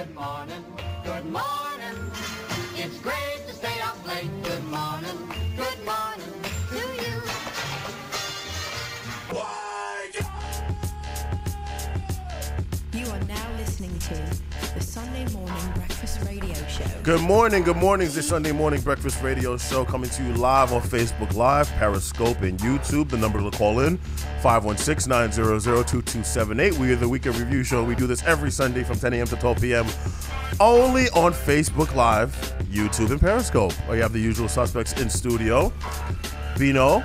Good morning, good morning. It's great to stay up late. Good morning to you. You are now listening to the Sunday Morning Breakfast Radio Show. Good morning. It's the Sunday Morning Breakfast Radio Show coming to you live on Facebook Live, Periscope, and YouTube. The number to call in, 516-900-2278. We are the Weekend Review Show. We do this every Sunday from 10 a.m. to 12 p.m. only on Facebook Live, YouTube, and Periscope. We have the usual suspects in studio. Bino,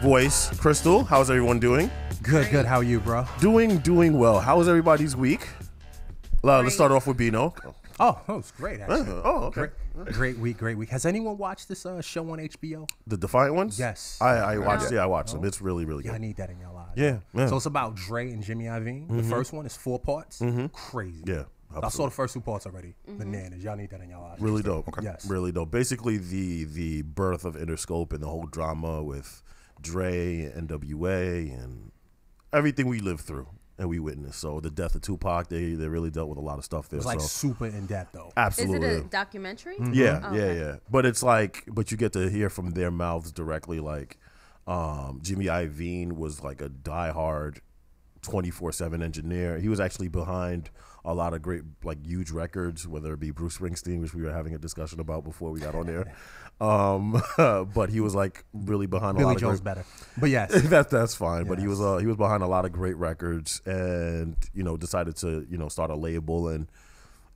Voice, Crystal. How's everyone doing? Good. How are you, bro? Doing well. How was everybody's week? Let's start off with Bino. Oh, it was great, actually. Oh, okay. Great week. Has anyone watched this show on HBO? The Defiant Ones? Yes. I watched. Yeah, I watched them. It's really, really Yeah, I good. need that in your lives. Yeah. So it's about Dre and Jimmy Iovine. The first one is 4 parts. Crazy. Yeah, I saw the first 2 parts already. Bananas. Y'all need that in your lives. Really dope. Okay. Yes. Really dope. Basically, the birth of Interscope and the whole drama with Dre and NWA and everything we lived through and we witnessed. So the death of Tupac, they really dealt with a lot of stuff there. It's like super in depth though. Absolutely. Is it a documentary? Yeah, Oh, yeah, okay. yeah. But it's like, but you get to hear from their mouths directly. Like, Jimmy Iovine was like a diehard 24/7 engineer. He was actually behind a lot of great, like, huge records, whether it be Bruce Springsteen, which we were having a discussion about before we got on there. But he was like really behind a lot Billy of Joel's great, better. But yes. that's fine. But he was behind a lot of great records, and decided to start a label and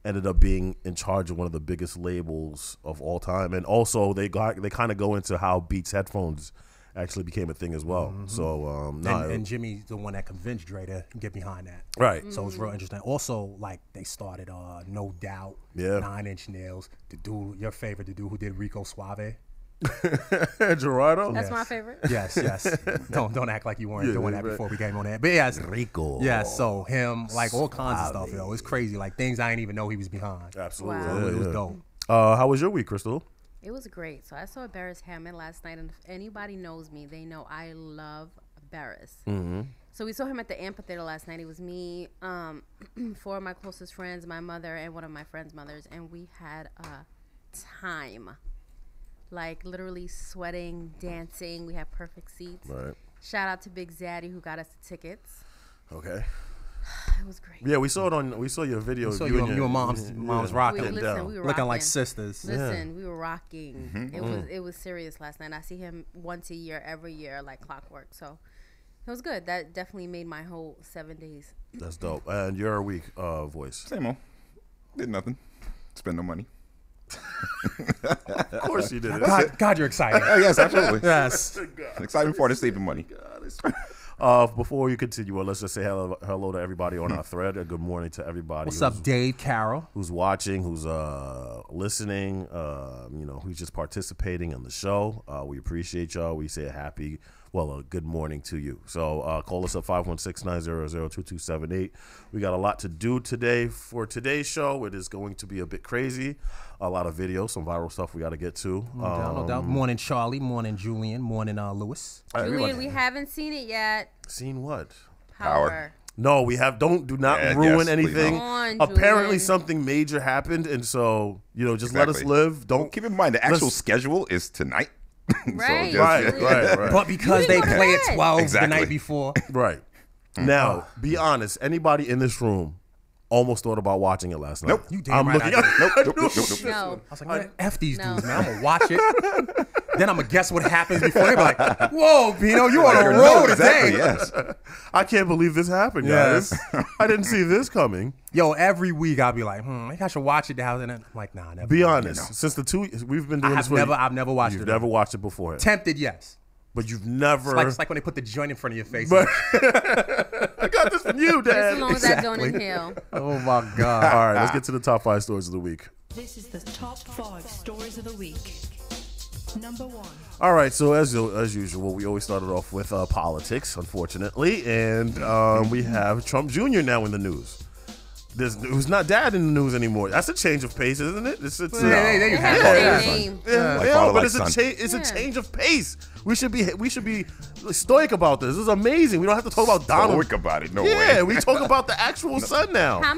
ended up being in charge of one of the biggest labels of all time. And also they kind of go into how Beats headphones actually became a thing as well. So and Jimmy's the one that convinced Dre to get behind that. right. So it's real interesting. Also, like, they started No Doubt, Yeah. 9 Inch Nails, the dude, your favorite, the dude who did Rico Suave. Gerardo. That's my favorite. Yes. Don't act like you weren't doing that right. before we came on that. But yes, Rico. yeah, so him, like, all kinds of stuff, yo. It's crazy. Like, things I didn't even know he was behind. Absolutely. Wow. So Yeah, it was yeah. dope. How was your week, Crystal? It was great. So I saw Barris Hammond last night, and if anybody knows me, they know I love Barris. So we saw him at the amphitheater last night. It was me, 4 of my closest friends, my mother, and one of my friends' mothers, and we had a time. Like, literally sweating, dancing. We had perfect seats. Right. Shout out to Big Zaddy who got us the tickets. Okay. It was great. Yeah, we saw your video. So you and mom's rocking. We down. were Looking rocking. like sisters. Listen, we were rocking. It was serious last night. I see him once a year, every year, like clockwork. So it was good. That definitely made my whole 7 days. That's dope. And your week, Voice. Same old. Did nothing. Spend no money. Of course you did. God, you're excited. Oh, yes, absolutely. Yes. Excited for the sleeping money. Before you continue, let's just say hello to everybody on our thread. Good morning to everybody. What's up, Dave Carroll? Who's watching, who's listening, who's just participating in the show. We appreciate y'all. We say a good morning to you. So call us up 516-900-2278. We got a lot to do today. For today's show, it is going to be a bit crazy. A lot of videos, some viral stuff we got to get to. No doubt. Morning, Charlie. Morning, Julian. Morning, Lewis. Julian, we haven't seen it yet. Seen what? Power. No, we have. Do not Yeah, ruin yes, anything. please don't. Come on, Apparently, Julian. something major happened, and so just let us Exactly. live. Don't Keep in mind, the actual let's- schedule is tonight. Right. just- Right. But because You they didn't go to play at bed. 12 Exactly. the night before. Right. Now, be honest. Anybody in this room almost thought about watching it last night? Nope. You damn right I did. Nope. No. I was like, man, F these No. dudes, man. I'm going to watch it. Then I'm going to guess what happens before. They be like, whoa, Pino, you on a roll exactly, today. yes. I can't believe this happened, guys. I didn't see this coming. Yo, every week I'll be like, maybe I should watch it. And I'm like, nah, never. Be honest. Since we've been doing this for I've never watched you've it. never watched it before. Tempted, yes. But you've never. It's like when they put the joint in front of your face. I got this from you, Just Dad. as long as I don't inhale. Oh, my God. All right, let's get to the top 5 stories of the week. This is the top 5 stories of the week. Number 1. All right, so as usual, we always started off with politics, unfortunately, and we have Trump Jr. now in the news. who's not dad in the news anymore. That's a change of pace, isn't it? It's They no. They have Oh, the yeah. same name. Yeah, Like yeah, father, but like it's son. it's a Yeah. change of pace. We should be stoic about this. This is amazing. We don't have to talk about Donald. Stoic about it. No Yeah, way. we talk about the actual son now. How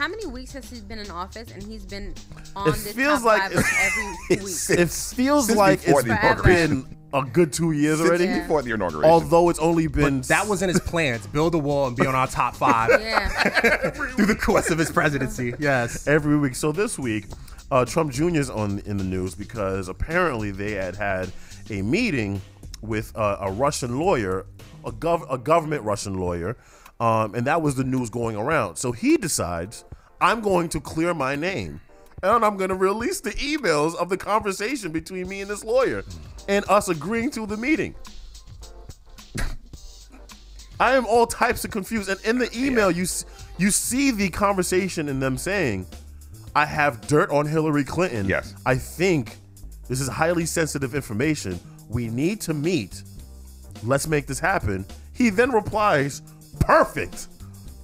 many weeks has he been in office? And he's been on It this feels top like five every week. It feels Since like before it's the been a good 2 years Since already. Yeah. before the inauguration. Although it's only been That was in his plans. Build a wall and be on our top 5 Yeah. through the course of his presidency. Yes. every week. So this week, Trump Jr. is in the news because apparently they had a meeting with a Russian lawyer, a government Russian lawyer, and that was the news going around. So he decides, I'm going to clear my name, and I'm going to release the emails of the conversation between me and this lawyer, and us agreeing to the meeting. I am all types of confused, and in the email you see the conversation in them saying, I have dirt on Hillary Clinton. Yes. I think this is highly sensitive information. We need to meet. Let's make this happen. He then replies, perfect.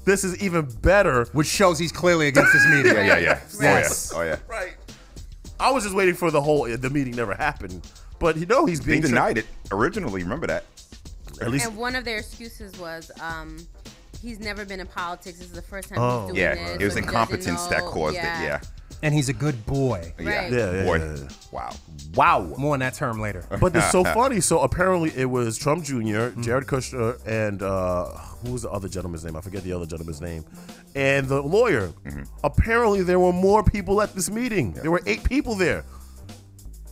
This is even better. Which shows he's clearly against this meeting. Yeah. Yes. Oh yeah. Right. I was just waiting for the meeting never happened. But he's They being denied it originally. Remember that? At least And one of their excuses was he's never been in politics. This is the first time Oh. he's doing Yeah. this. It was so he doesn't incompetence that know. caused it. Yeah. And he's a good boy. Right. Yeah, Boy. yeah. Wow. Wow. More on that term later. But it's so funny. So apparently it was Trump Jr., Jared Kushner, and who was the other gentleman's name? I forget the other gentleman's name. And the lawyer. Apparently there were more people at this meeting. There were 8 people there.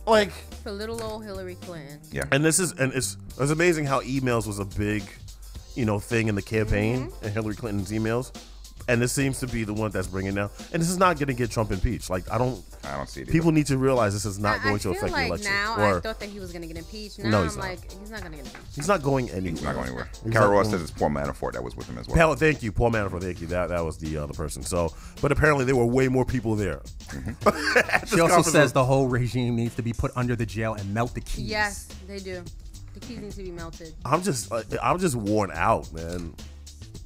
Like, For little old Hillary Clinton. Yeah. and it's amazing how emails was a big, thing in the campaign and Hillary Clinton's emails. And this seems to be the one that's bringing down. And this is not going to get Trump impeached. Like, I don't see it. people need to realize this is not going I to feel affect like the election. now Or I thought that he was going to get impeached. Now No, I'm he's not. like, he's not going to get impeached. he's not going anywhere. He's not going anywhere. He's Carol not Ross going- says it's Paul Manafort that was with him as well. Thank you, Paul Manafort. Thank you. That was the other person. So, but apparently there were way more people there. She also says the whole regime needs to be put under the jail and melt the keys. Yes, they do. The keys need to be melted. I'm just worn out, man.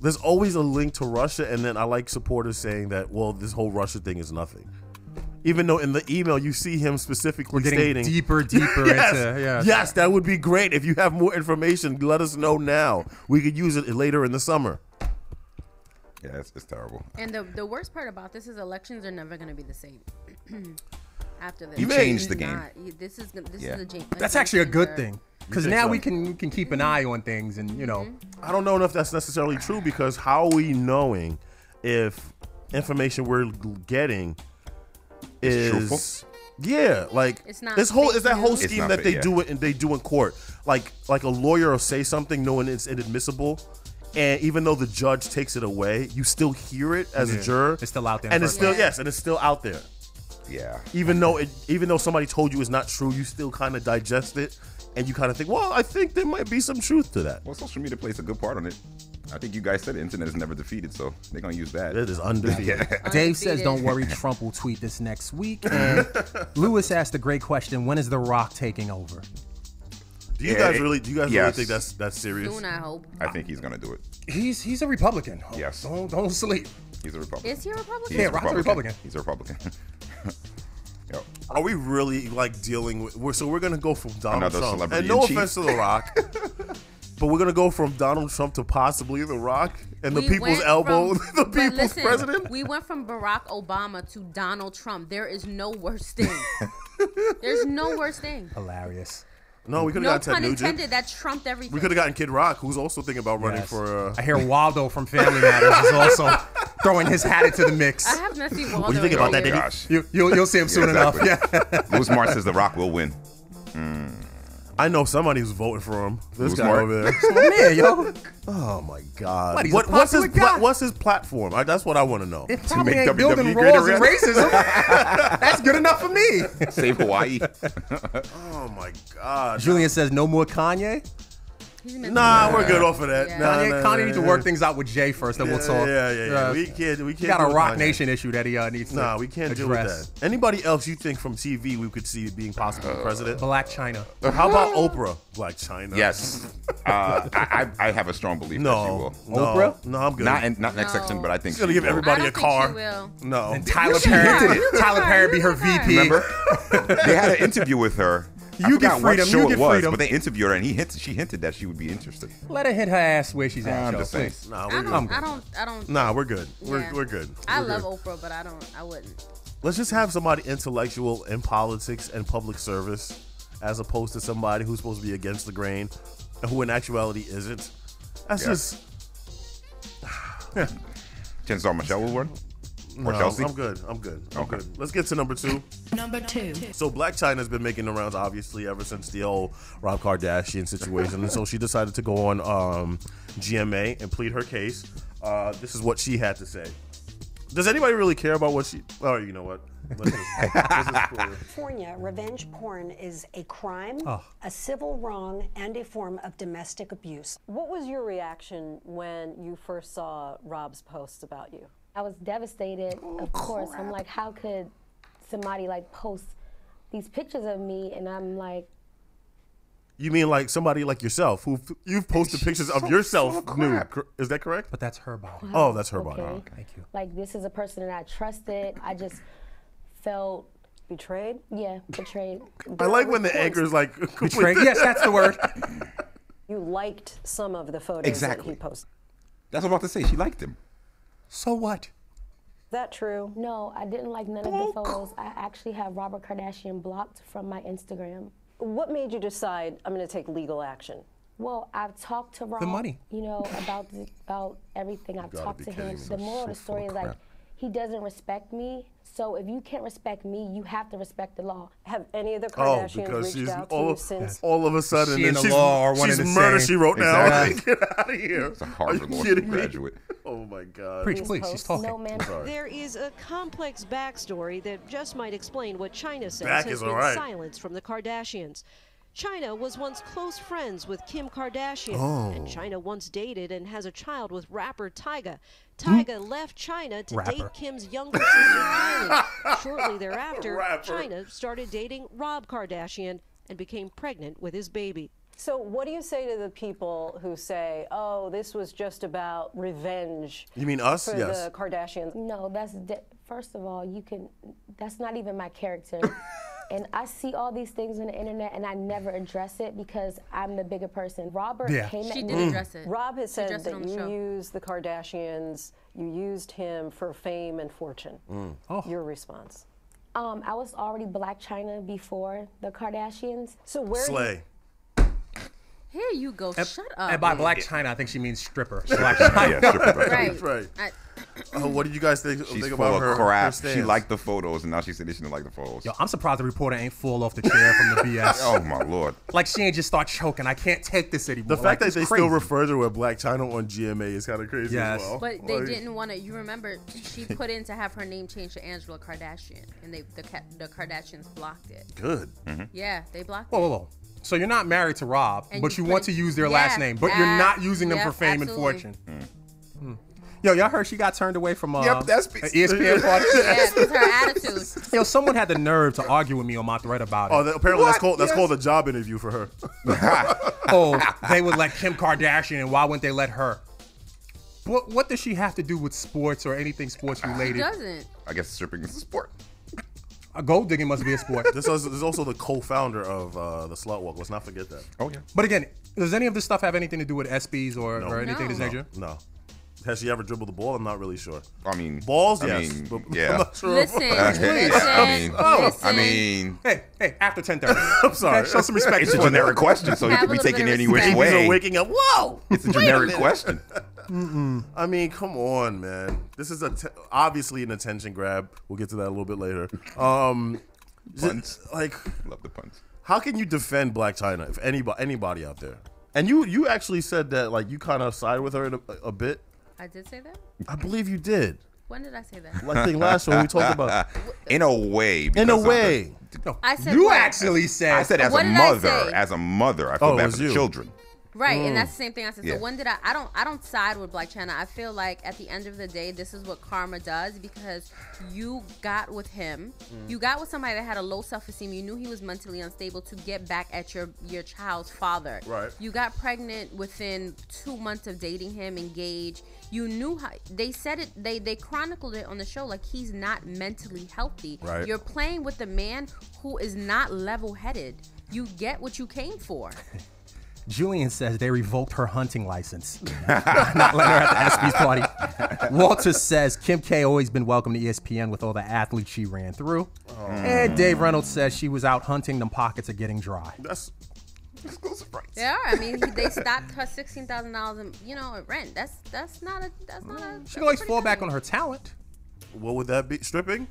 There's always a link to Russia, and then I like supporters saying that, well, this whole Russia thing is nothing. Even though in the email you see him specifically We're getting stating deeper yes, into yes, that would be great. If you have more information, let us know now. We could use it later in the summer. Yeah, it's terrible. And the worst part about this is elections are never going to be the same. After this, You It's changed the game. not. This is Yeah. a game. That's actually a good thing. Because think now so? we can keep an eye on things and, I don't know if that's necessarily true because how are we knowing if information we're getting is truthful? Yeah, like It's not this whole fake is that whole news. It's scheme not that fake, they yeah. do it and they do in court. Like a lawyer will say something knowing it's inadmissible, and even though the judge takes it away, you still hear it as a juror. It's still out there. and it's still Yeah. and it's still out there. Yeah. Even though somebody told you it's not true, you still kind of digest it, and you kind of think, well, I think there might be some truth to that. Well, social media plays a good part on it. I think you guys said the internet is never defeated, so they're gonna use that. It is undefeated. Dave says, Undefeated. don't worry, Trump will tweet this next week. And Lewis asked a great question. When is The Rock taking over? Do you Yeah, guys really yes. think that's serious? Soon, I hope. I think he's gonna do it. He's a Republican. Yes. Don't sleep. He's a Republican. Is he a Republican? He's Yeah, Rock's a Republican. He's a Republican. Yo. Are we really like dealing with? We're gonna go from Donald Another Trump, celebrity and no in chief. offense to The Rock, but we're gonna go from Donald Trump to possibly The Rock and the We people's went elbow, from- the but people's listen, president. We went from Barack Obama to Donald Trump. There is no worse thing. There's no worse thing. Hilarious. No, we could No have gotten pun Ted Nugent. intended. That trumped everything. We could have gotten Kid Rock, who's also thinking about running Yes. for. I hear Waldo from Family Matters is also throwing his hat into the mix. I have not seen Waldo. What do you think in about that, years. Diddy? Gosh. You'll see him soon enough. exactly. Yeah. Louis Martin says The Rock will win. I know somebody who's voting for him. This Who's guy Mark? over there. Oh, man, yo. Oh my God! What, he's a what's his popular guy. what's his platform? That's what I want to know. It probably make ain't building WWE greater walls and racism. That's good enough for me. Save Hawaii. Oh my God! Julian says no more Kanye. He's meant to Nah, be- we're good off of that. Yeah. Nah, Kanye, nah, Kanye needs to work things out with Jay first, then we'll talk. Yeah. We can't. He got a do Rock Kanye. Nation issue that he needs to Nah, we can't deal with address. that. Anybody else you think from TV we could see being possible president? Black China. How about Oprah? Black China. Yes. I have a strong belief that she No, will. no, Oprah? no, I'm good. Not next section, but I think She's gonna she give will. everybody I a don't think car. she will. No, And Tyler Perry. Tyler Perry be her VP. Remember, they had an interview with her. I You get forgot what freedom, show you it get was, freedom. but they interviewed her, and she hinted that she would be interested. Let her hit her ass where she's at, I'm yo, just saying. please. nah, I we're don't. good. I don't. Nah, we're good. Yeah. We're good. I We're love good. Oprah, but I wouldn't. Let's just have somebody intellectual in politics and public service, as opposed to somebody who's supposed to be against the grain, and who in actuality isn't. That's Yeah. just. Chances are Michelle will run. Or No, Chelsea. I'm good. I'm good. I'm Okay. good. Let's get to number 2. Number 2. So Black China's been making the rounds, obviously, ever since the old Rob Kardashian situation, and so she decided to go on GMA and plead her case. This is what she had to say. Does anybody really care about what she? Oh, you know what? Let's just California, revenge porn is a crime, a civil wrong, and a form of domestic abuse. What was your reaction when you first saw Rob's posts about you? I was devastated, of course. I'm like, how could somebody like post these pictures of me? And I'm like, You mean like somebody like yourself, who you've posted pictures of yourself nude? Is that correct? But that's her body. Oh, that's her body. okay. Oh, Thank you. Like, this is a person that I trusted. I just felt, Betrayed? yeah, betrayed. I like when the anchor's like Betrayed. Yes, that's the word. You liked some of the photos Exactly. that he posted. That's what I'm about to say. She liked him. So what? Is that true? No, I didn't like none of the photos. I actually have Robert Kardashian blocked from my Instagram. What made you decide I'm going to take legal action? Well, I've talked to Rob, money. you know, about everything. I've gotta talked be to him. kidding me. The moral of the So full story of is like, crap. he doesn't respect me. So if you can't respect me, you have to respect the law. Have any of the Oh, Kardashians because reached she's out to all, you since? all of a sudden, She and and the law are one she's and the murder. same. She wrote now. Exactly. Get out of here! It's a Are you Harvard Law School kidding me? graduate. Oh my God! Preach, please. She's talking. No, man. There is a complex backstory that just might explain what China says Back has is been all right. silenced from the Kardashians. China was once close friends with Kim Kardashian, Oh. and China once dated and has a child with rapper Tyga. Tyga left China to Rapper. date Kim's younger sister Kylie. Shortly thereafter, Rapper. China started dating Rob Kardashian and became pregnant with his baby. So what do you say to the people who say, oh, this was just about revenge You mean us? for Yes. the Kardashians? No, first of all, that's not even my character. And I see all these things on the internet and I never address it because I'm the bigger person. Robert Yeah. came She at did me. address it. Rob has She said addressed it that on the you show. used the Kardashians, you used him for fame and fortune. Your response? I was already Black China before the Kardashians. So where Slay. Here you go. Shut up. And by Black China, I think she means stripper. Black China. Yeah, stripper back. Right. Right. I- What did you guys think She's full about of her? crap. Her She stance? liked the photos, and now she said she didn't like the photos. Yo, I'm surprised the reporter ain't fall off the chair from the BS. Oh my Lord. Like she ain't just start choking. I can't take this anymore. The fact Like, that it's they crazy. still refer to her as Black China on GMA is kind of crazy Yes. as well. But they Like, didn't want to. You remember she put in to have her name changed to Angela Kardashian, and the Kardashians blocked it. Good. Yeah, they blocked Whoa, it. whoa, whoa. So you're not married to Rob, And but you you want put- to use their yeah, last name, but you're not using them for yep, fame absolutely. and fortune. Yo, y'all heard she got turned away from Yep, that's- an ESPN party? Yeah, it's her attitude. Yo, someone had the nerve to argue with me on my thread about it. Oh, apparently that's What? called a job interview for her. Oh, they would let Kim Kardashian, and why wouldn't they let her? What does she have to do with sports or anything sports She related? doesn't. I guess stripping is a sport. Gold digging must be a sport. This is also the co-founder of the Slut Walk. Let's not forget that. Oh yeah. But again, does any of this stuff have anything to do with ESPYs or anything of this No. nature? No. Has she ever dribbled the ball? I'm not really sure. I mean, Balls, I yes. mean, but yeah. I'm not sure. Listen, Hey, listen, I mean, listen. I mean, Hey, after 10:30. I'm sorry. Okay, show some respect. it's a generic question, so it Have could a be little taken bit of any which respect. Babies are way. waking up. Whoa! It's a generic question. I mean, come on, man. This is obviously an attention grab. We'll get to that a little bit later. Puns. Like, Love the puns. how can you defend Black China if anybody out there? And you actually said that like you kind of side with her in a bit. I did say that. I believe you did. When did I say that? Like I think last one we talked about. In a way. In because a of the- way. I said You what? actually said. I said as What a did I mother, say? as a mother, I feel Oh, it bad was for the you. children. Right, and that's the same thing I said. Yeah. So when did I don't side with Blac Chyna. I feel like at the end of the day, this is what karma does, because you got with him. You got with somebody that had a low self-esteem. You knew he was mentally unstable to get back at your child's father. Right. You got pregnant within 2 months of dating him, engaged. You knew how they said it. They chronicled it on the show like he's not mentally healthy. Right. You're playing with a man who is not level-headed. You get what you came for. Julian says they revoked her hunting license. Not letting her at the ESPYs party. Walter says Kim K always been welcome to ESPN with all the athletes she ran through. And Dave Reynolds says she was out hunting, them pockets are getting dry. That's exclusive rights. They are. I mean, they stopped her $16,000 in rent. That's not a. She can always fall back on her talent. What would that be? Stripping?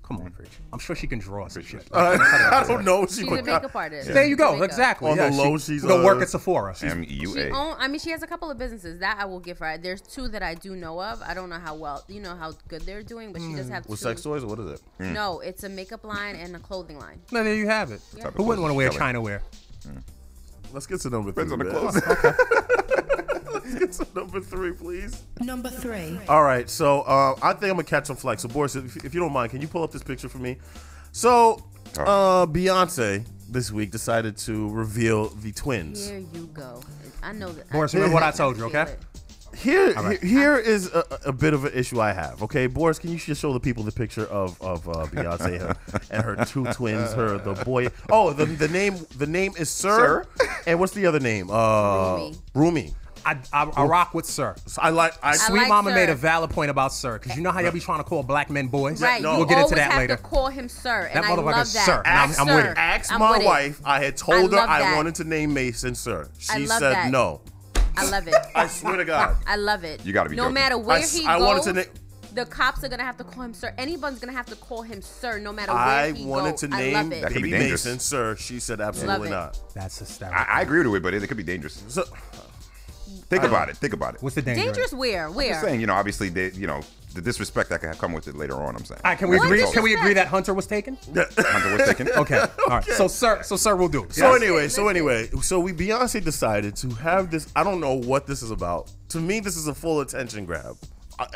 Come on, Rich. I'm sure she can draw some shit. I don't know. She's a makeup artist. There you go. Makeup. Exactly. On the low, she's go work at Sephora. MUA. She has a couple of businesses that I will give her. There's 2 that I do know of. I don't know how well, how good they're doing, but she does have 2. With sex toys, or what is it? No, it's a makeup line and a clothing line. No, there you have it. Yeah. Who wouldn't want to wear China wear? Let's get to number 3. Depends on the man. clothes. Let's get to number 3, please. Number 3. All right, so I think I'm gonna catch some flack. So Boris, if you don't mind, can you pull up this picture for me? So Beyonce this week decided to reveal the twins. Here you go. I know that. Boris, remember what I told you, okay? Here is a bit of an issue I have. Okay, Boris, can you just show the people the picture of Beyonce and her 2 twins? The boy. Oh, the name is Sir. And what's the other name? Rumi. I rock with Sir. So Sweet Mama Sir. made a valid point about Sir, because you know how y'all be trying to call black men boys. Right. No. You We'll get into always that have later. to call him Sir, That and I love motherfucker's that. Sir. I'm with it. Ask I'm my with it. wife. I had told her love I that. wanted to name Mason Sir. I She love said that. no. I love it. I swear to God. I love it. You gotta be No joking. matter where he I goes, wanted to the cops are gonna have to call him Sir. Anyone's gonna have to call him Sir, no matter where I he wanted goes. to I name love it. That could baby be dangerous. Mason Sir. She said absolutely Love not. That's hysterical. I agree with it, but it could be dangerous. So, Think about it. What's the danger? Dangerous where? I'm Where? just saying, obviously, the disrespect that can come with it later on. I'm saying. All right, can we What agree? disrespect? Can we agree that Hunter was taken? Hunter was taken. Okay. All right. So Sir will do. So anyway, Beyonce decided to have this. I don't know what this is about. To me, this is a full attention grab,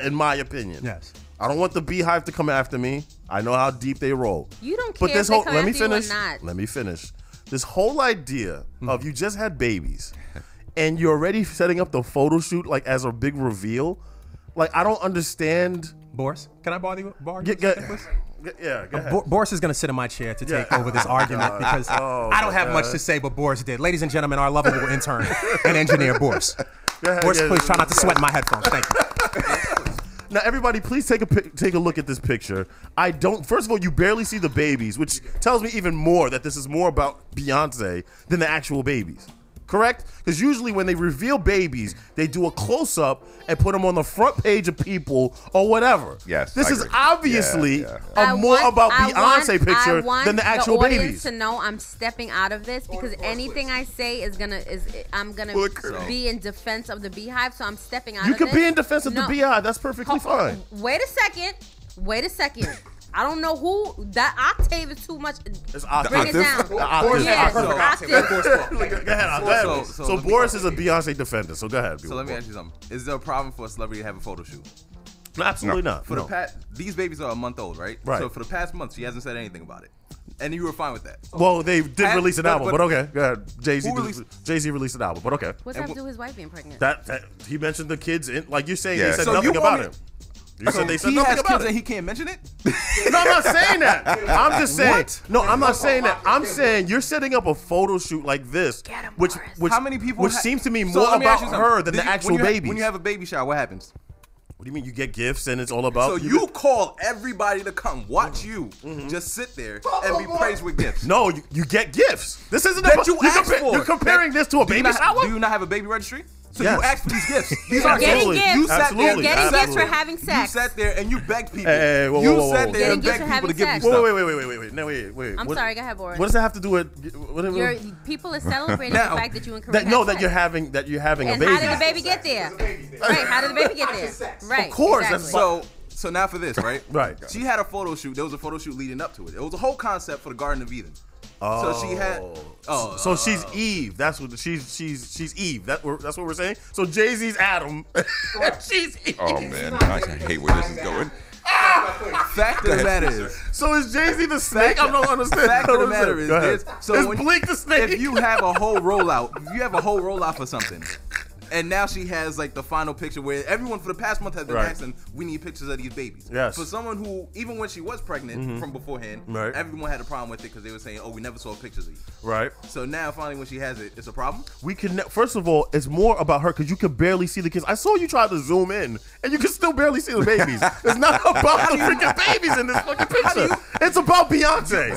in my opinion. Yes. I don't want the Beehive to come after me. I know how deep they roll. You don't But care this if they whole come let me after you or finish. not. Let me finish. This whole idea of you just had babies, and you're already setting up the photo shoot like as a big reveal. Like I don't understand. Boris, can I bother you? Yeah, go ahead. Boris is going to sit in my chair to take over this argument because I don't have much to say, but Boris did. Ladies and gentlemen, our lovable intern and engineer, Boris. Boris, please try not to sweat in my headphones. Thank you. Now, everybody, please take a look at this picture. First of all, you barely see the babies, which tells me even more that this is more about Beyonce than the actual babies. Correct? Because usually when they reveal babies, they do a close-up and put them on the front page of People or whatever. Yes, This I is agree. obviously I more want- about I Beyonce picture want than the actual audience babies. to know I'm stepping out of this because anything I say I'm gonna be in defense of the Beehive, so I'm stepping out You of can this. be in defense of the No. Beehive. That's perfectly fine. Wait a second. I don't know who that octave is too much. It's Bring it down. The octave. Yeah, Octave. octave. Go ahead. So Boris is a Beyonce defender. So go ahead. So let me ask you something. Is there a problem for a celebrity to have a photo shoot? Absolutely not. For the past, these babies are a month old, right? Right. So for the past month, she hasn't said anything about it, and you were fine with that. Well, they did release an album, but okay. Go ahead. Who Jay-Z released an album, but okay. What's that to do with his wife being pregnant? That he mentioned the kids in, like you're saying, Yeah. they said So nothing you want about me- him. You said they said He nothing has about kids it. and he can't mention it. No, I'm not saying that. I'm just saying. What? No, I'm not saying that. I'm saying you're setting up a photo shoot like this, which How many people? seems to me So more let me ask about you something. her than Did the you- actual babies. When you have a baby shower, what happens? What do you mean? You get gifts and it's all about. So you call everybody to come watch you just sit there and be praised with gifts. No, you get gifts. This isn't That about, you asked for. You're comparing this to a Do you baby not- shower. Do you not have a baby registry? So Yes. you asked for these gifts. These are Getting gifts. gifts. You sat there. Absolutely. Getting gifts Absolutely. for having You sex. sat there and you begged people. Hey, whoa, you whoa, whoa, sat whoa. there Getting and gifts begged for people to having give you sex. stuff. Wait. I'm sorry, go ahead, Boris. What does that have to do with? People are celebrating Now- the fact that you and Kareem That had sex. you're having a And baby. how did the baby get there? Right, how did the baby get there? Right. Of course, that's exactly. So now for this, right? Right. She had a photo shoot. There was a photo shoot leading up to it. It was a whole concept for the Garden of Eden. So she had. So she's Eve. That's what she's Eve. That's what we're saying. So Jay-Z's Adam. She's Eve. Oh man, I hate where this is going. Fact of the matter is. So is Jay-Z the snake? I don't understand. Fact of the matter is, is Bleak the snake. If you have a whole rollout, for something, and now she has like the final picture where everyone for the past month has been asking, we need pictures of these babies. Yes. For someone who, even when she was pregnant from beforehand, everyone had a problem with it because they were saying, oh, we never saw pictures of you. Right. So now finally when she has it, it's a problem? We can, first of all, it's more about her because you can barely see the kids. I saw you try to zoom in and you can still barely see the babies. It's not about the freaking babies in this fucking picture. It's about Beyonce.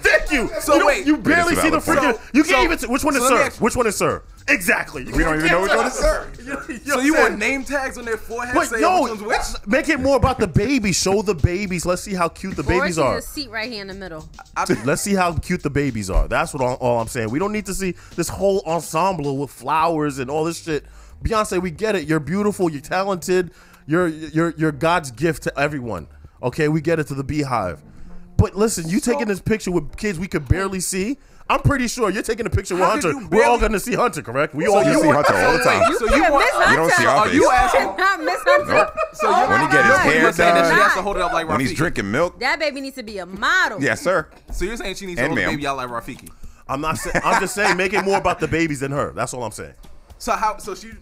Thank you. So wait. You barely see the freaking, you can't even, which one is Sir? Which one is Sir? Exactly. We don't even know which one is Sir. So you want name tags on their forehead saying which one's which? Make it more about the babies. Show the babies. Let's see how cute the babies are. Or seat right here in the middle. Let's see how cute the babies are. That's what all I'm saying. We don't need to see this whole ensemble with flowers and all this shit. Beyonce, we get it. You're beautiful. You're talented. You're God's gift to everyone. Okay, we get it, to the Beehive. But listen, you taking this picture with kids we could barely see. I'm pretty sure you're taking a picture with Hunter. We're all going to see Hunter, correct? We all see Hunter all the time. You don't see our face. You cannot miss Hunter. Nope. So when he get his hair done, she has to hold it up like Rafiki. When he's drinking milk. That baby needs to be a model. Yes, sir. So you're saying she needs to hold the baby out like Rafiki? I'm not saying. I'm just saying, make it more about the babies than her. That's all I'm saying. So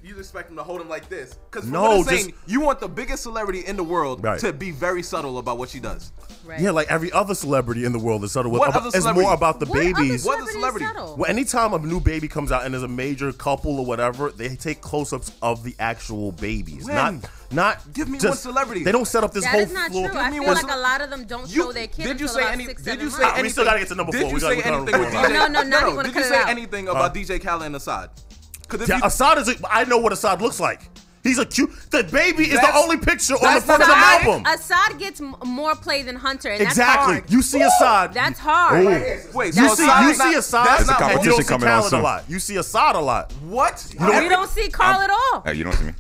you expect him to hold him like this? Because just you want the biggest celebrity in the world to be very subtle about what she does. Right. Yeah, like every other celebrity in the world is subtle. It's celebrity? more about the babies. What other celebrity? Well, anytime a new baby comes out and there's a major couple or whatever, they take close-ups of the actual babies. When? Not give me just, one celebrity. They don't set up this that whole is not floor. true. I feel like a lot of them don't show their kids. Did you say anything? We still gotta get to number 4. Did you say anything with DJ? No. Did you say anything about DJ Khaled and Assad? Assad is. I know what Assad looks like. He's a cute. The baby is the only picture on the front of the album. Assad gets more play than Hunter, and exactly. That's hard. You see Assad. That's hard. Wait, you see Assad. That's a competition and you don't see coming on Khaled soon. a lot. You see Assad a lot. What? We don't see Carl at all. Hey, you don't see me.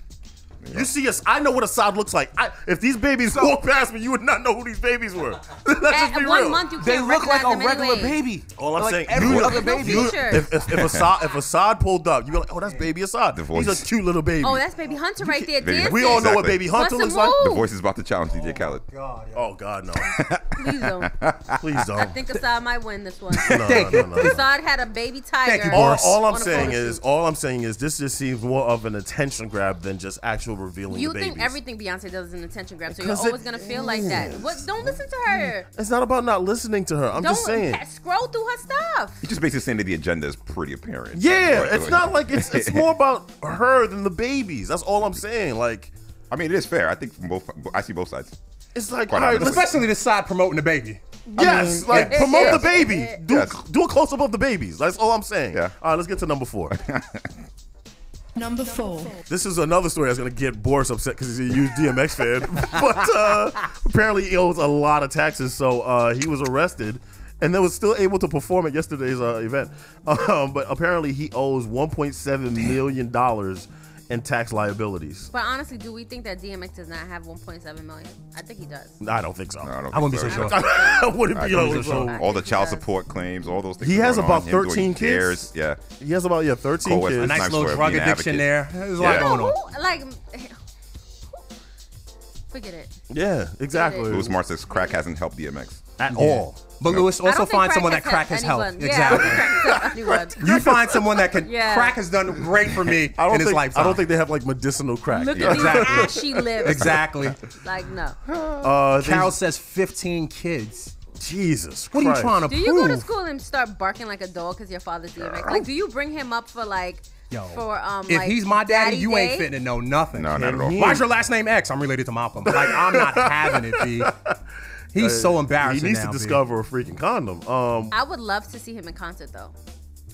You see us. I know what Assad looks like. If these babies walk past me, you would not know who these babies were. Let's just be real. 1 month, you can't they look like a recognize them regular anyway. baby. All I'm saying, every other baby. If Assad pulled up, you'd be like, oh, that's baby Assad. He's a cute little baby. Oh, that's baby Hunter right there. Dancing. We all know what baby Hunter looks like. The voice is about to challenge DJ Khaled. Oh God, no. Please don't. Please don't. I think Assad might win this one. No. Assad had a baby tiger. All I'm saying is this just seems more of an attention grab than just actual revealing You the babies. think everything Beyonce does is an attention grab, so you're always gonna feel like that. Don't listen to her. It's not about not listening to her. I'm just saying. Scroll through her stuff. He's just basically saying that the agenda is pretty apparent. Yeah, it's not like it's more about her than the babies. That's all I'm saying. Like, I mean, it is fair. I think I see both sides. It's like, Quite all right, honestly. Especially the side promoting the baby. Yes, promote the baby. Do a close up of the babies. That's all I'm saying. Yeah. All right, let's get to number 4. Number 4. This is another story that's going to get Boris upset because he's a huge DMX fan. But apparently he owes a lot of taxes, so he was arrested and then was still able to perform at yesterday's event. But apparently he owes $1.7 million in tax liabilities. But honestly, do we think that DMX does not have 1.7 million? I think he does. I don't think so. No, I wouldn't be so sure. I wouldn't be so sure. All the child support claims, all those things. He has about 13 13 kids. Yeah. He has about 13 Cole kids. A nice little drug addiction there. There's a lot going on. Forget it. Yeah, exactly. Louis Mart says crack hasn't helped DMX. At all. But Louis, also find someone that crack has helped. Exactly. You find someone that can. Crack has done great for me in his lifetime. I don't think they have like medicinal crack. Look at these ashy lips. Exactly. Like, no. Carol says 15 kids. Jesus What Christ. are you trying to prove? Do you go to school and start barking like a dog because your father's DMX? Like, do you bring him up for like... if he's my daddy, you ain't fitting to know nothing. No, not at all. Why's your last name X? I'm related to Malcolm. Like, I'm not having it, B. He's so embarrassing. He needs to discover a freaking condom. I would love to see him in concert, though.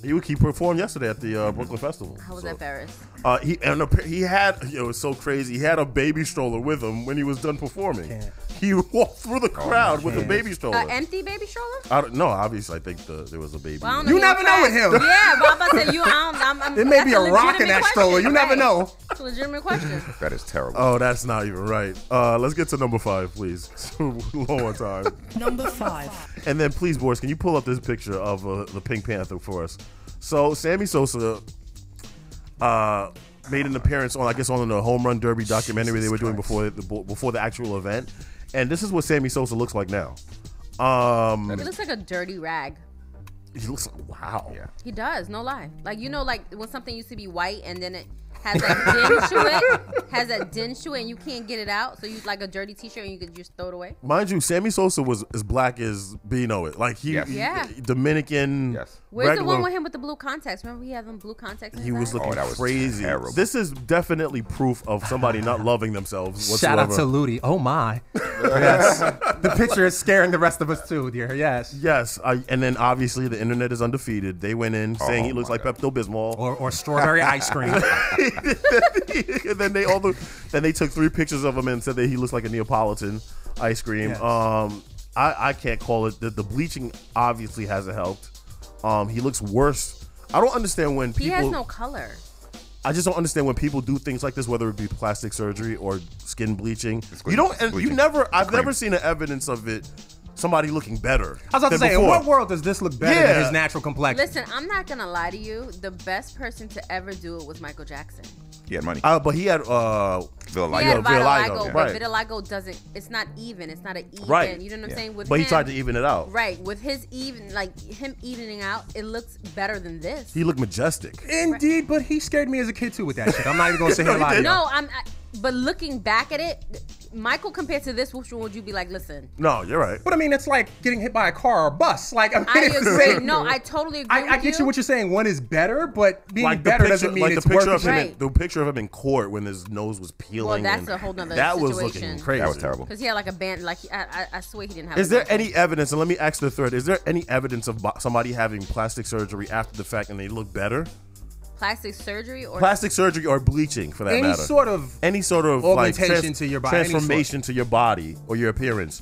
He performed yesterday at the Brooklyn Festival. How was that, Paris? He had, it was so crazy. He had a baby stroller with him when he was done performing. He walked through the crowd with a baby stroller. An empty baby stroller? No, obviously I think there was a baby. Well, you never know with him. Yeah, but I'm about to say, it may be a rock in that stroller. You never know. It's a legitimate question. That is terrible. Oh, that's not even right. Let's get to number 5, please. Low on time. Number 5. And then, please, boys, can you pull up this picture of the Pink Panther for us? So, Sammy Sosa made an appearance on the Home Run Derby documentary they were doing before the actual event, and this is what Sammy Sosa looks like now. He looks like a dirty rag. He looks wow. Yeah. He does, no lie. Like, you know, like when something used to be white and then it has that dinge to it, and you can't get it out, so you like a dirty T-shirt and you could just throw it away. Mind you, Sammy Sosa was as black as Bino. Like he Dominican. Yes. Where's the one with him with the blue contacts? Remember he had them blue contacts? He was looking that was crazy. terrible. This is definitely proof of somebody not loving themselves whatsoever. Shout out to Ludi. Oh my. Yes. The picture is scaring the rest of us too, dear. Yes. Yes. And then obviously the internet is undefeated. They went in saying he looks like Pepto-Bismol or strawberry ice cream. And then they took 3 pictures of him and said that he looks like a Neapolitan ice cream. Yes. I can't call it. The bleaching obviously hasn't helped. He looks worse. I don't understand when people. He has no color. I just don't understand when people do things like this, whether it be plastic surgery or skin bleaching. I've never seen an evidence of it. Somebody looking better. I was about to say, before. in what world does this look better than his natural complexion? Listen, I'm not gonna lie to you. The best person to ever do it was Michael Jackson. He had money. But he had vitiligo. He had vitiligo, but right. vitiligo doesn't. It's not even. It's not an even. Right. You know what I'm saying? But he tried to even it out. Right. With his him evening out, it looks better than this. He looked majestic. Indeed, but he scared me as a kid too with that shit. I'm not even gonna say here lie. No, but looking back at it, Michael compared to this, which one would you be like? Listen. No, you're right. But I mean, it's like getting hit by a car or a bus. Like I agree. No, I totally agree. I get you what you're saying. One is better, but being like better doesn't mean it's worth it. The picture of him in court when his nose was peeling. Well, that's a whole nother that situation. was looking crazy. That was terrible. Because he had like a band. Like I swear he didn't have. Is there any evidence? And let me ask the third. Is there any evidence of somebody having plastic surgery after the fact and they look better? Plastic surgery or bleaching for that matter. Any sort of augmentation like to your body, transformation to your body or your appearance.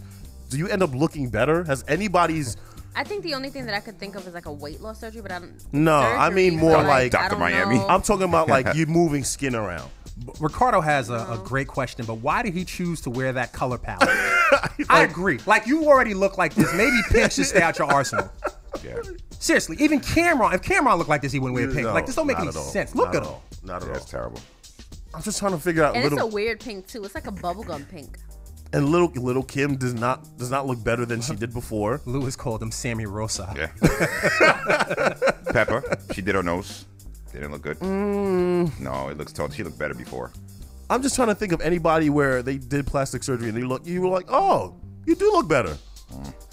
Do you end up looking better? Has anybody's? I think the only thing that I could think of is like a weight loss surgery, but I don't. No, I mean more like Dr. Miami. I'm talking about like you moving skin around. Ricardo has a great question, but why did he choose to wear that color palette? I agree. Like, you already look like this. Maybe pink should stay out your arsenal. Yeah. Seriously, even Cameron. If Cameron looked like this, he wouldn't wear pink. No, like, this don't make any sense. Look at him. Not at all. That's terrible. I'm just trying to figure out. And it's a weird pink too. It's like a bubblegum pink. And little Kim does not look better than she did before. Lewis called him Sammy Rosa. Yeah. Peppa, she did her nose. Didn't look good. No, it looks told. She looked better before. I'm just trying to think of anybody where they did plastic surgery and you were like, oh, you do look better.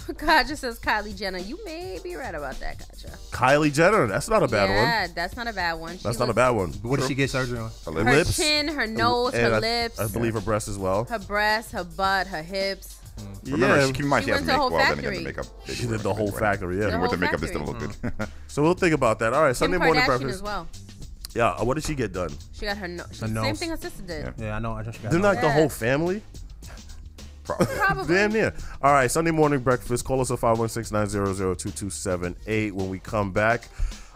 Kaja says Kylie Jenner. You may be right about that, Kaja. Kylie Jenner, that's not a bad one. Yeah, that's not a bad one. That's not a bad one. What did she get surgery on? Her lips, chin, her nose, her lips. I believe her breasts as well. Her breasts, her butt, her hips. Remember, keep in mind she she went has to the whole makeup. Well, then factory. again, the makeup. She did the whole factory, yeah. Even with the makeup, they still look good. So we'll think about that. All right, Sunday Kim morning Kardashian breakfast. as well. Yeah, what did she get done? She got her nose. Same nose. thing her sister did. Yeah, I know. I just got. Didn't like the whole family? Probably. Damn near. All right, Sunday morning breakfast. Call us at 516-900-2278. When we come back,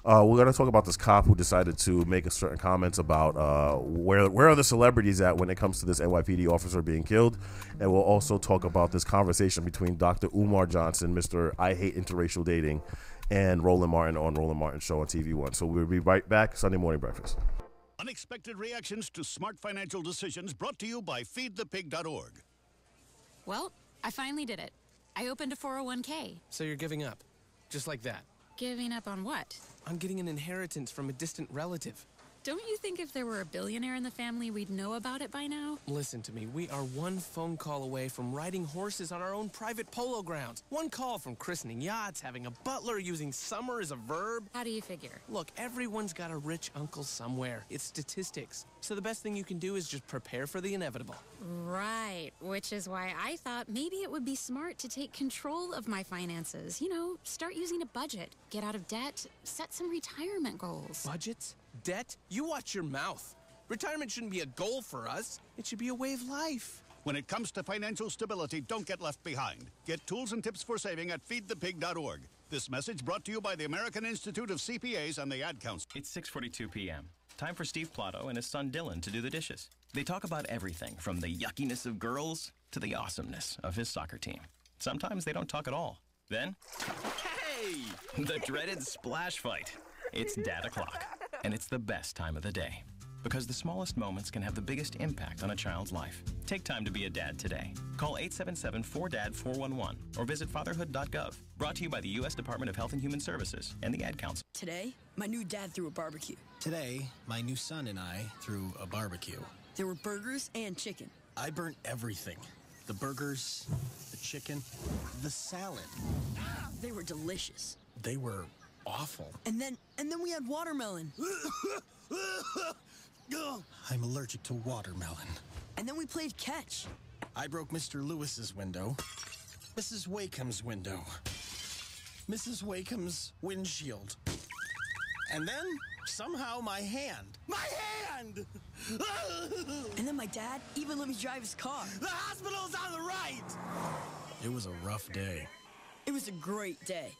we're going to talk about this cop who decided to make a certain comments about where are the celebrities at when it comes to this NYPD officer being killed. And we'll also talk about this conversation between Dr. Umar Johnson, Mr. I Hate Interracial Dating, and Roland Martin on Roland Martin Show on TV One. So we'll be right back. Sunday morning breakfast. Unexpected reactions to smart financial decisions brought to you by feedthepig.org. Well, I finally did it. I opened a 401k. So you're giving up? Just like that? Giving up on what? On getting an inheritance from a distant relative. Don't you think if there were a billionaire in the family, we'd know about it by now? Listen to me. We are one phone call away from riding horses on our own private polo grounds. One call from christening yachts, having a butler, using summer as a verb. How do you figure? Look, everyone's got a rich uncle somewhere. It's statistics. So the best thing you can do is just prepare for the inevitable. Right, which is why I thought maybe it would be smart to take control of my finances. You know, start using a budget, get out of debt, set some retirement goals. Budgets? Debt? You watch your mouth. Retirement shouldn't be a goal for us. It should be a way of life. When it comes to financial stability, don't get left behind. Get tools and tips for saving at feedthepig.org. This message brought to you by the American Institute of CPAs and the Ad Council. It's 6:42 p.m. time for Steve Plato and his son Dylan to do the dishes. They talk about everything from the yuckiness of girls to the awesomeness of his soccer team. Sometimes they don't talk at all. Then, hey, the dreaded splash fight. It's Dad O'Clock, and it's the best time of the day. Because the smallest moments can have the biggest impact on a child's life. Take time to be a dad today. Call 877-4DAD-411 or visit fatherhood.gov. Brought to you by the U.S. Department of Health and Human Services and the Ad Council. Today, my new dad threw a barbecue. Today, my new son and I threw a barbecue. There were burgers and chicken. I burnt everything. The burgers, the chicken, the salad. They were delicious. They were awful. And then we had watermelon. I'm allergic to watermelon. And then we played catch. I broke Mr. Lewis's window, Mrs. Wakeham's window, Mrs. Wakeham's windshield, and then somehow my hand. My hand! And then my dad even let me drive his car. The hospital's on the right! It was a rough day. It was a great day.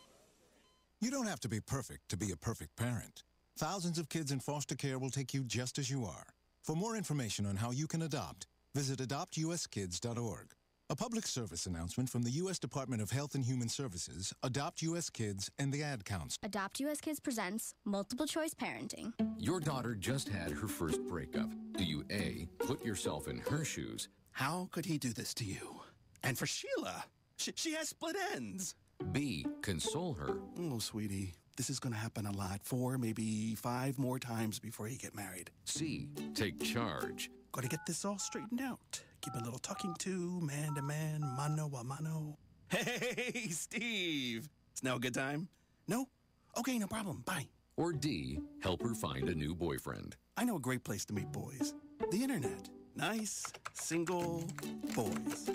You don't have to be perfect to be a perfect parent. Thousands of kids in foster care will take you just as you are. For more information on how you can adopt, visit adoptuskids.org. A public service announcement from the U.S. Department of Health and Human Services, Adopt U.S. Kids, and the Ad Council. Adopt U.S. Kids presents Multiple Choice Parenting. Your daughter just had her first breakup. Do you A, put yourself in her shoes? How could he do this to you? And for Sheila, she has split ends. B, console her? Oh, sweetie, this is going to happen a lot. 4, maybe 5 more times before you get married. C, take charge. Got to get this all straightened out. Keep a little talking to, man to man, mano a mano. Hey, Steve. It's now a good time? No? Okay, no problem. Bye. Or D, help her find a new boyfriend. I know a great place to meet boys. The internet. Nice, single boys.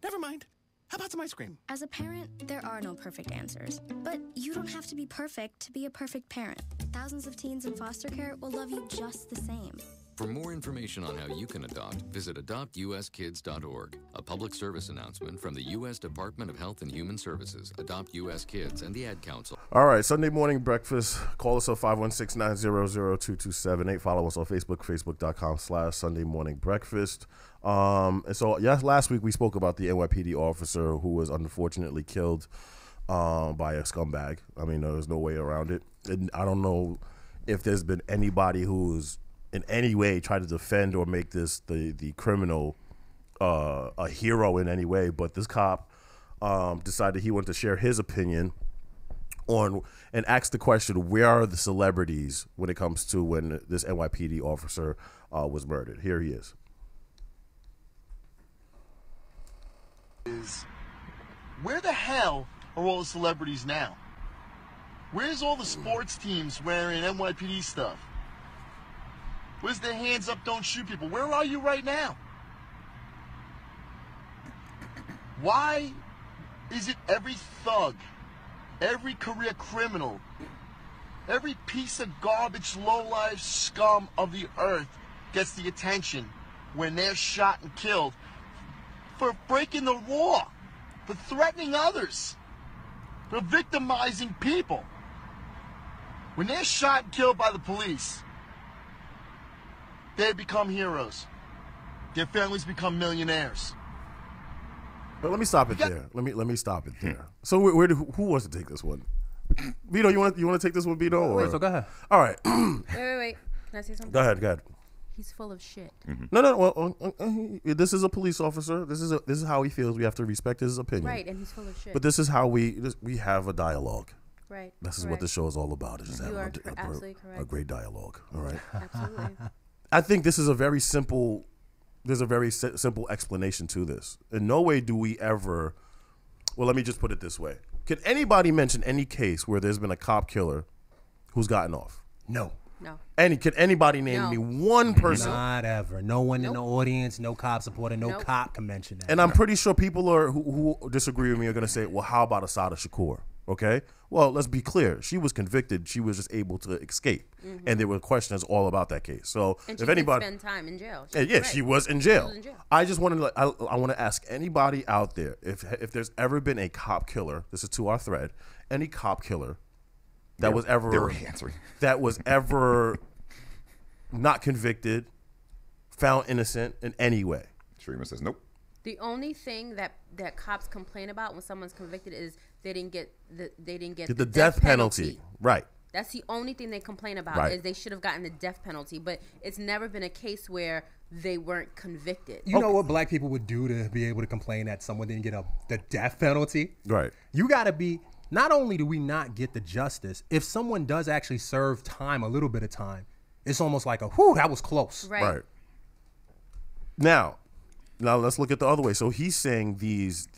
Never mind. How about some ice cream? As a parent, there are no perfect answers. But you don't have to be perfect to be a perfect parent. Thousands of teens in foster care will love you just the same. For more information on how you can adopt, visit adoptuskids.org. A public service announcement from the U.S. Department of Health and Human Services, Adopt U.S. Kids, and the Ad Council. All right, Sunday morning breakfast. Call us at 516-900-2278. Follow us on Facebook, facebook.com/Sunday morning breakfast. And so, yes, last week we spoke about the NYPD officer who was unfortunately killed by a scumbag. I mean, there's no way around it. And I don't know if there's been anybody who's in any way try to defend or make this the criminal a hero in any way, but this cop decided he wanted to share his opinion on and ask the question, where are the celebrities when it comes to when this NYPD officer was murdered? Here he is. Where the hell are all the celebrities now? Where's all the sports teams wearing NYPD stuff? Where's the hands up, don't shoot people? Where are you right now? Why is it every thug, every career criminal, every piece of garbage, low-life scum of the earth gets the attention when they're shot and killed for breaking the law, for threatening others, for victimizing people? When they're shot and killed by the police, they become heroes. Their families become millionaires. But let me stop it there. Let me stop it there. So who wants to take this one? Vito, you want to take this one, Vito? Or? Wait, so go ahead. All right. Wait. Can I say something? Go ahead. He's full of shit. Mm-hmm. No. Well, this is a police officer. This is how he feels. We have to respect his opinion. Right, and he's full of shit. But this is how we have a dialogue. Right. This is what the show is all about. Is you are absolutely correct. A great dialogue. All right. Absolutely. I think this is a very simple. There's a very simple explanation to this. In no way do we ever. Well, let me just put it this way. Can anybody mention any case where there's been a cop killer who's gotten off? No. Can anybody name me one person? Not ever. No one in the audience, no cop supporter, no cop can mention that. And I'm pretty sure people who disagree with me are going to say, well, how about Asada Shakur? Okay? Well, let's be clear. She was convicted. She was just able to escape. Mm-hmm. And there were questions all about that case. So and if anybody spend time in jail. She was in jail. I just want to I want to ask anybody out there if there's ever been a cop killer, this is to our thread, any cop killer that was ever not convicted, found innocent in any way. Sharima says nope. The only thing that cops complain about when someone's convicted is they didn't get the death penalty. Right. That's the only thing they complain about Right. is they should have gotten the death penalty, but it's never been a case where they weren't convicted. You know what black people would do to be able to complain that someone didn't get the death penalty? Right. You got to be, not only do we not get the justice, if someone does actually serve time, a little bit of time, it's almost like whew, that was close. Right. Now let's look at the other way. So he's saying these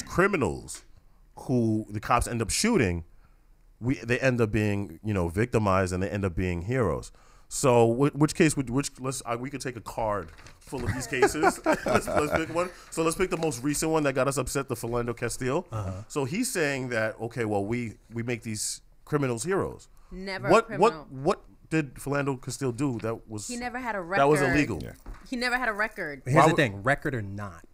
criminals who the cops end up shooting, they end up being, victimized, and they end up being heroes. So we could take a card full of these cases. let's pick one. So let's pick the most recent one that got us upset, the Philando Castile. So he's saying that, okay, well, we make these criminals heroes. Never a criminal. What did Philando Castile do that was... He never had a record. That was illegal. Yeah. He never had a record. Here's the thing, record or not,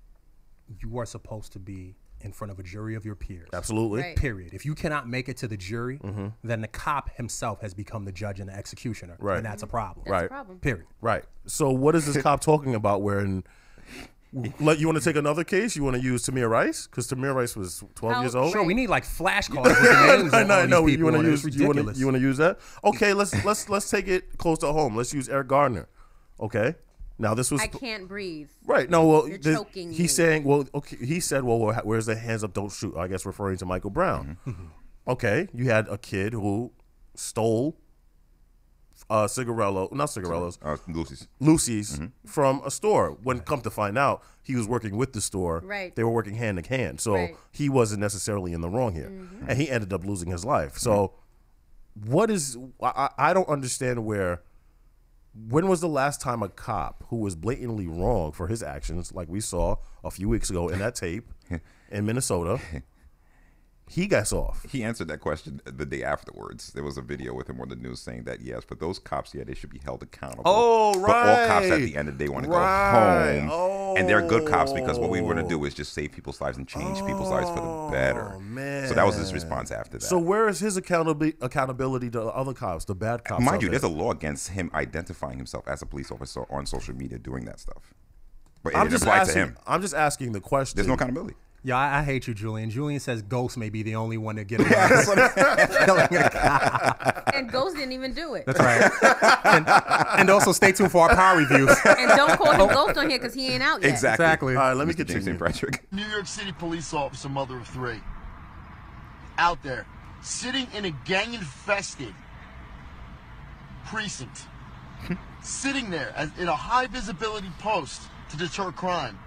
you are supposed to be in front of a jury of your peers. Absolutely. Right. Period. If you cannot make it to the jury, then the cop himself has become the judge and the executioner. Right. And that's a problem. Right. a problem. Period. Right. So what is this cop talking about wherein... You want to take another case? You want to use Tamir Rice? Because Tamir Rice was 12 years old. Sure, we need like flashcards with the names on all these you people. want to use Ridiculous. you want to use that? Okay, let's take it close to home. Let's use Eric Gardner. Okay. Now this was I can't breathe. right. No, well, You're choking me. he's saying, well, okay. He said, well, where's the hands up, don't shoot? I guess referring to Michael Brown. Okay, you had a kid who stole Lucy's from a store. When come to find out, he was working with the store. Right. They were working hand in hand. So he wasn't necessarily in the wrong here. And he ended up losing his life. So what is, I don't understand when was the last time a cop who was blatantly wrong for his actions, like we saw a few weeks ago in that tape in Minnesota, he got off? He answered that question the day afterwards. There was a video with him on the news saying that, yes, but those cops, they should be held accountable. Oh, right. But all cops at the end of the day want to go home. And they're good cops because what we want to do is just save people's lives and change people's lives for the better. Man. So that was his response after that. So where is his accountability to other cops, the bad cops? Mind you, there's a law against him identifying himself as a police officer on social media doing that stuff. But it applies to him. I'm just asking the question. There's no accountability. Yeah, I hate you, Julian. Julian says Ghost may be the only one to get away with killing a cop. And Ghost didn't even do it. That's right. And also stay tuned for our power reviews. And don't call him Ghost on here because he ain't out yet. Exactly. All right, let me Mr. continue. St. Patrick. New York City police officer, mother of three, out there, sitting in a gang-infested precinct, sitting there in a high-visibility post to deter crime.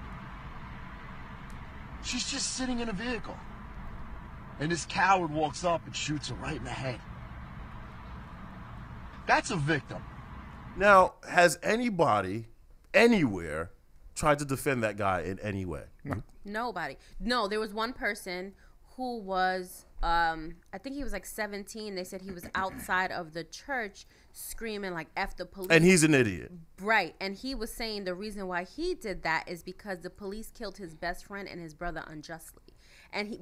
She's just sitting in a vehicle. And this coward walks up and shoots her right in the head. That's a victim. Now, has anybody, anywhere, tried to defend that guy in any way? Nobody. No, there was one person who was, I think he was like 17. They said he was outside of the church screaming like F the police. And he's an idiot. Right. And he was saying the reason why he did that is because the police killed his best friend and his brother unjustly.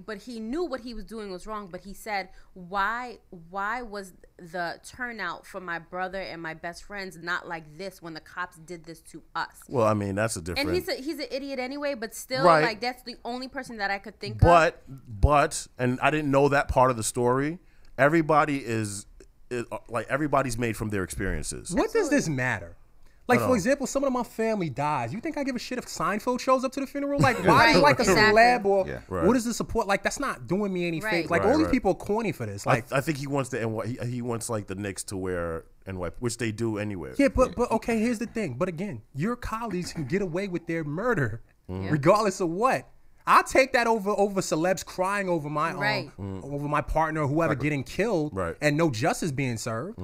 But he knew what he was doing was wrong. But he said, why was the turnout for my brother and my best friends not like this when the cops did this to us? Well, I mean, that's a different. And he's an idiot anyway. But still, Right. like that's the only person that I could think of. But, and I didn't know that part of the story. Everybody is like everybody's made from their experiences. What does this matter? Like, for example, someone in my family dies. You think I give a shit if Seinfeld shows up to the funeral? Like, why is like a celeb or what is the support? Like, that's not doing me any favors. Like, all these people are corny for this. Like, I think he wants the he wants like the Knicks to wear NY, which they do anyway. yeah, but okay, here's the thing. But again, your colleagues can get away with their murder regardless of what. I'll take that over celebs crying over my over my partner or whoever getting killed and no justice being served.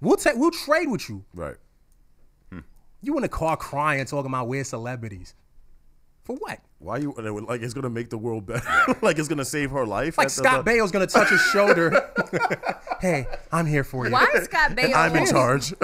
We'll trade with you. Right. You in the car crying, talking about we're celebrities. For what? Why you like it's gonna make the world better? Like it's gonna save her life? Like Scott Baio's gonna touch his shoulder. Hey, I'm here for you. Why is Scott Baio? I'm in charge.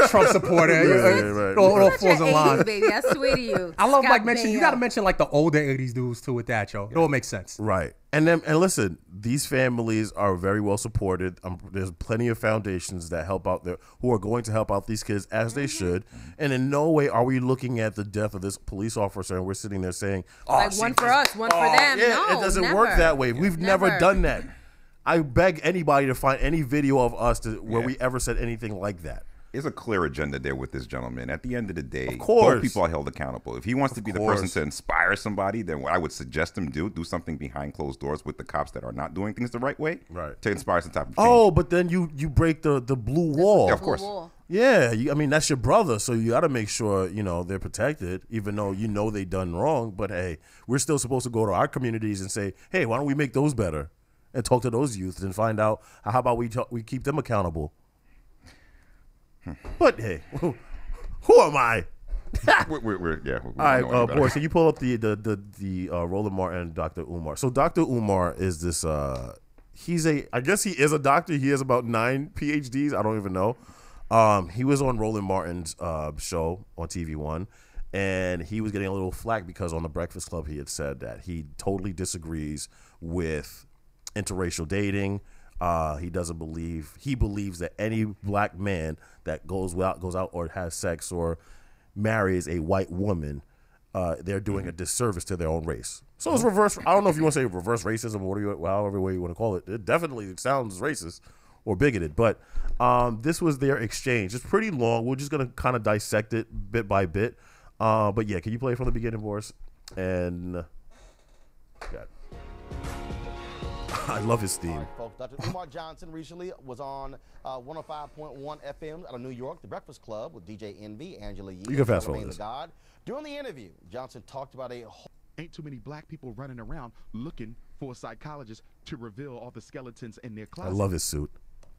Trump supporter. Right. It all Such falls an in line. 80s baby. I swear to you. I love Scott like mention. You Baio. got to mention like the older '80s dudes too with that, yo. It all makes sense. Right. And listen, these families are very well supported. There's plenty of foundations that help out there who are going to help out these kids as they should. And in no way are we looking at the death of this police officer and we're sitting there saying, "Oh, Like one for us, one for them." Yeah, No, it doesn't never. work that way. We've never Never. done that. I beg anybody to find any video of us where we ever said anything like that. There's a clear agenda there with this gentleman. At the end of the day, Of course. both people are held accountable. If he wants to be the person to inspire somebody, then what I would suggest him do something behind closed doors with the cops that are not doing things the right way, to inspire some type of change. Oh, but then you break the blue wall. Yeah, of course. Yeah, I mean, that's your brother, so you got to make sure, they're protected, even though they done wrong. But, hey, we're still supposed to go to our communities and say, hey, why don't we make those better and talk to those youth and find out how about we keep them accountable. But, hey, who am I? we're All right, Boris, can you pull up the Roland Martin and Dr. Umar? So Dr. Umar is this, I guess he is a doctor. He has about 9 PhDs. I don't even know. He was on Roland Martin's show on TV One, and he was getting a little flack because on the Breakfast Club he had said that he totally disagrees with interracial dating. He believes that any black man that goes out or has sex or marries a white woman, they're doing a disservice to their own race. So it's reverse. I don't know if you want to say reverse racism or however way you want to call it. It definitely sounds racist or bigoted. But this was their exchange. It's pretty long. We're just gonna kind of dissect it bit by bit. But yeah, can you play from the beginning, Boris? And I love his theme. All right, folks. Dr. Umar Johnson recently was on 105.1 FM out of New York, The Breakfast Club with DJ Envy, Angela Yee, You can fast Charlamagne forward this. the God. During the interview, Johnson talked about a whole Ain't too many black people running around looking for a psychologist to reveal all the skeletons in their I closet. love his suit.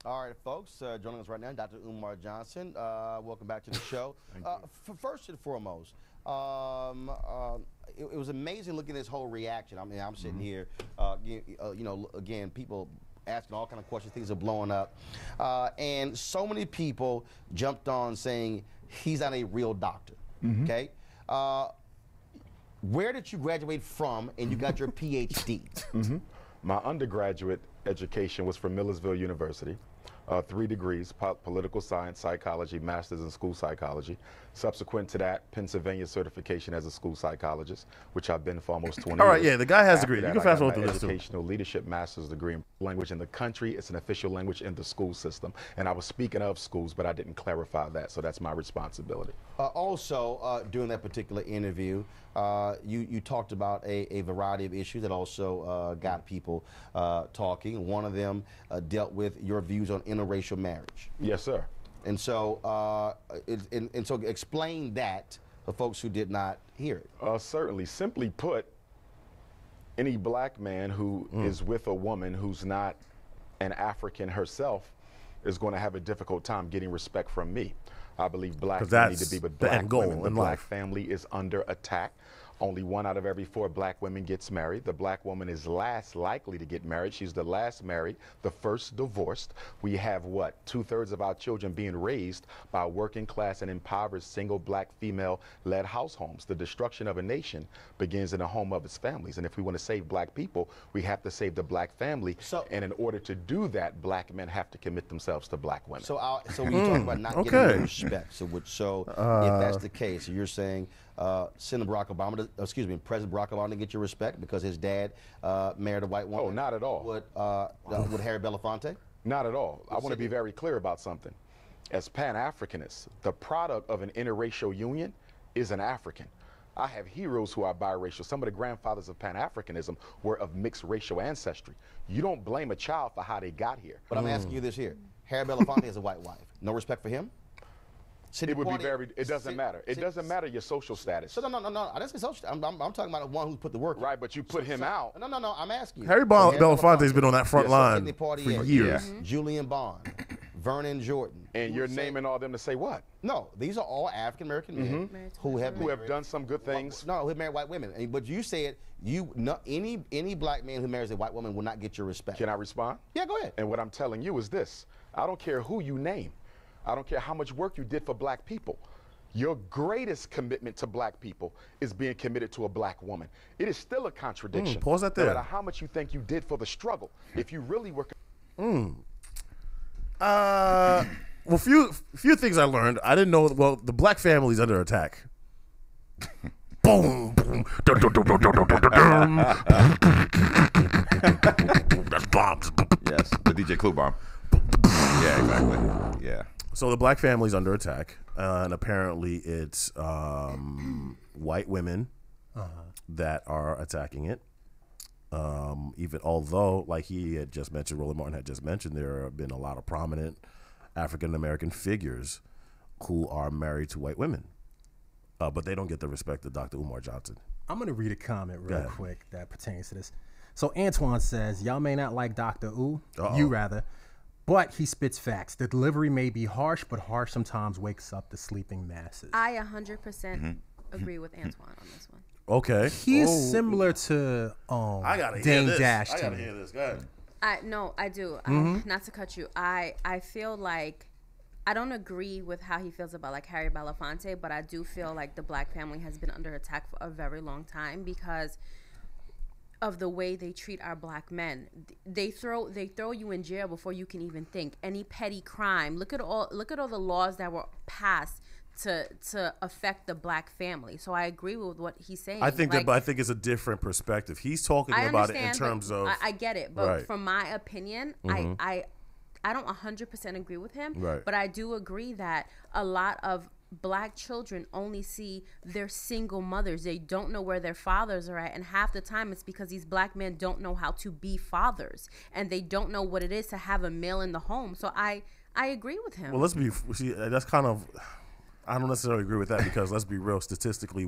All right, folks, joining us right now, Dr. Umar Johnson. Welcome back to the show. First and foremost, it was amazing looking at this whole reaction. I mean, I'm sitting here, again, people asking all kind of questions, things are blowing up. And so many people jumped on saying he's not a real doctor, okay? Where did you graduate from and you got your PhD? My undergraduate education was from Millersville University. 3 degrees, political science, psychology, master's in school psychology. Subsequent to that, Pennsylvania certification as a school psychologist, which I've been for almost 20 years. All right, yeah, the guy has a degree. After You that, can fast I forward got my through this, too. educational leadership master's degree in language in the country. It's an official language in the school system. And I was speaking of schools, but I didn't clarify that, so that's my responsibility. Also, during that particular interview, you talked about a variety of issues that also got people talking. One of them dealt with your views on interracial marriage. Yes, sir. And so, so explain that for folks who did not hear it. Certainly. Simply put, any black man who is with a woman who's not an African herself is going to have a difficult time getting respect from me. I believe black 'Cause men need that's to be with the black end goal women. The in black life. family is under attack. Only 1 out of every 4 black women gets married. The black woman is last likely to get married. She's the last married, the first divorced. We have what? 2/3 of our children being raised by working class and impoverished single black female-led house homes. The destruction of a nation begins in the home of its families. And if we want to save black people, we have to save the black family. And in order to do that, black men have to commit themselves to black women. So when you talk about not getting respect, so if that's the case, you're saying President Barack Obama to get your respect because his dad married a white woman? Oh, not at all. Would Harry Belafonte? Not at all. I want to be very clear about something. As Pan-Africanists, the product of an interracial union is an African. I have heroes who are biracial. Some of the grandfathers of Pan-Africanism were of mixed racial ancestry. You don't blame a child for how they got here. But I'm asking you this here. Harry Belafonte has a white wife. No respect for him? It would be very. It doesn't matter. It doesn't matter your social status. So no. I didn't say social. I'm talking about one who put the work. Right, but you put him out. No. I'm asking you. Harry Belafonte's been on that front line for years. Julian Bond, Vernon Jordan. And you're naming all them to say what? No, these are all African American men who have done some good things. No, who married white women. But you said any black man who marries a white woman will not get your respect. Can I respond? Yeah, go ahead. And what I'm telling you is this: I don't care who you name. I don't care how much work you did for black people. Your greatest commitment to black people is being committed to a black woman. It is still a contradiction. Pause that there. No matter how much you think you did for the struggle, if you really were. Well, few things I learned. I didn't know. Well, the black family's under attack. Boom, boom. Dun, dun, dun, dun, dun, dun, dun, dun. That's bombs. Yes, the DJ Clue bomb. Yeah, exactly. Yeah. So the black family's under attack, and apparently it's white women that are attacking it. Even although, like he had just mentioned, Roland Martin had just mentioned, there have been a lot of prominent African American figures who are married to white women, but they don't get the respect of Dr. Umar Johnson. I'm going to read a comment real quick that pertains to this. So Antoine says, y'all may not like Dr. U, you rather, but he spits facts. The delivery may be harsh, but harsh sometimes wakes up the sleeping masses. I 100% agree with Antoine on this one. Okay. He's similar to I gotta Dame hear this. Dash I to gotta me. hear this. Go ahead. I do. Not to cut you. I feel like I don't agree with how he feels about like Harry Belafonte, but I do feel like the black family has been under attack for a very long time because of the way they treat our black men. They throw you in jail before you can even think. Any petty crime. Look at all the laws that were passed to affect the black family. So I agree with what he's saying. I think but I think it's a different perspective. He's talking about it in terms of. I get it, but from my opinion, I don't 100% agree with him. Right. But I do agree that a lot of black children only see their single mothers. They don't know where their fathers are at, and half the time it's because these black men don't know how to be fathers, and they don't know what it is to have a male in the home. So I agree with him. Well, that's kind of. I don't necessarily agree with that because let's be real. Statistically,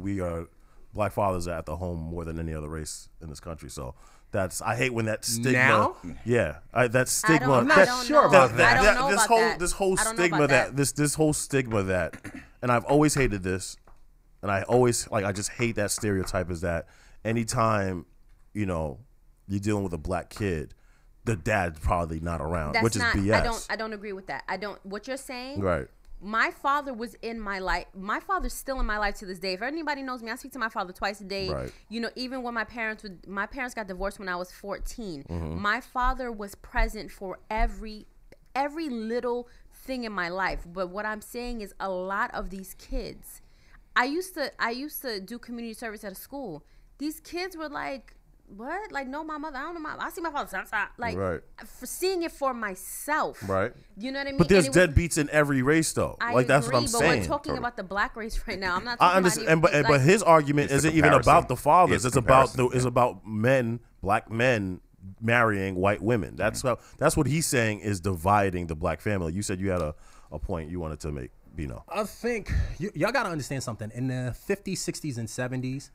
black fathers are at the home more than any other race in this country. So I hate when that stigma. Now? Yeah, that stigma. I'm not sure about that. This whole stigma this whole stigma that, and I've always hated this, and I always I just hate that stereotype is that anytime, you're dealing with a black kid, the dad's probably not around, which is BS. I don't agree with that. What you're saying. Right. My father was in my life. My father's still in my life to this day. If anybody knows me, I speak to my father twice a day. Right. Even when my parents got divorced when I was 14. My father was present for every little thing in my life. But what I'm saying is a lot of these kids. I used to do community service at a school. These kids were like, what? Like, no, my mother. I don't know. I see my father sometimes. Like, for seeing it for myself. Right. You know what I mean? But there's deadbeats in every race, though. That's what I'm saying. But we're talking about the black race right now. I'm not. I understand, but his argument isn't even about the fathers. It's about men, black men marrying white women. That's what he's saying is dividing the black family. You said you had a point you wanted to make, Bino. I think y'all got to understand something. In the 50s, 60s, and 70s.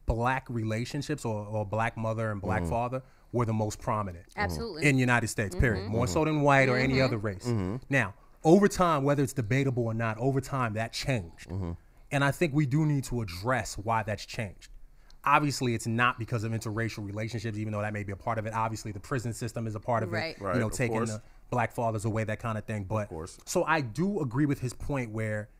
Black relationships or black mother and black father were the most prominent absolutely in the United States, period. More so than white or any other race. Now, over time, whether it's debatable or not, over time that changed. And I think we do need to address why that's changed. Obviously, it's not because of interracial relationships, even though that may be a part of it. Obviously, the prison system is a part of it, taking the black fathers away, that kind of thing. But so I do agree with his point where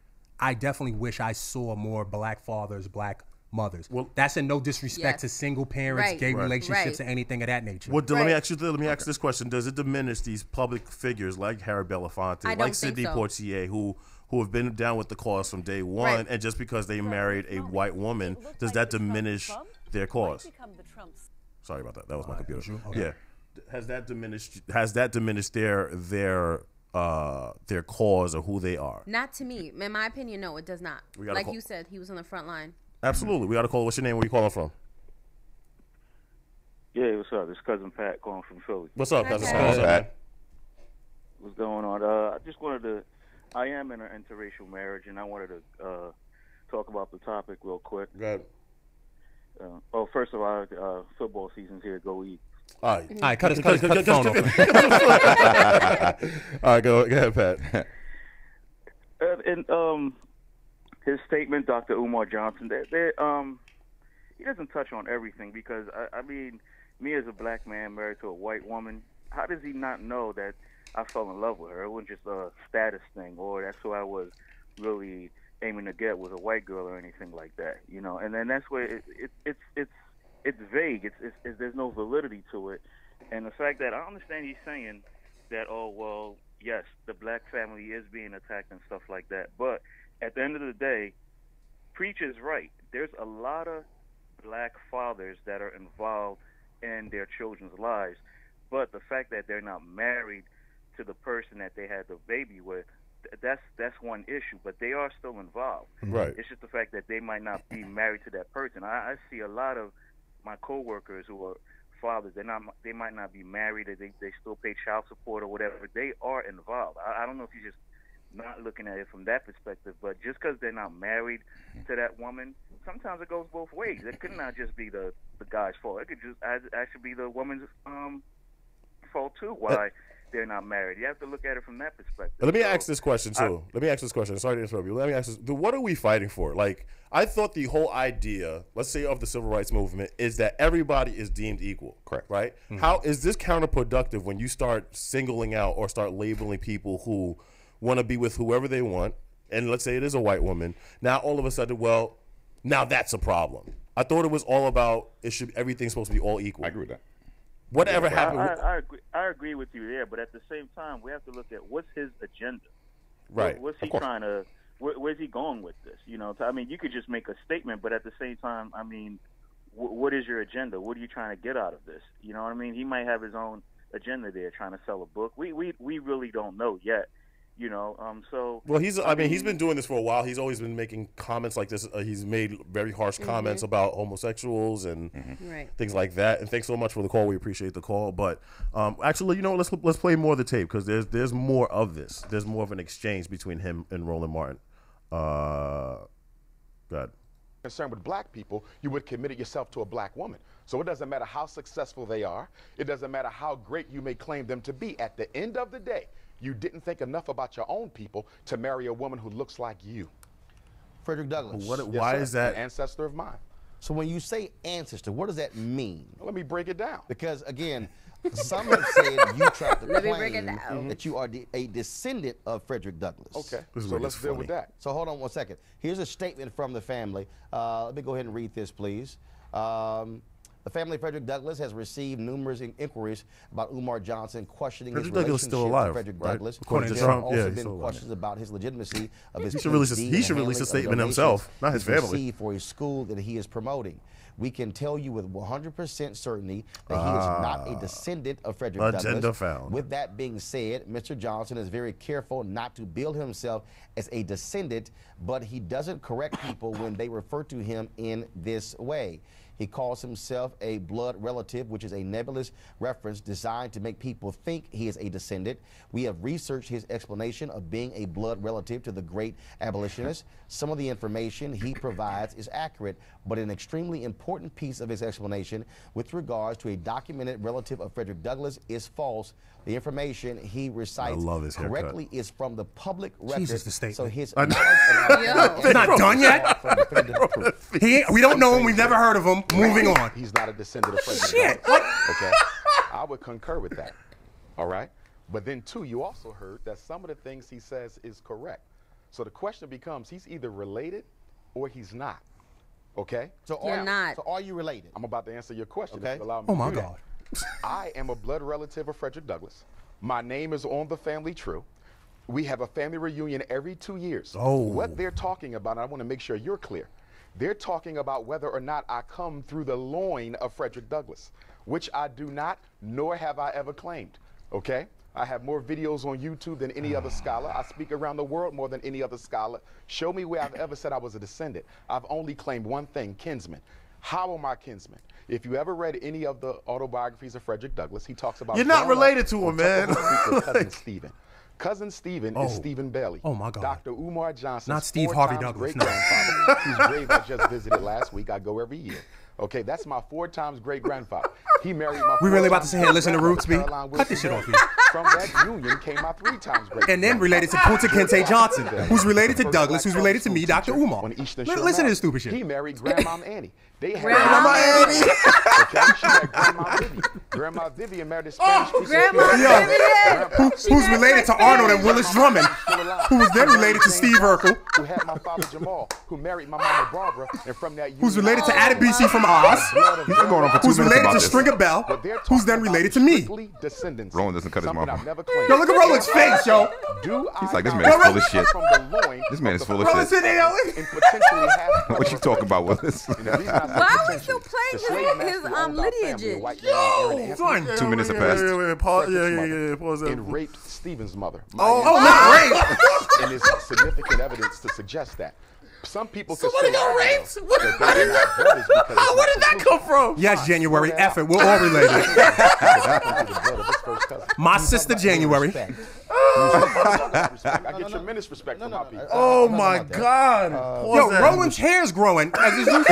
I definitely wish I saw more black fathers, black mothers. Well, that's in no disrespect to single parents, gay relationships, or anything of that nature. Well, let me ask this question: does it diminish these public figures like Harry Belafonte, like Sidney Poitier, who have been down with the cause from day one, and just because they married a white woman, does that diminish their cause? Sorry about that. That was my computer. Okay. Yeah, has that diminished their cause or who they are? Not to me. In my opinion, no, it does not. Like you said, he was on the front line. Absolutely. We got to call. What's your name? Where you calling from? Yeah, what's up? It's Cousin Pat calling from Philly. What's up, Cousin Pat? What's going on? I just wanted to. I am in an interracial marriage, and I wanted to talk about the topic real quick. Go ahead. First of all, football season's here. Go Eagles. All right, cut the phone off. All right, go ahead, Pat. And his statement, Dr. Umar Johnson, he doesn't touch on everything because, I mean, me as a black man married to a white woman, how does he not know that I fell in love with her. It wasn't just a status thing, or that's who I was really aiming to get with a white girl or anything like that, you know. And then that's where it's vague. It's there's no validity to it. And the fact that I understand he's saying that, oh well, yes, the black family is being attacked and stuff like that. But at the end of the day, Preach is right. There's a lot of black fathers that are involved in their children's lives, but the fact that they're not married to the person that they had the baby with, that's one issue. But they are still involved. Right. It's just the fact that they might not be married to that person. I see a lot of my coworkers who are fathers. They might not be married. They still pay child support or whatever. They are involved. I don't know if you're just not looking at it from that perspective, but just because they're not married to that woman, sometimes it goes both ways. It could not just be the guy's fault. It could just actually be the woman's fault too. Why they're not married? You have to look at it from that perspective. Let me ask this question too. Let me ask this question. Sorry to interrupt you. Let me ask this. What are we fighting for? Like, I thought the whole idea, let's say, of the civil rights movement is that everybody is deemed equal. Correct. Right? Mm-hmm. How is this counterproductive when you start singling out or start labeling people who want to be with whoever they want, and let's say it is a white woman, now all of a sudden, well, now that's a problem. I thought it was all about everything's supposed to be all equal. I agree with that. Whatever happened. I agree with you there, but at the same time, we have to look at what's his agenda. Right. What's he trying to? Where's he going with this? You know, I mean, you could just make a statement, but at the same time, I mean, what is your agenda? What are you trying to get out of this? You know what I mean? He might have his own agenda there, trying to sell a book. We really don't know yet. You know, so well, he's been doing this for a while. He's always been making comments like this. He's made very harsh comments about homosexuals and things like that. And thanks so much for the call. We appreciate the call. But actually, you know, let's play more of the tape because there's more of this. There's more of an exchange between him and Roland Martin. Go ahead. Concerned with black people, you would commit yourself to a black woman. So it doesn't matter how successful they are. It doesn't matter how great you may claim them to be. At the end of the day, you didn't think enough about your own people to marry a woman who looks like you. Frederick Douglass. Why is that? An ancestor of mine. So when you say ancestor, what does that mean? Let me break it down. Because again, some have said you tried to claim that you are a descendant of Frederick Douglass. Okay, so let's deal with that. So hold on one second. Here's a statement from the family. Let me go ahead and read this, please. The family of Frederick Douglass has received numerous inquiries about Umar Johnson questioning his relationship to Frederick Douglass. According to there Trump, have also been questions about his legitimacy of his he should release a statement himself, not his family. For a school that he is promoting. We can tell you with 100% certainty that he is not a descendant of Frederick Douglass. Found. With that being said, Mr. Johnson is very careful not to bill himself as a descendant, but he doesn't correct people when they refer to him in this way. He calls himself a blood relative, which is a nebulous reference designed to make people think he is a descendant. We have researched his explanation of being a blood relative to the great abolitionist. Some of the information he provides is accurate, but an extremely important piece of his explanation with regards to a documented relative of Frederick Douglass is false. The information he recites correctly is from the public record. Jesus, the statement. So his He's not done yet? We don't know him. We've never heard of him. Moving on. He's not a descendant of Frederick Douglass. Okay, I would concur with that. All right, but then too, you also heard that some of the things he says is correct. So the question becomes, he's either related or he's not. Okay. So are you related? I'm about to answer your question. Okay. If you allow me Oh to my do God. that. I am a blood relative of Frederick Douglass. My name is on the family tree. We have a family reunion every 2 years. Oh. What they're talking about, and I want to make sure you're clear, they're talking about whether or not I come through the loin of Frederick Douglass, which I do not, nor have I ever claimed. Okay? I have more videos on YouTube than any other scholar. I speak around the world more than any other scholar. Show me where I've ever said I was a descendant. I've only claimed one thing, kinsman. How am I kinsman? If you ever read any of the autobiographies of Frederick Douglass, he talks about— You're not related to him, man. Cousin Stephen. Cousin Stephen is Stephen Bailey. Oh, my God. Dr. Umar Johnson. Not Steve Harvey Douglas. Great-grandfather, whose grave I just visited last week. I go every year. Okay, that's my 4 times great-grandfather. He married my— We really about to sit here and listen to Roots, B? Cut this shit off here. from that union came out 3 times great. And then related to Kunta Kinte Johnson, who's related to Douglas, who's related to me, Dr. Umar. Listen to this stupid shit. He married Grandmom Annie. They had Grandma Annie. Okay, she had Grandma Vivian. Grandma Vivian married a Spanish who's related to Arnold and Willis Drummond, who was then related to Steve Urkel, who had my father Jamal, who married my mama Barbara, and from that who's related to Adebisi from Oz, who's related to Stringer Bell, who's then related to me. Roland doesn't cut his mouth. Yo, look at Roland's face, yo. He's like, this man is full of shit. This man is full of shit. What you talking about, Willis? Why are we still playing his lineage? Yo, 2 minutes have passed. Pause that. And raped Stephen's mother. Not rape. And there's significant evidence to suggest that. Some people Somebody got raped? Where did that come from? Yes, January. F it. We're all related. My sister, January. I get tremendous respect from my people. Oh my God. Yo, Roland's hair's growing as his new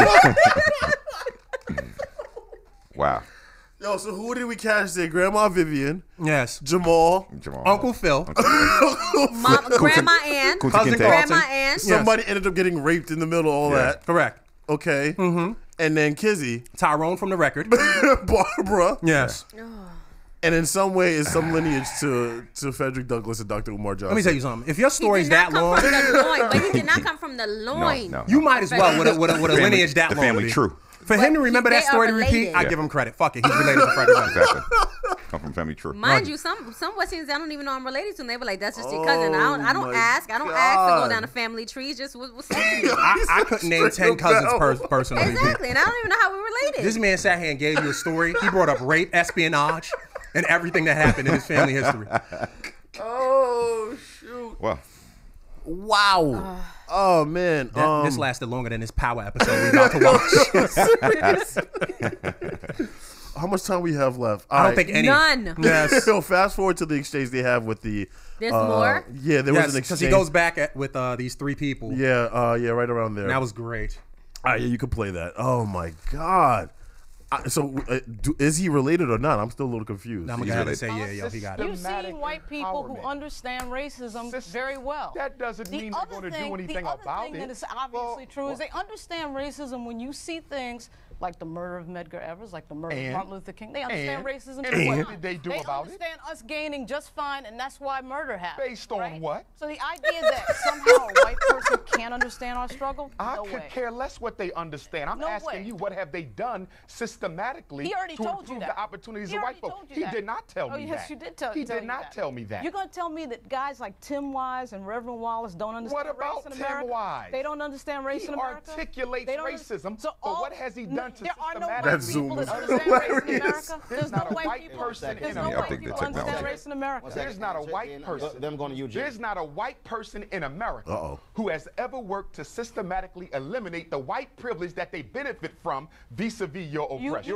Wow. Yo, so who did we catch there? Grandma Vivian. Yes. Jamal. Uncle Phil. Grandma Ann. Cousin Grandma Ann. Somebody ended up getting raped in the middle of all that. Correct. Okay. Mm-hmm. And then Kizzy. Tyrone from the record. Barbara. Yes. And in some way, is some lineage to Frederick Douglass and Dr. Umar Johnson. Let me tell you something. If your story's that long, but he did not come from the loin. No. You might as well with a lineage that long. The family true. For him to remember that story to repeat, I give him credit. Fuck it, he's related to Frederick Douglass. Exactly. Come from family true. Mind you, some West Indians I don't even know I'm related to. And they were like, "That's just your cousin." I don't ask to go down a family tree. It's just what's happening. I couldn't name 10 cousins personally. Exactly, and I don't even know how we're related. This man sat here and gave you a story. He brought up rape, espionage, and everything that happened in his family history. Oh shoot! Wow. Oh man, this lasted longer than this Power episode we're about to watch. How much time we have left? I don't think any. None. Yes. So fast forward to the exchange they have with the. There's more. Yeah, there was an exchange because he goes back with these 3 people. Yeah, right around there. And that was great. Yeah, you could play that. Oh my God. Is he related or not? I'm still a little confused. I'm gonna have to say, he got it. You've seen white people who understand racism very well. That doesn't mean they're going to do anything about it. The other thing that is obviously true is they understand racism when you see things like the murder of Medgar Evers, like the murder of Martin Luther King. They understand racism. And what did they do about it? They understand us gaining just fine, and that's why murder happened. Based on what? So the idea that somehow a white person can't understand our struggle, I could care less what they understand. I'm asking you, what have they done systematically to improve the opportunities of white folks? He did not tell me that. Yes, you did tell He did not tell me that. You're going to tell me that guys like Tim Wise and Reverend Wallace don't understand race in America? Tim Wise? They don't understand race in America? He articulates racism, but what has he done to there are no systematically? white people that understand race in America. There's not a white person in America. Race in America. There's not a white person. Them going to Eugene. There's not a white person in America who has ever worked to systematically eliminate the white privilege that they benefit from vis-a-vis your oppression.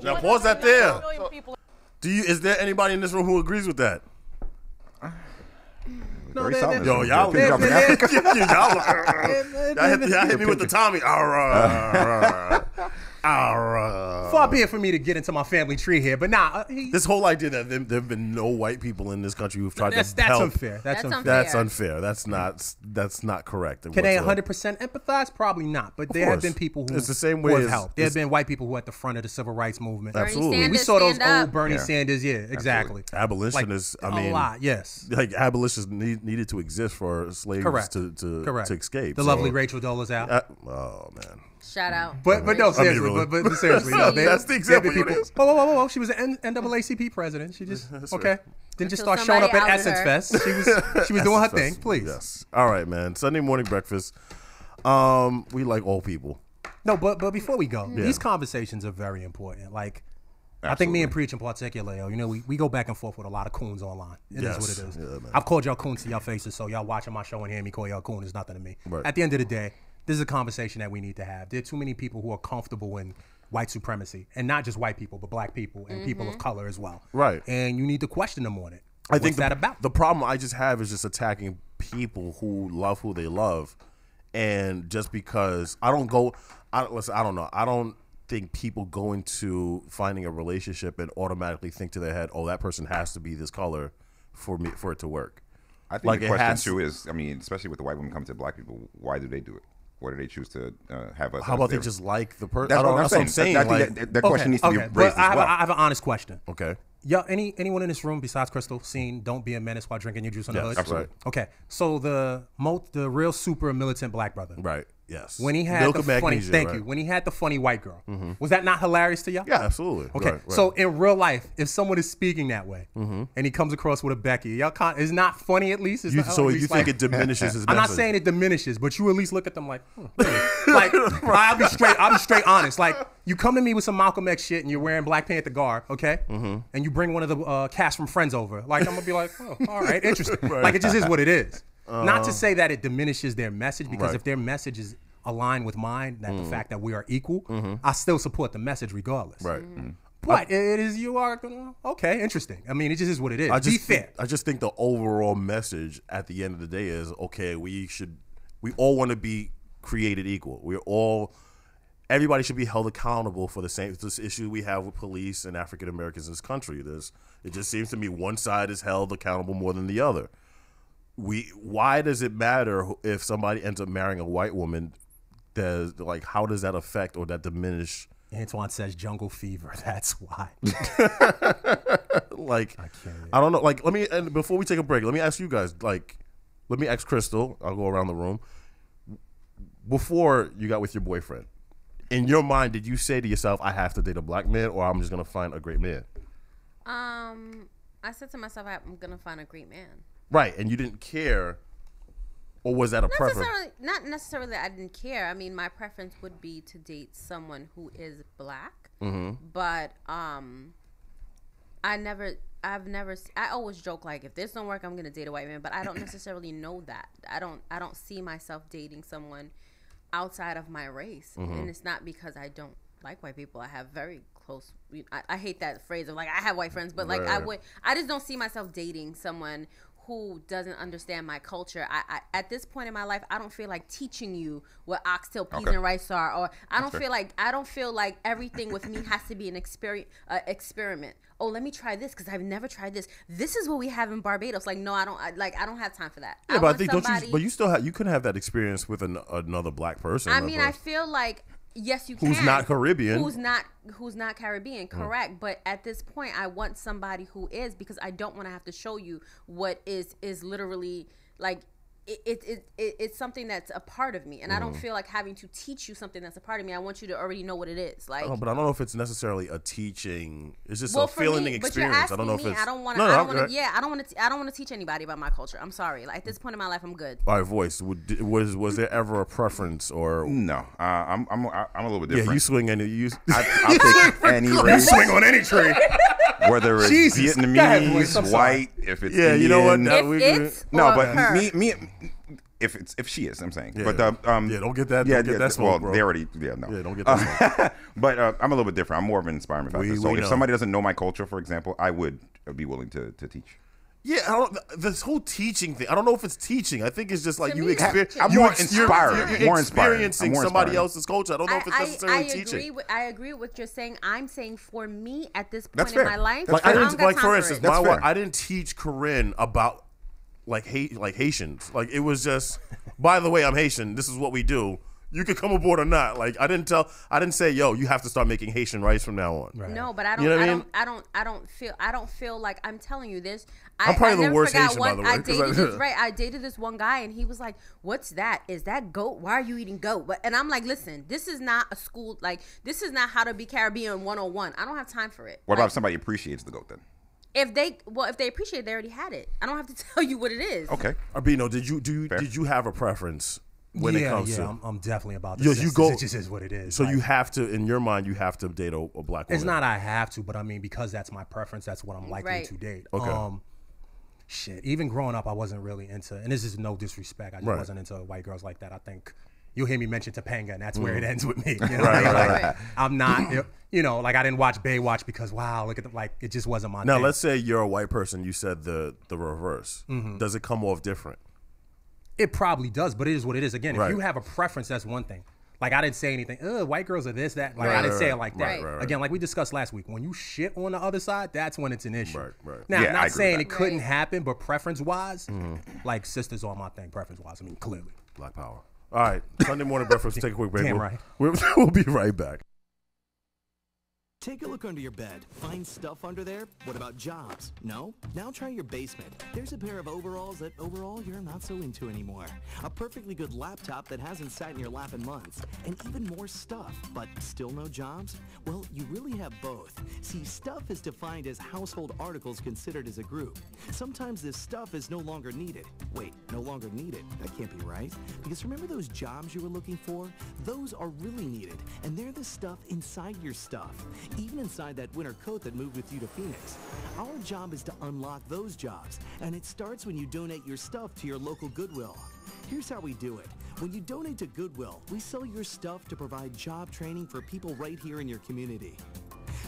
Now pause that there. Is there anybody in this room who agrees with that? No, y'all hit me with the Tommy. Far be it for me to get into my family tree here, but this whole idea that there have been no white people in this country who've tried to help. That's unfair. That's unfair. That's not correct. Can they 100% empathize? Probably not. But there have been people who it's the same way have helped. There have been white people who are at the front of the civil rights movement. Absolutely. We saw those old Bernie Sanders. Yeah, exactly. Abolitionists. A lot. Yes. Like abolitionists needed to exist for slaves to escape. The lovely Rachel Dolezal. Oh man. Shout out. But no, seriously. But seriously, that's the example. Whoa. She was an NAACP president. She just didn't just start showing up at Essence Fest. She was doing her thing. Please. Yes. All right, man. Sunday morning breakfast. We like all people. No, but before we go, these conversations are very important. Like, I think me and Preach in particular, we go back and forth with a lot of coons online. It is what it is. Yeah, I've called y'all coons to y'all faces, so y'all watching my show and hearing me call y'all coon is nothing to me. Right. At the end of the day, this is a conversation that we need to have. There are too many people who are comfortable in white supremacy, and not just white people, but black people and people of color as well. Right. And you need to question them on it. I think What's that about? The problem I just have is just attacking people who love who they love, and just because I don't know. I don't think people go into finding a relationship and automatically think to their head, "Oh, that person has to be this color for it to work." I think the question too is, I mean, especially with the white women coming to black people, why do they do it? Why do they choose to have us? How about they just like the person? That's what I'm saying. That question needs to be raised as well. I have an honest question. Okay. Yeah, anyone in this room besides Crystal seen "Don't Be a Menace" while drinking your juice on the hood? Absolutely. Okay, so the real super militant black brother, right? Yes. When he had the funny, when he had the funny white girl, was that not hilarious to y'all? Yeah, absolutely. Okay, right. So in real life, if someone is speaking that way and he comes across with a Becky, y'all can't, it's not funny at least. It's so you think it diminishes his I'm message? not saying it diminishes, but you at least look at them like, really? Like I'll be straight honest. Like you come to me with some Malcolm X shit and you're wearing Black Panther garb, okay? And you bring one of the cast from Friends over, like I'm gonna be like, oh, all right, interesting. Right. Like it just is what it is. Not to say that it diminishes their message, because if their message is aligned with mine, that the fact that we are equal, I still support the message regardless. Right. But it is, you are gonna, okay, interesting. I mean, it just is what it is. Be fair. I just think the overall message at the end of the day is, okay, we all want to be created equal. Everybody should be held accountable for this issue we have with police and African Americans in this country. It just seems to me one side is held accountable more than the other. Why does it matter if somebody ends up marrying a white woman? How does that affect or that diminish? Antoine says jungle fever. That's why. I don't know. And before we take a break, let me ask you guys. Let me ask Crystal. I'll go around the room. Before you got with your boyfriend, in your mind, did you say to yourself, "I have to date a black man, or I'm just gonna find a great man"? I said to myself, "I'm gonna find a great man." Right, and you didn't care, or was that a preference? Not necessarily. I didn't care. I mean, my preference would be to date someone who is black. But I always joke, like, if this don't work, I'm gonna date a white man. But I don't necessarily know that. I don't see myself dating someone outside of my race, and it's not because I don't like white people. I have very close. I hate that phrase of like I have white friends, but like I just don't see myself dating someone who doesn't understand my culture. I at this point in my life, I don't feel like teaching you what oxtail, peas, and rice are, or I don't feel like everything with me has to be an experiment. Oh, let me try this because I've never tried this. This is what we have in Barbados. Like, no, I don't have time for that. Yeah, but I think you couldn't have that experience with another black person. I mean, I feel like. Yes, you can. Who's not Caribbean. Who's not Caribbean, correct. But at this point, I want somebody who is, because I don't want to have to show you what is literally like it's something that's a part of me, and I don't feel like having to teach you something that's a part of me. I want you to already know what it is. Like, but I don't know if it's necessarily a teaching. It's just a feeling experience. I don't know if it's. I don't want to teach anybody about my culture. I'm sorry. Like, at this point in my life, I'm good. All right, Voice. Was there ever a preference or no? I'm a little bit different. Yeah, you swing any. I'll take any race. You swing on any tree. Whether it's Vietnamese, white, if it's Indian. You know what? If she is, I'm saying. Yeah. But don't get that. Don't get that smoke, bro. They already. Yeah, no. Yeah, don't get that smoke. But I'm a little bit different. I'm more of an inspiring factor. So if somebody doesn't know my culture, for example, I would be willing to teach. Yeah, this whole teaching thing. I don't know if it's teaching. I think it's just like you experience. I'm more inspired. You're experiencing somebody else's culture. I don't know if it's necessarily teaching. I agree with what you're saying. I'm saying for me at this point in my life, for instance, my wife, I didn't teach Corinne about like Haitians. Like, it was just, by the way, I'm Haitian. This is what we do. You could come aboard or not. Like, I didn't say, yo, you have to start making Haitian rice from now on. Right. No, but I don't feel like I'm telling you this. I'm probably the worst Haitian, by the way. I dated this one guy, and he was like, "What's that? Is that goat? Why are you eating goat?" And I'm like, "Listen, this is not a school. Like, this is not how to be Caribbean 101. I don't have time for it." What about if somebody appreciates the goat then? If they appreciate it, they already had it. I don't have to tell you what it is. Okay. Arbino, did you have a preference? When it comes to, I'm definitely about this. It just is what it is. So you have to, in your mind, you have to date a black woman. It's not I have to, but I mean, because that's my preference, that's what I'm likely to date. Okay. Even growing up, I wasn't really into, and this is no disrespect, I just wasn't into white girls like that. I think you'll hear me mention Topanga, and that's where it ends with me. You know? Right. I'm not, like I didn't watch Baywatch because, wow, look at them, like it just wasn't my thing. Now, let's say you're a white person, you said the reverse. Mm-hmm. Does it come off different? It probably does, but it is what it is. Again, if you have a preference, that's one thing. Like, I didn't say anything. White girls are this, that. Like, I didn't say it like that. Again, like we discussed last week, when you shit on the other side, that's when it's an issue. Now, I'm not saying it couldn't happen, but preference-wise, like, sisters on my thing, preference-wise. I mean, clearly. Black power. All right, Sunday morning breakfast. Take a quick break. Damn right. We'll be right back. Take a look under your bed. Find stuff under there? What about jobs? No? Now try your basement. There's a pair of overalls that overall you're not so into anymore. A perfectly good laptop that hasn't sat in your lap in months. And even more stuff, but still no jobs? Well, you really have both. See, stuff is defined as household articles considered as a group. Sometimes this stuff is no longer needed. Wait, no longer needed? That can't be right. Because remember those jobs you were looking for? Those are really needed, and they're the stuff inside your stuff. Even inside that winter coat that moved with you to Phoenix. Our job is to unlock those jobs, and it starts when you donate your stuff to your local Goodwill. Here's how we do it. When you donate to Goodwill, we sell your stuff to provide job training for people right here in your community.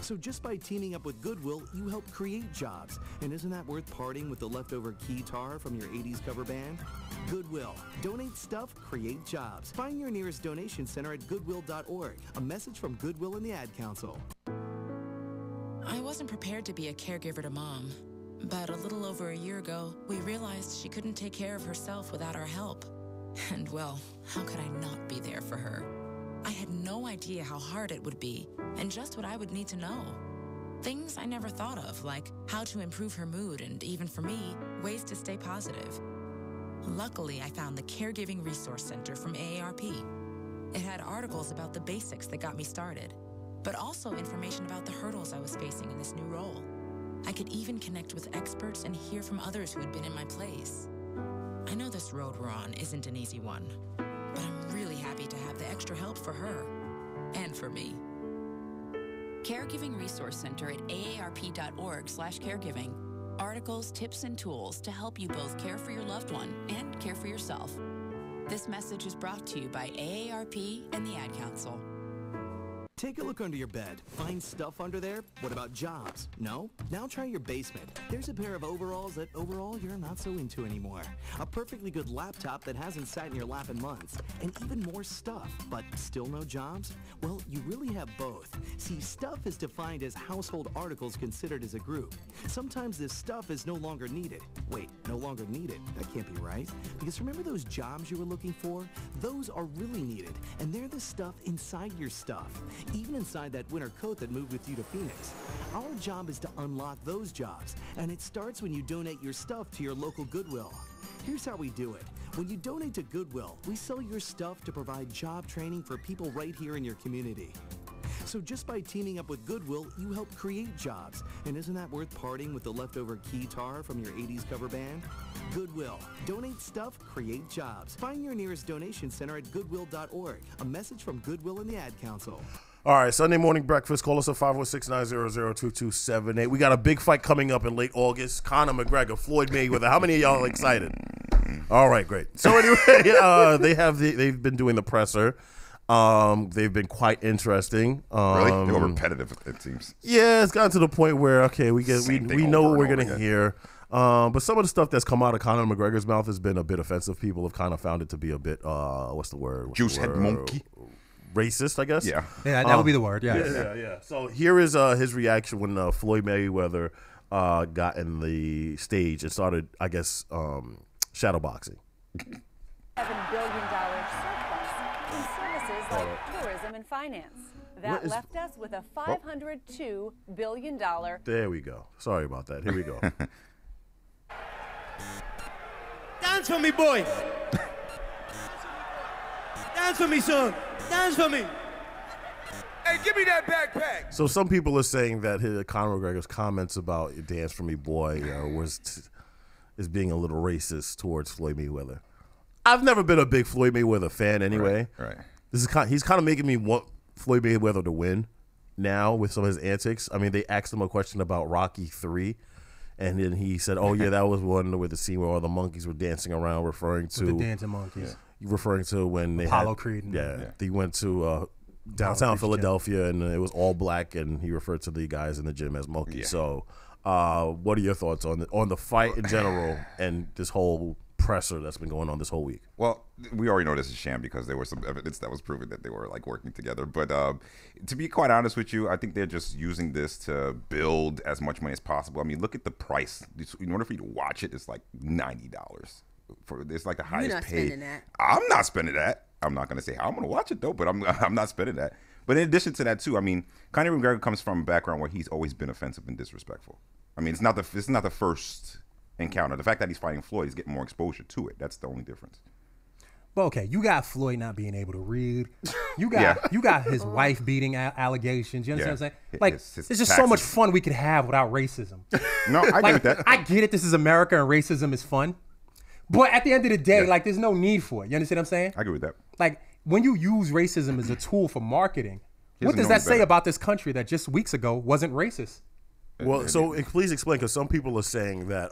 So just by teaming up with Goodwill, you help create jobs. And isn't that worth parting with the leftover guitar from your 80s cover band? Goodwill. Donate stuff, create jobs. Find your nearest donation center at goodwill.org. A message from Goodwill and the Ad Council. I wasn't prepared to be a caregiver to Mom, but a little over a year ago, we realized she couldn't take care of herself without our help. And well, how could I not be there for her? I had no idea how hard it would be, and just what I would need to know. Things I never thought of, like how to improve her mood, and even for me, ways to stay positive. Luckily, I found the Caregiving Resource Center from AARP. It had articles about the basics that got me started, but also information about the hurdles I was facing in this new role. I could even connect with experts and hear from others who had been in my place. I know this road we're on isn't an easy one, but I'm really happy to have the extra help for her and for me. Caregiving Resource Center at aarp.org/caregiving. Articles, tips, and tools to help you both care for your loved one and care for yourself. This message is brought to you by AARP and the Ad Council. Take a look under your bed. Find stuff under there? What about jobs? No? Now try your basement. There's a pair of overalls that overall you're not so into anymore. A perfectly good laptop that hasn't sat in your lap in months. And even more stuff, but still no jobs? Well, you really have both. See, stuff is defined as household articles considered as a group. Sometimes this stuff is no longer needed. Wait, no longer needed? That can't be right. Because remember those jobs you were looking for? Those are really needed, and they're the stuff inside your stuff. Even inside that winter coat that moved with you to Phoenix. Our job is to unlock those jobs, and it starts when you donate your stuff to your local Goodwill. Here's how we do it. When you donate to Goodwill, we sell your stuff to provide job training for people right here in your community. So just by teaming up with Goodwill, you help create jobs. And isn't that worth parting with the leftover guitar from your 80s cover band? Goodwill. Donate stuff, create jobs. Find your nearest donation center at goodwill.org. A message from Goodwill and the Ad Council. All right, Sunday morning breakfast. Call us at 516-900-2278. We got a big fight coming up in late August. Conor McGregor, Floyd Mayweather. How many of y'all are excited? All right, great. So anyway, they've been doing the presser. They've been quite interesting. Really? They were repetitive, it seems. Yeah, it's gotten to the point where, okay, we know what we're going to hear. But some of the stuff that's come out of Conor McGregor's mouth has been a bit offensive. People have kind of found it to be a bit, what's the word? Juice head monkey. Racist, I guess. Yeah, that would be the word. Yeah. So here is his reaction when Floyd Mayweather got in the stage and started, I guess, shadowboxing. $7 billion surplus in services like tourism and finance. That left us with a $502 billion. There we go. Sorry about that. Here we go. Dance for me, boy. Dance for me, son. Dance for me. Hey, give me that backpack. So some people are saying that Conor McGregor's comments about "Dance for Me, Boy" is being a little racist towards Floyd Mayweather. I've never been a big Floyd Mayweather fan anyway. Right. He's kind of making me want Floyd Mayweather to win now with some of his antics. I mean, they asked him a question about Rocky III, and then he said, "Oh yeah, that was one with the scene where all the monkeys were dancing around," referring to the dancing monkeys. Referring to when they Apollo Creed. They went to downtown Philadelphia, and it was all black, and he referred to the guys in the gym as monkeys. So, what are your thoughts on the fight in general and this whole presser that's been going on this whole week? Well, we already know this is sham because there was some evidence that was proving that they were like working together. But to be quite honest with you, I think they're just using this to build as much money as possible. I mean, look at the price. In order for you to watch it, it's like $90. It's like the highest You're not paid. spending that. I'm not spending that. I'm not going to say how I'm going to watch it though, but I'm not spending that. But in addition to that too, I mean, Conor McGregor comes from a background where he's always been offensive and disrespectful. I mean, it's not the first encounter. The fact that he's fighting Floyd is getting more exposure to it. That's the only difference. Well, okay, you got Floyd not being able to read. You got his wife beating allegations. You understand what I'm saying? Like, his there's just so much fun we could have without racism. No, I agree with that. I get it. This is America and racism is fun. But at the end of the day, like, there's no need for it. You understand what I'm saying? I agree with that. Like, when you use racism as a tool for marketing, what does that say about this country that just weeks ago wasn't racist? Well, so please explain, because some people are saying that,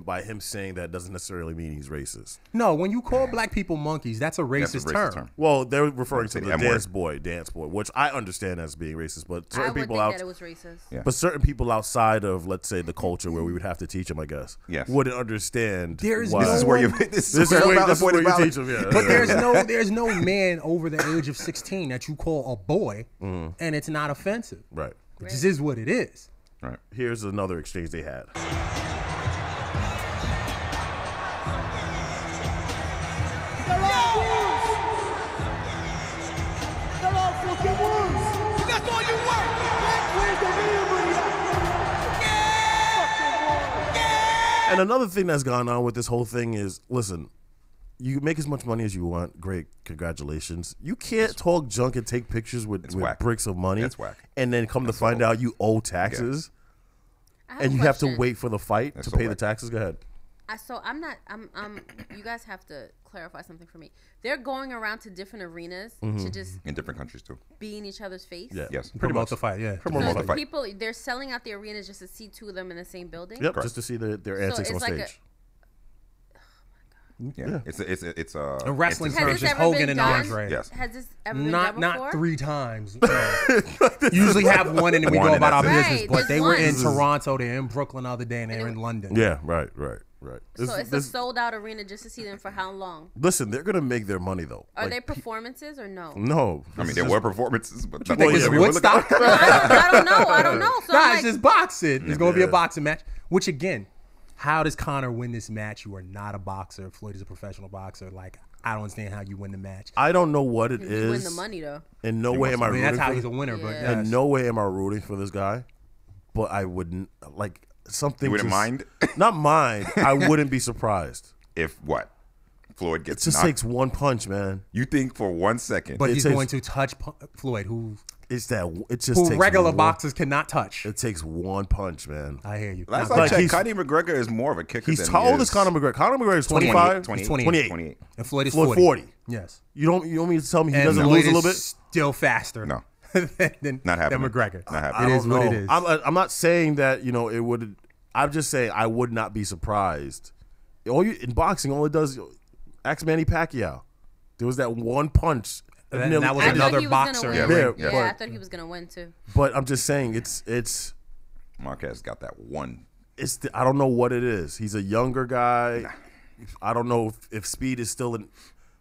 by him saying that doesn't necessarily mean he's racist. No, when you call black people monkeys, that's a racist term. Well, they're referring to the dance boy, which I understand as being racist, but certain people that it was racist. Yeah. But certain people outside of, let's say, the culture where we would have to teach them, I guess, wouldn't understand. There's why. This is where you teach them. Yeah. But there's no man over the age of 16 that you call a boy, and it's not offensive. Right. It just is what it is. Right. Here's another exchange they had. And another thing that's gone on with this whole thing is, listen, you make as much money as you want. Great, congratulations. You can't talk junk and take pictures with bricks of money. That's whack. And then come to find out you owe taxes, and you have to wait for the fight to pay the taxes. Go ahead. So you guys have to clarify something for me. They're going around to different arenas to just in different countries too, be in each other's face. Yeah. Yes, pretty much the fight. Yeah, so people, they're selling out the arenas just to see two of them in the same building. Yep, just to see their antics on stage. Yeah, it's a wrestling terms, just Hogan and Andre. Yes. Has this ever been done before? Not 3 times. Usually have one and then we go about our business. But they were in Toronto, they're in Brooklyn the other day, and they're in London. Yeah, right. So it's a sold out arena just to see them for how long? Listen, they're gonna make their money though. Are they performances or no? No, I mean there were performances, but you think it's Woodstock? I don't know. So it's just boxing. It's gonna be a boxing match. Which again, how does Conor win this match? You are not a boxer. Floyd is a professional boxer. Like, I don't understand how you win the match. I don't know what it is. You win the money though. In no way am I rooting that's how for he's a winner. But in no way am I rooting for this guy. But I wouldn't like something. You wouldn't mind? Not mind. I wouldn't be surprised if what Floyd gets. It just takes one punch, man. You think for 1 second, but he's going to touch Floyd, who. It's that it just takes regular boxers cannot touch. It takes one punch, man. I hear you. Last I checked, Conor McGregor is more of a kicker. How old is Conor McGregor? Conor McGregor is 25. 28. And Floyd is 40. Yes. You don't mean to tell me he doesn't lose a little bit? Still faster. No. than Not McGregor. happening. It is what it is. I'm not saying that it would. I'm just saying I would not be surprised. In boxing, all it does. Ask Manny Pacquiao. There was that one punch. And that was another boxer. I thought he was gonna win too. But I'm just saying, it's Marquez got that one. I don't know what it is. He's a younger guy. I don't know if speed is still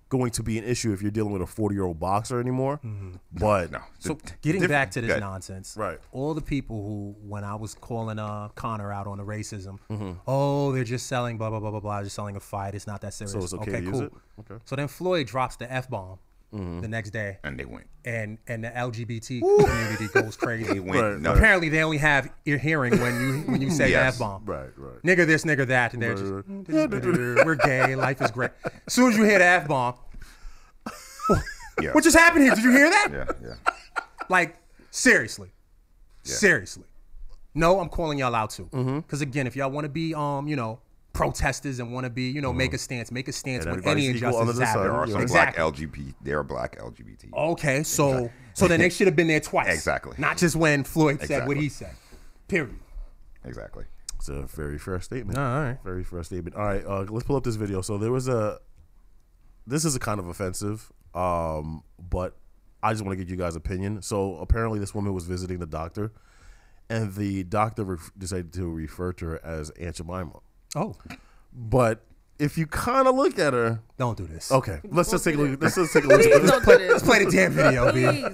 going to be an issue if you're dealing with a 40-year-old boxer anymore. But so getting back to this nonsense, right? All the people who, when I was calling Conor out on the racism, they're just selling blah blah blah blah blah, just selling a fight. It's not that serious. So it's okay to use it? Okay. So then Floyd drops the F-bomb. The next day, and they went, and the LGBT community goes crazy. Apparently, they only have ear hearing when you say the F-bomb. Right. Nigga this, nigga that, and they're just we're gay. Life is great. As soon as you hear the F-bomb, what just happened here? Did you hear that? Yeah. Like seriously. No, I'm calling y'all out too. Because again, if y'all want to be protesters and want to be, make a stance when any injustice is happening. There are some black LGBT. There are black LGBT. Okay, so then they should have been there twice. Exactly. Not just when Floyd said what he said. Period. Exactly. It's a very fair statement. All right. Very fair statement. All right, let's pull up this video. So this is a kind of offensive, but I just want to get you guys' opinion. So apparently this woman was visiting the doctor, and the doctor decided to refer to her as Aunt Jemima. Oh. But if you kind of look at her, don't do this. Okay, let's just take a look. Let's just take a look. Let's play the damn video, B.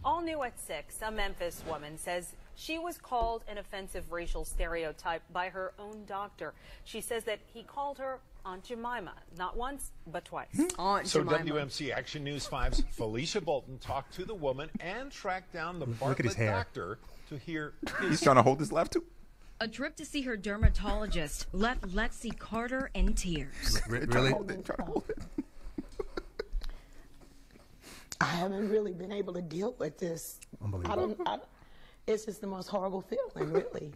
All new at 6, a Memphis woman says she was called an offensive racial stereotype by her own doctor. She says that he called her Aunt Jemima, not once, but twice. Aunt So Jemima. WMC Action News 5's Felicia Bolton talked to the woman and tracked down the Bartlett doctor to hear his... He's trying to hold his laugh too. A trip to see her dermatologist left Lexi Carter in tears. Really? I haven't really been able to deal with this. It's just the most horrible feeling, really.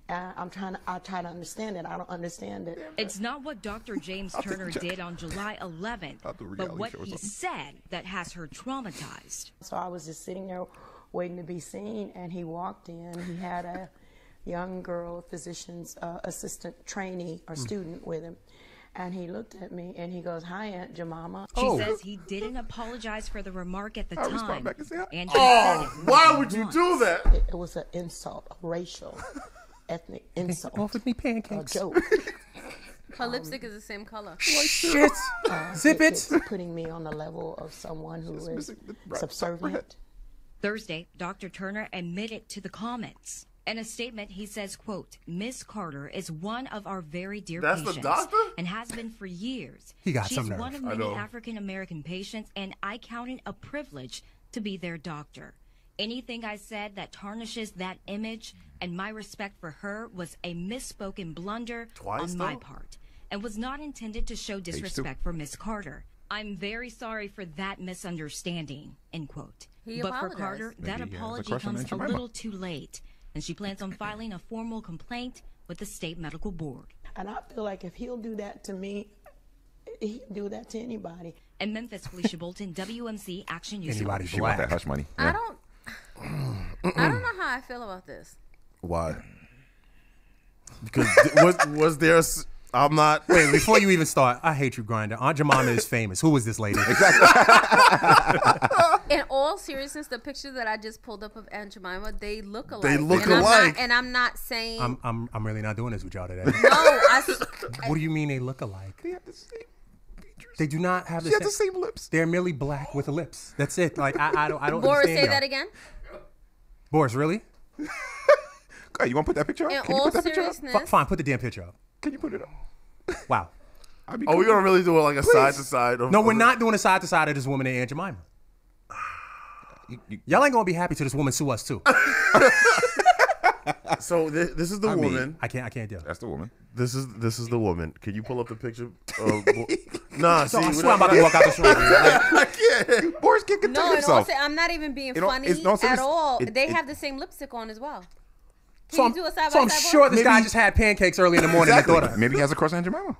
I try to understand it. I don't understand it. It's not what Dr. James Turner did on July 11th, but what he said that has her traumatized. So I was just sitting there waiting to be seen, and he walked in. He had a young girl, physician's assistant trainee or student with him. And he looked at me and he goes, "Hi, Aunt Jemima." She says he didn't apologize for the remark at the time. And why would you do that? It was an insult, a racial, ethnic insult. Off with me pancakes. A joke. Her lipstick is the same color. Shit. Zip it. It's putting me on the level of someone who is subservient. Thursday, Dr. Turner admitted to the comments. In a statement, he says, quote, "Miss Carter is one of our very dear patients. The doctor? And has been for years. He got She's some nerve. one of many African-American patients, and I count it a privilege to be their doctor. Anything I said that tarnishes that image and my respect for her was a misspoken blunder on my part and was not intended to show disrespect for Miss Carter. I'm very sorry for that misunderstanding," end quote. He But for apologized. Carter, that apology comes a little too late, and she plans on filing a formal complaint with the state medical board. And I feel like if he'll do that to me, he can do that to anybody. In Memphis, Felicia Bolton, WMC Action News. Anybody She want that hush money. I don't know how I feel about this. Why? Because was there? I'm not. Wait, before you even start, I hate you, Grinder. Aunt Jemima is famous. Who is this lady? In all seriousness, the picture that I just pulled up of Aunt Jemima, they look alike. They look and alike. I'm not saying. I'm really not doing this with y'all today. No, What do you mean they look alike? They have the same features. They do not have the same lips. They're merely black with lips. That's it. Like I don't. Boris, understand say y'all. that again. Boris, really? Hey, you want to put that picture up? In Can you all put that picture up? seriousness, Fine, put the damn picture up. Can you put it up? Wow. I'd be Are we cool. gonna really do it like a side to side? No, we're not doing a side to side of this woman and Aunt Jemima. Y'all ain't gonna be happy till this woman sue us too. So this is the woman. I can't do it. That's the woman. This is the woman. Can you pull up the picture? Nah, So see, I swear I'm about to walk out the store. I can't. Boris can't contain no, himself. I'm not even being You know, funny it's no at serious- all. it- They it- have the same lipstick on as well. Can So you I'm, do a side so by I'm side? sure this Boris? guy just had pancakes early in the morning Exactly. and thought of. Maybe he has a crush on Aunt Jemima.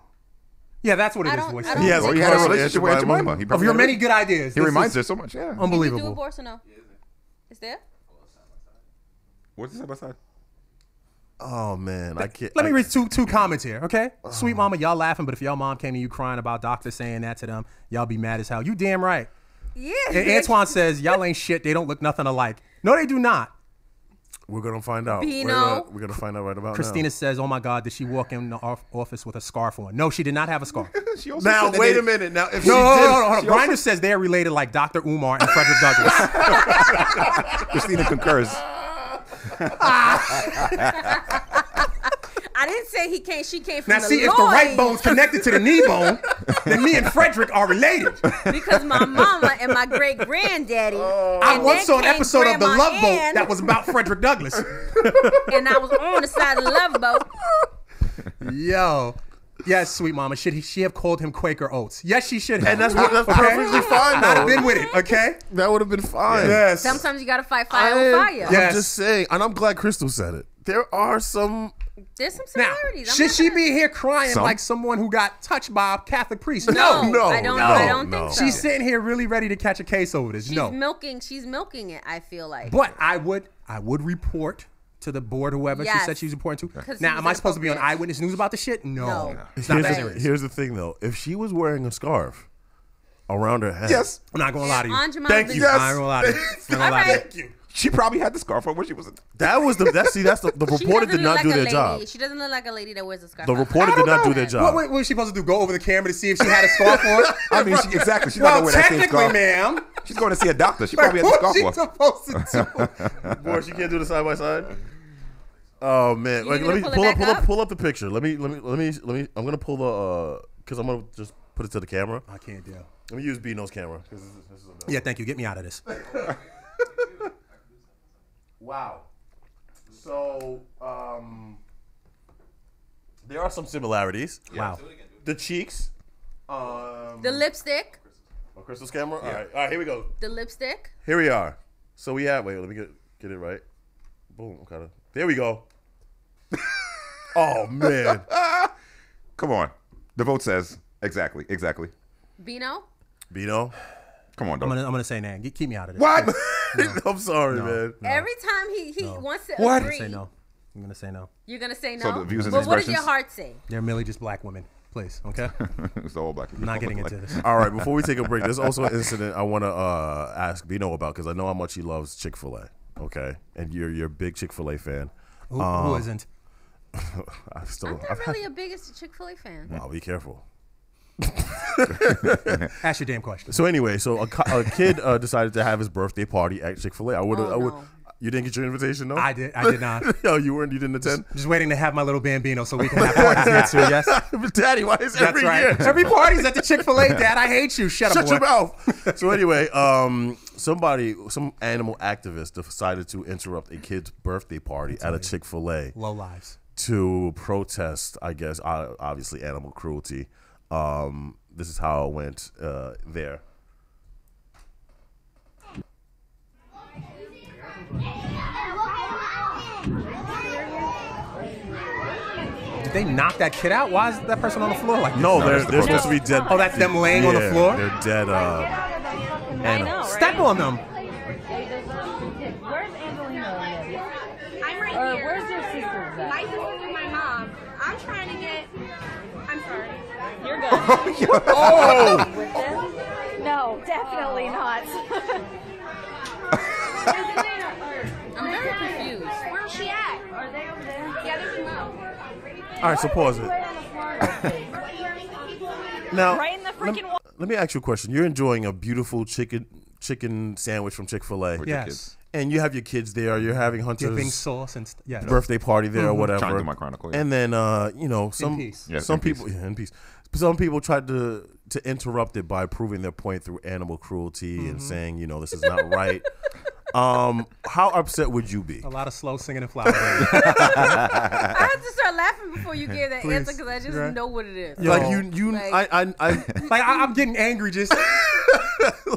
Yeah, that's what it I is. don't- Boys. I don't He has Or a he had a crush on relationship with Aunt Jemima. Jemima. He Of probably your had many a- good ideas, He this reminds is her so much. Yeah. Can you do unbelievable. it, Boris, or no? It's there? What's the side by side? Oh man, I can't. Let me read two comments here, okay? Sweet mama, y'all laughing, but if y'all mom came to you crying about doctors saying that to them, y'all be mad as hell. You damn right. Yeah. And Antoine says, y'all ain't shit. They don't look nothing alike. No, they do not. We're gonna find out. Bino. We're gonna find out right about Christina says, oh my God, did she walk in the office with a scarf on? No, she did not have a scarf. She also now. said that Wait they- a minute. Now, if No, she hold did, on. she Grinder also- says they're related like Dr. Umar and Frederick Douglass. Christina concurs. I didn't say he came. She came from Now, the see, if the right loins. bone's connected to the knee bone, then me and Frederick are related. Because my mama and my great granddaddy. I once saw an episode of The Love Boat that was about Frederick Douglass. And I was on the side of the Love Boat. Yo. Yes, sweet mama. Should she have called him Quaker Oats? Yes, she should have. And that's perfectly fine, I'd have though. been with it, okay? That would have been fine. Yes. Sometimes you gotta fight fire with fire. I'm just saying, and I'm glad Crystal said it. There are some. There's some Now, similarities. I'm should not she gonna- be here crying Some? like someone who got touched by a Catholic priest? No, No, I don't think so. She's sitting here really ready to catch a case over this. She's No. She's milking it, I feel like. But I would report to the board, whoever she Yes. said she was reporting to. 'Cause Now, she am was I supposed to be on inappropriate. Eyewitness News about the shit? No. No. It's not that Here's, serious. here's the thing, though. If she was wearing a scarf around her head, Yes. I'm not going to lie to you. Aunt Jemima Thank been- you. I ain't gonna lie to you. I'm not gonna lie to you. Alright. She probably had the scarf on when she was. That's the reporter did not do their job. She doesn't look like a lady that wears a scarf. The reporter did not do their job. What was she supposed to do? Go over the camera to see if she had a scarf on? I mean, exactly. She's not gonna wear that same technically, scarf. ma'am. She's going to see a doctor. She probably had the scarf on. She's supposed to do? Boy, she can't do the side by side. Oh man! Like, let me pull up the picture. Let me. I'm gonna pull the because I'm gonna just put it to the camera. I can't do. Let me use Bino's camera. This is yeah, thank you. Get me out of this. Wow. So, there are some similarities. Wow. The cheeks. The lipstick. Oh, Crystal's camera? Yeah. All right, here we go. The lipstick. Here we are. So we have, wait, let me get it right. Boom, there we go. Oh, man. Come on. The vote says exactly. Bino. Come on, I'm gonna say nah. Keep me out of this. What? No. I'm sorry, man. Every time he wants to agree. I'm gonna say no. I'm gonna say no. You're gonna say no. So the views and but what does expressions? your heart say? They're merely just black women. Please, okay? It's all black people. I'm not getting into this. All right, before we take a break, there's also an incident I want to ask Bino about because I know how much he loves Chick-fil-A. Okay, and you're a big Chick-fil-A fan. Who isn't? I'm not really a biggest Chick-fil-A fan. Wow, be careful. Ask your damn question. So anyway, a kid decided to have his birthday party at Chick-fil-A. I would. You didn't get your invitation, no? I did not. No, you didn't attend? Just waiting to have my little Bambino so we can have parties there too, yes? Daddy, why is every year? Every party's at the Chick-fil-A, Dad. I hate you. Shut up, your mouth. So anyway, some animal activist decided to interrupt a kid's birthday party at a Chick-fil-A. Low lives. To protest, I guess, obviously animal cruelty. This is how it went there. Did they knock that kid out? Why is that person on the floor like this? No, they're supposed to be dead. Oh, that's them laying on the floor? They're dead animals. Step on them. Where's Angelina? I'm right Or here. where's your sister? My sister's with my mom. I'm trying to get. I'm sorry. You're good. Oh! With them? No, definitely not. I'm very confused. Where's she at? Are they over there? Yeah, there's mom. All right, so pause it. Now, Right in the freaking wall. let me ask you a question. You're enjoying a beautiful chicken sandwich from Chick-fil-A. Yes. And you have your kids there. You're having Hunter's Dipping sauce and yes. birthday party there or whatever. Trying to do my chronicle. Yeah. And then some peace. Yes, some in people peace. in peace. Some people tried to interrupt it by proving their point through animal cruelty and saying, this is not right. How upset would you be? A lot of slow singing and flower. I had to start laughing before you gave that Please. answer because I just Right. know what it is. Like I'm getting angry just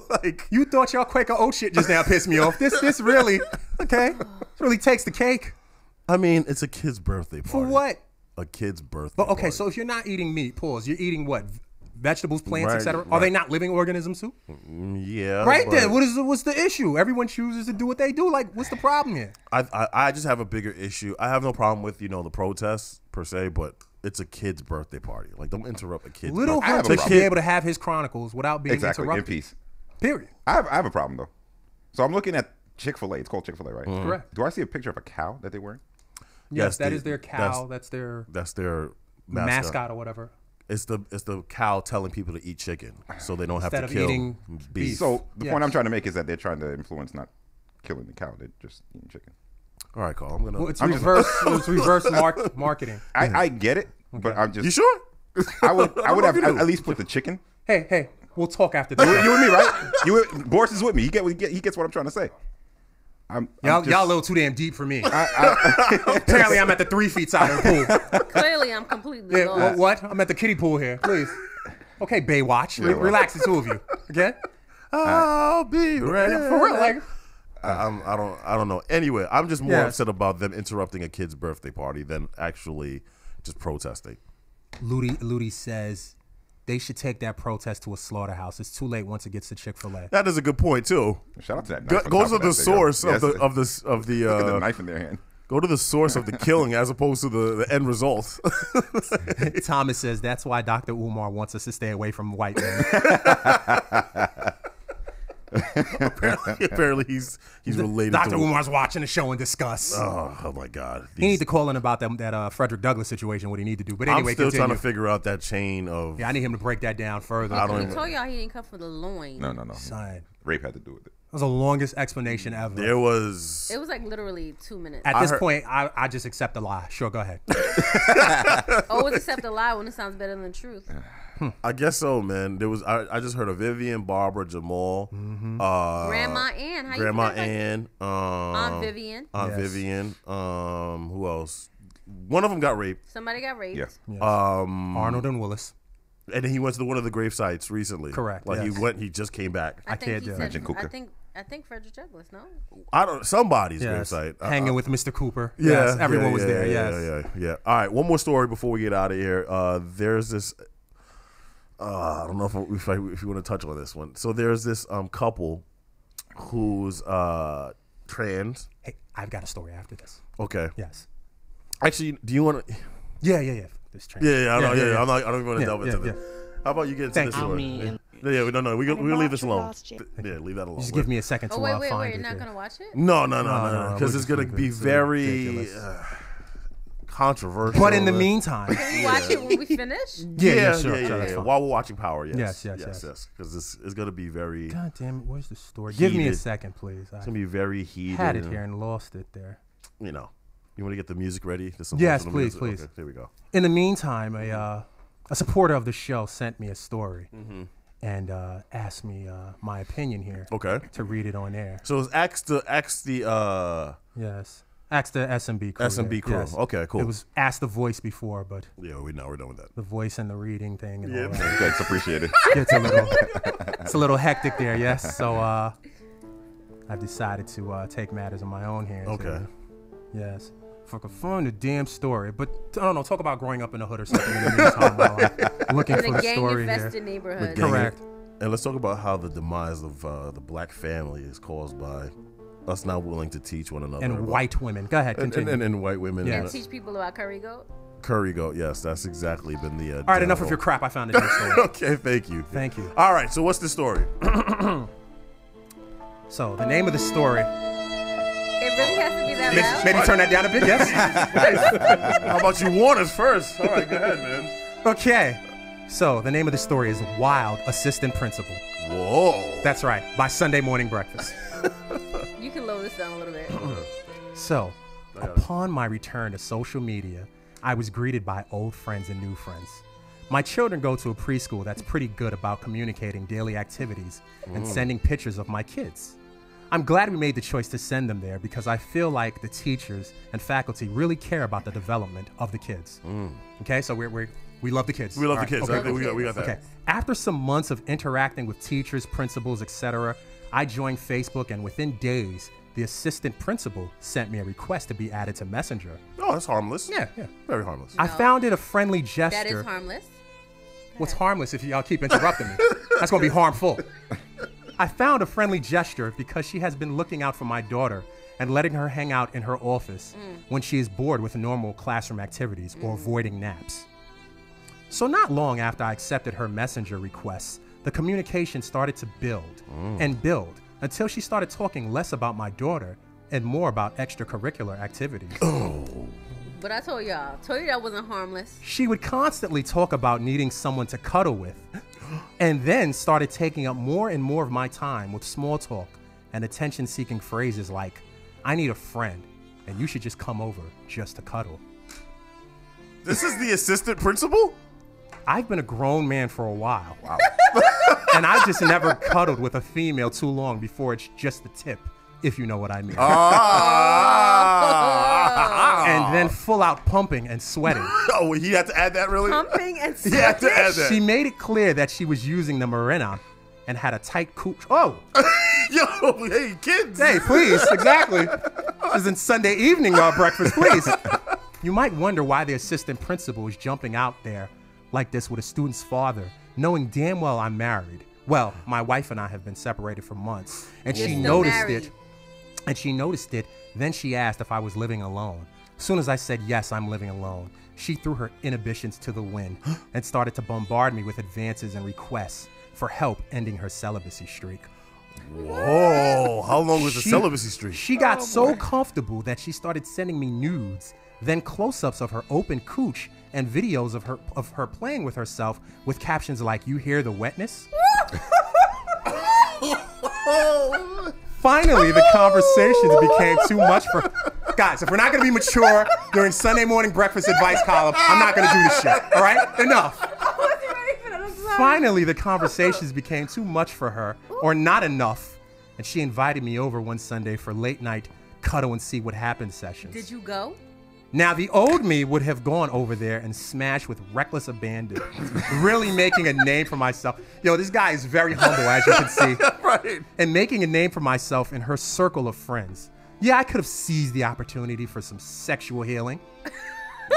like you thought y'all Quaker Oat shit just now pissed me off. This really okay. This really takes the cake. I mean, it's a kid's birthday party. For what? A kid's birthday But okay, party. so if you're not eating meat, pause. You're eating what? Vegetables, plants, Right, etc. Are right. they not living organisms too? Yeah. Right but then, what's the issue? Everyone chooses to do what they do. Like, what's the problem here? I just have a bigger issue. I have no problem with, the protests per se, but it's a kid's birthday party. Like, don't interrupt a kid's Little birthday. Hunter should be able to have his chronicles without being Exactly, in interrupted. peace. Period. I have a problem, though. So I'm looking at Chick-fil-A. It's called Chick-fil-A, right? Correct. Do I see a picture of a cow that they're wearing? Yes, that is their cow. That's their mascot or whatever. It's the cow telling people to eat chicken so they don't have Instead to of kill eating beef. So the Yes. point I'm trying to make is that they're trying to influence not killing the cow. They're just eating chicken. All right, Carl. I'm gonna. Well, it's I'm reverse. It's reverse marketing. I get it, but I'm just. You sure? I would have you do. at least put the chicken. Hey, we'll talk after You, this. you and me, right? Boris is with me. He gets what I'm trying to say. Y'all a little too damn deep for me. Apparently, I'm at the 3 feet side of the pool. Clearly, I'm completely Yeah, lost. what? I'm at the kiddie pool here. Please. Okay, Baywatch. Relax, the two of you. Okay? I'll be ready. For real, like. I don't know. Anyway, I'm just more Yeah. upset about them interrupting a kid's birthday party than actually just protesting. Ludi says they should take that protest to a slaughterhouse. It's too late once it gets to Chick-fil-A. That is a good point too. Shout out to that. Go knife on to top the of that thing, yo. source Yes. of the Look at the knife in their hand. Go to the source of the killing as opposed to the end result. Thomas says that's why Dr. Umar wants us to stay away from white men. apparently he's related Dr. to Umar's watching the show and discuss. Oh my God. He needs to call in about that Frederick Douglass situation, what he need to do. But anyway, I'm still continue. trying to figure out that chain of. Yeah, I need him to break that down further. I I don't told y'all he didn't come from the loin. No. Son. Rape had to do with it. That was the longest explanation ever. There was. It was like literally 2 minutes. At this point, I just accept the lie. Sure, go ahead. Always accept a lie when it sounds better than the truth. I guess so, man. There was. I just heard of Vivian, Barbara, Jamal, Grandma Ann. How Grandma you pronounce Ann, Aunt Vivian. Aunt Yes. Vivian. Who else? One of them got raped. Somebody got raped. Yeah. Yes. Arnold and Willis. And then he went to one of the grave sites recently. Correct, Like yes. he went. He just came back. I think he said, Imagine Cooker. I think Frederick Douglass, no? I don't. Somebody's grave Yes. site. Hanging with Mr. Cooper. Yeah, Yes, everyone was there. Yeah, Yes. yeah. All right, one more story before we get out of here. There's this. I don't know if you want to touch on this one. So there's this couple who's trans. Hey, I've got a story after this. Okay. Yes. Actually, do you want to? Yeah. This trans. I don't even want to delve into yeah. this. How about you get into Thank this you. story? No. We'll leave this alone. Yeah, leave that alone. Just give me a second to Oh, wait, find you're it not here. going to watch it? No. Because we'll it's going to just be leave it. It's very ridiculous. controversial. But in the meantime, Can we watch it when we finish? Yeah, sure, that's yeah. fine. While we're watching Power, yes. Yes. Because this is going to be very. God damn it, where's the story? Give me a heated. second, please. It's going to be very heated. Had it here and lost it there. You know, you want to get the music ready? Yes, please. Okay, there we go. In the meantime, a supporter of the show sent me a story and asked me my opinion here. Okay. To read it on air. So it's ask the Yes. Ask the SMB crew. SMB crew. Yes. Okay, cool. It was Ask the Voice before, but yeah, we're done with that. the voice and the reading thing and all that. Thanks, appreciate it. It's a little hectic there, yes. So I've decided to take matters in my own hands. Okay. here. Yes. If I could find the damn story, but I don't know. Talk about growing up in the hood or something. In the meantime, while I'm looking In for a the story gang-infested here. neighborhood. Correct. And let's talk about how the demise of the black family is caused by us not willing to teach one another. And about- white women. Go ahead, continue. And white women. And teach people about curry goat. Curry goat, yes, that's exactly been the. All right, enough of your crap. I found a new story. Okay, thank you. Thank you. All right, so what's the story? So the name of the story. It really has to be that loud? Maybe turn that down a bit, yes? How about you warn us first? All right, go ahead, man. Okay. So the name of the story is Wild Assistant Principal. Whoa. That's right, by Sunday Morning Breakfast. You can lower this down a little bit. So, upon my return to social media, I was greeted by old friends and new friends. My children go to a preschool that's pretty good about communicating daily activities and sending pictures of my kids. I'm glad we made the choice to send them there because I feel like the teachers and faculty really care about the development of the kids. Okay, so we love the kids. We love All the kids. Okay. Okay, we got that. Okay. After some months of interacting with teachers, principals, etc., I joined Facebook, and within days, the assistant principal sent me a request to be added to Messenger. Oh, that's harmless. Yeah. Very harmless. I found it a friendly gesture. That is harmless. What's harmless if y'all keep interrupting me? That's going to be harmful. I found a friendly gesture because she has been looking out for my daughter and letting her hang out in her office when she is bored with normal classroom activities or avoiding naps. So not long after I accepted her messenger requests, the communication started to build and build until she started talking less about my daughter and more about extracurricular activities. But I told y'all. Told you that wasn't harmless. She would constantly talk about needing someone to cuddle with, and then started taking up more and more of my time with small talk and attention-seeking phrases like, I need a friend, and you should just come over just to cuddle. This is the assistant principal? I've been a grown man for a while. Wow. And I've just never cuddled with a female too long before it's just the tip, if you know what I mean. And then full out pumping and sweating. Oh, he had to add that, really? Pumping and He had to add that. She made it clear that she was using the Marina and had a tight cooch. Oh! Yo, hey, kids. Hey, please, exactly. This isn't Sunday evening breakfast, please. You might wonder why the assistant principal is jumping out there like this with a student's father, knowing damn well I'm married. Well, my wife and I have been separated for months, and You're she still noticed married. it. And she noticed it. Then she asked if I was living alone. As soon as I said yes, I'm living alone, she threw her inhibitions to the wind and started to bombard me with advances and requests for help ending her celibacy streak. Whoa, how long was the celibacy streak? She got so comfortable that she started sending me nudes, then close-ups of her open cooch and videos of her playing with herself with captions like, "You hear the wetness?" Finally, the conversations became too much for... Guys, if we're not going to be mature during Sunday morning breakfast advice column, I'm not going to do this shit, all right? Enough. Finally, the conversations became too much for her, or not enough, and she invited me over one Sunday for late night cuddle and see what happened sessions. Did you go? Now, the old me would have gone over there and smashed with reckless abandon, really making a name for myself. Yo, this guy is very humble, as you can see. Right. And making a name for myself in her circle of friends. Yeah, I could have seized the opportunity for some sexual healing.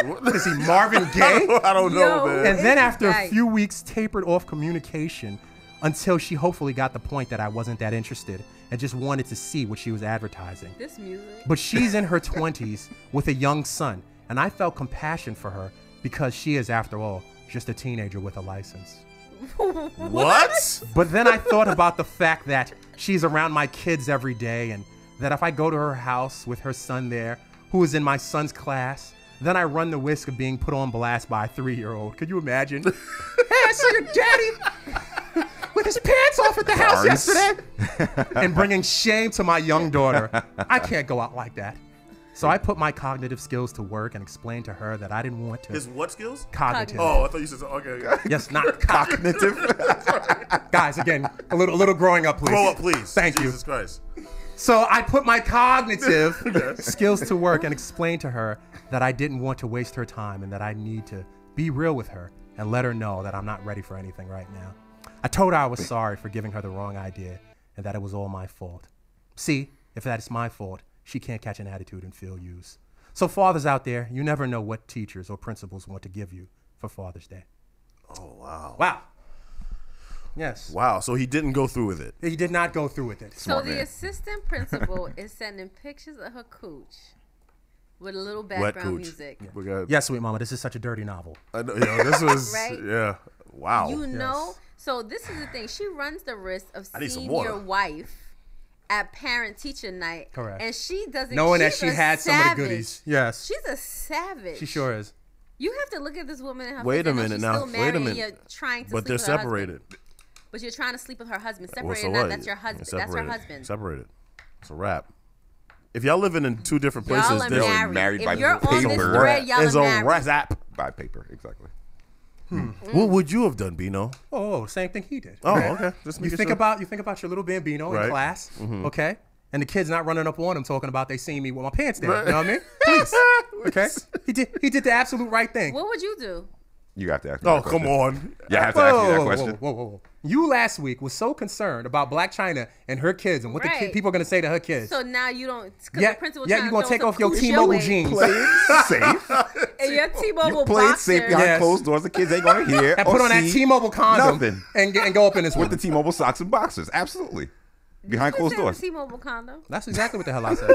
What is he, Marvin Gaye? I don't know, man. And then after a few weeks, tapered off communication until she hopefully got the point that I wasn't that interested and just wanted to see what she was advertising. This music. But she's in her 20s with a young son, and I felt compassion for her because she is, after all, just a teenager with a license. What? But then I thought about the fact that she's around my kids every day, and that if I go to her house with her son there, who is in my son's class, then I run the risk of being put on blast by a 3-year-old. Could you imagine? Hey, I saw your daddy with his pants off at the house yesterday. And bringing shame to my young daughter. I can't go out like that. So I put my cognitive skills to work and explained to her that I didn't want to. His what skills? Cognitive. Oh, I thought you said, okay. Yes, not cognitive. Guys, again, a little growing up, please. Grow up, please. Thank you. Jesus Christ. So I put my cognitive skills to work and explained to her that I didn't want to waste her time and that I need to be real with her and let her know that I'm not ready for anything right now. I told her I was sorry for giving her the wrong idea and that it was all my fault. See, if that is my fault, she can't catch an attitude and feel used. So fathers out there, you never know what teachers or principals want to give you for Father's Day. Oh, wow. Wow. Yes. Wow, so he didn't go through with it. He did not go through with it. So the assistant principal is sending pictures of her cooch with a little background music. Yes, sweet mama, this is such a dirty novel. I know, this was, Right? yeah, wow. You know, so this is the thing. She runs the risk of I need some seeing water. your wife at parent-teacher night. Correct. And she doesn't. Knowing that she's she a had some of the savage. goodies. Yes. She's a savage. She sure is. You have to look at this woman and her Wait face a and know minute she's now. still married Wait a and minute. you're trying to But sleep they're with her separated. husband. But you're trying to sleep with her husband. Well, Separated, so not what? that's your husband. Separated. That's her husband. Separated. It's a wrap. If y'all living in two different places, Y'all are they're married. If by you're paper. on this thread, y'all It's are a married. wrap. By paper, exactly. What would you have done, Bino? Oh, same thing he did. Oh, okay. Just You making think sure. about your little bambino Right. in class, Mhm. okay? And the kid's not running up on him talking about they seen me with my pants down. Right. You know what I mean? Please, okay? He did the absolute right thing. What would you do? You have to ask me Oh, that come question. on. You have to ask me that Whoa, question. whoa. You last week was so concerned about Black China and her kids and what the Right. people are going to say to her kids. So now you don't. Cause Yeah, the principal yeah, trying you to gonna throw take some off your cooch T-Mobile way. jeans. Play it safe. And your T-Mobile You play it safe boxers. behind Yes. closed doors. The kids ain't gonna hear And or put on that see T-Mobile condom nothing. and go up in this With one. the T-Mobile socks and boxers. Absolutely. Behind closed doors. T-Mobile condom. That's exactly what the hell I said.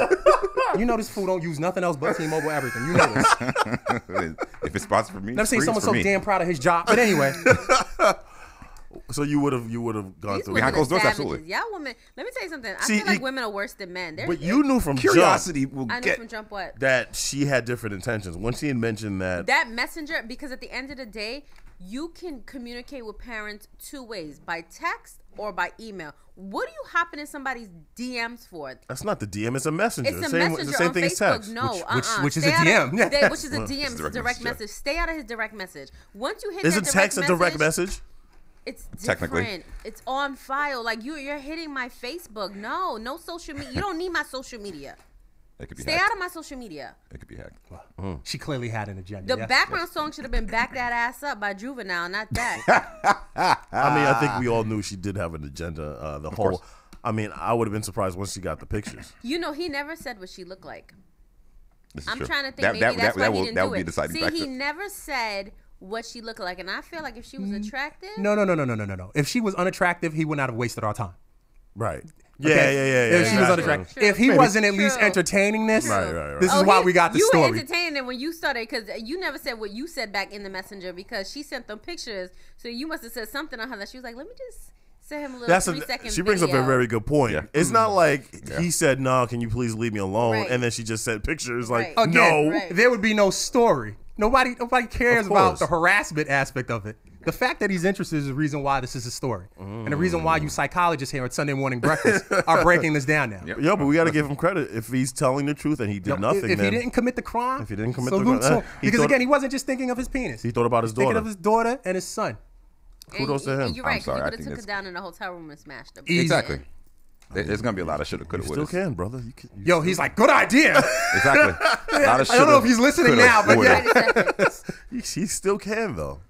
You know this fool don't use nothing else but T-Mobile everything. You know this. If it's sponsored for me, Never seen free, someone it's so for me. damn proud of his job. But anyway. So you would have gone These through women Behind are closed doors, savages. absolutely. Y'all women. Let me tell you something. I See, feel like you- women are worse than men. But you knew from Curiosity jump will I knew get. from jump what? that she had different intentions. When she had mentioned that Messenger, because at the end of the day, you can communicate with parents two ways, by text or by email. What are you hopping in somebody's DMs for? that's not the DM, it's a messenger. It's a same, messenger the same on thing Facebook. as text. No, which is Stay a out DM. of- which is a Well, DM. It's a direct message. Stay out of his direct message. Once you hit Isn't that text a direct message? It's Technically. different. It's on file. Like you're hitting my Facebook. No social media. You don't need my social media. It could be Stay hacked. out of my social media. It could be hacked. She clearly had an agenda. The yes. background song should have been "Back That Ass Up" by Juvenile, not that. I mean, I think we all knew she did have an agenda. The whole. course. I mean, I would have been surprised once she got the pictures. You know, he never said what she looked like. This is I'm true. trying to think. That- Maybe that- that's that why he will- didn't that do would be it. the deciding See, factor. he never said what she looked like, and I feel like if she was attractive, No. If she was unattractive, he would not have wasted our time. Right. Okay? Yeah. If she was exactly. unattractive. True. If he Maybe. wasn't at least True. entertaining this, Right. this is why we got the you were story. entertaining when you started because you never said what you said back in the messenger because she sent them pictures. So you must have said something on her that she was like, "Let me just Send him a little 3-second She brings up video. a very good point. Yeah. It's not like he said, "No, can you please leave me alone?" Right. And then she just sent pictures like, Right. "No." Again, there would be no story. Nobody cares Of about course. the harassment aspect of it. The fact that he's interested is the reason why this is a story, and the reason why you psychologists here at Sunday Morning Breakfast are breaking this down now. Yo, but we got to give him credit if he's telling the truth and he did nothing. If he then didn't commit the crime, If he didn't commit the salute crime, to him. he Because thought- again, he wasn't just thinking of his penis. he thought about his Thinking daughter. of his daughter and his son. Kudos to him. You're right. I'm sorry, I He would have think took it's- her down in the hotel room and smashed her. Exactly. There's gonna be a lot of shoulda, You coulda, still woulda. can, brother. You can, Yo, he's like, good idea. Exactly. A lot of I don't know if shoulda, he's listening coulda, now, but woulda. yeah. he still can though.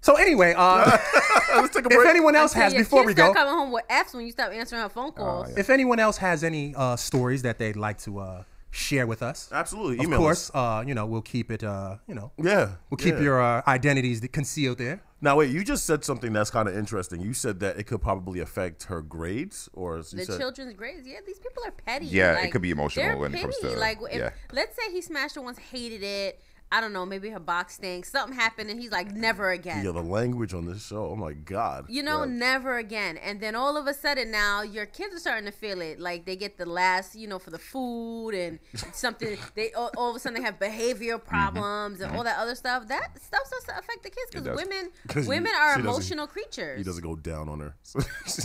So anyway, Let's take a if break. anyone else Until has, your before kids we go, start coming home with F's when you stop answering her phone calls. if anyone else has any stories that they'd like to share with us, Absolutely, of email course, us. we'll keep it, Yeah, we'll keep yeah. your identities concealed there. Now wait, you just said something that's kind of interesting. You said that it could probably affect her grades, or you The said, children's grades, yeah, these people are petty. Yeah, it Like, could be emotional they're when it comes petty. to- Like, if, yeah. let's say he smashed her once, hated it. I don't know, maybe her box stinks. Something happened, and he's like, never again. Yeah, the language on this show. Oh my God. You know, Yeah. never again. And then all of a sudden now your kids are starting to feel it. Like they get the last, for the food and something. They all of a sudden they have behavioral problems and all that other stuff. That stuff starts to affect the kids because does. women are She doesn't- emotional creatures. He doesn't go down on her.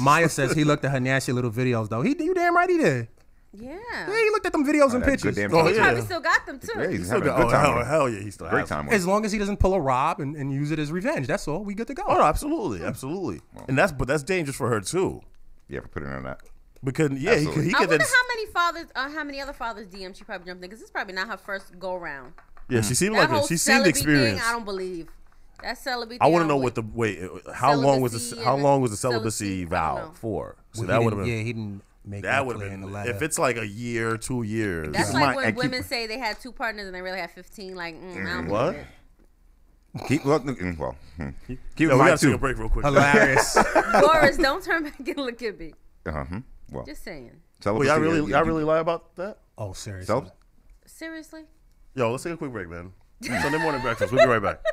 Maya says he looked at her nasty little videos though. You damn right he did. Yeah. Yeah, he looked at them videos and that's pictures. good damn He time. probably still got them too. Yeah, he's still having a got- good oh, time. hell- with it. hell yeah, he still Great has time. with As it. long as he doesn't pull a Rob and use it as revenge, that's all. We good to go. Oh no, absolutely, absolutely. And that's dangerous for her too. Yeah, for putting on that. Because yeah, Absolutely. he I could wonder then. how many other fathers DM she probably jumped in because this is probably not her first go round. Yeah, she seemed That like whole it. She seemed celibacy experienced. thing, I don't believe. That celibacy. I want to don't know wait. what the how long was Celibacy how and long was the celibacy, celibacy I don't vow know. for? So Well, that would have been. Yeah, he didn't make That that would clear have in the been letter. if it's like a year, 2 years. That's Keep like in when mind- and women keep- say they had 2 partners and they really have 15. Like, I don't What? believe it. Keep well. Keep Yeah, in we mind gotta take too. a break real quick. Hilarious. Doris, don't turn back and look at me. Well, Just saying. Well, y'all really lie about that? Oh, seriously. Self? Seriously? Yo, let's take a quick break, man. Sunday morning breakfast. We'll be right back.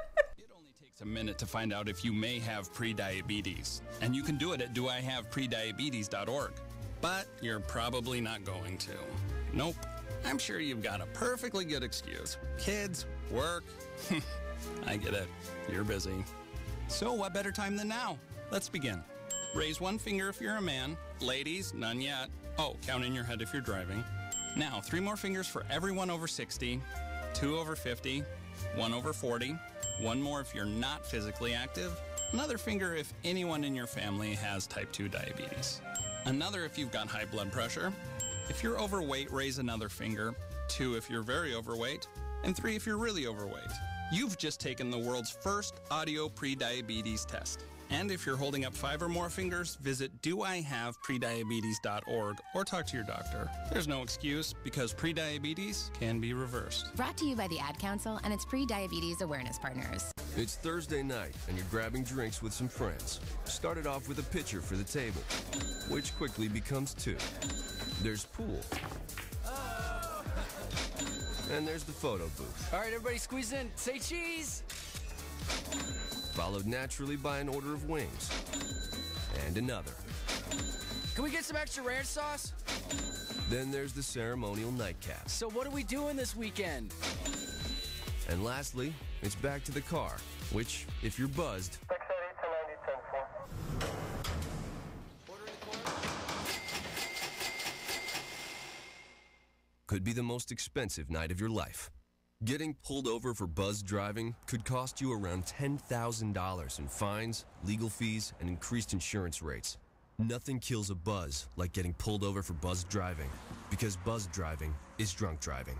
Takes a minute to find out if you may have prediabetes, and you can do it at doihaveprediabetes.org. But you're probably not going to. Nope. I'm sure you've got a perfectly good excuse. Kids, work. I get it. You're busy. So what better time than now? Let's begin. Raise one finger if you're a man. Ladies, none yet. Oh, count in your head if you're driving. Now, 3 more fingers for everyone over 60, 2 over 50, 1 over 40, 1 more if you're not physically active, another finger if anyone in your family has type 2 diabetes, another if you've got high blood pressure. If you're overweight, raise another finger, 2 if you're very overweight, and 3 if you're really overweight. You've just taken the world's first audio prediabetes test. And if you're holding up 5 or more fingers, visit doihaveprediabetes.org or talk to your doctor. There's no excuse because prediabetes can be reversed. Brought to you by the Ad Council and its pre-diabetes awareness partners. It's Thursday night and you're grabbing drinks with some friends. Started off with a pitcher for the table, which quickly becomes 2. There's pool. And there's the photo booth. All right, everybody squeeze in. Say cheese. Followed naturally by an order of wings. And another. Can we get some extra ranch sauce? Then there's the ceremonial nightcap. So what are we doing this weekend? And lastly, it's back to the car, which, if you're buzzed, could be the most expensive night of your life. Getting pulled over for buzzed driving could cost you around $10,000 in fines, legal fees, and increased insurance rates. Nothing kills a buzz like getting pulled over for buzzed driving, because buzzed driving is drunk driving.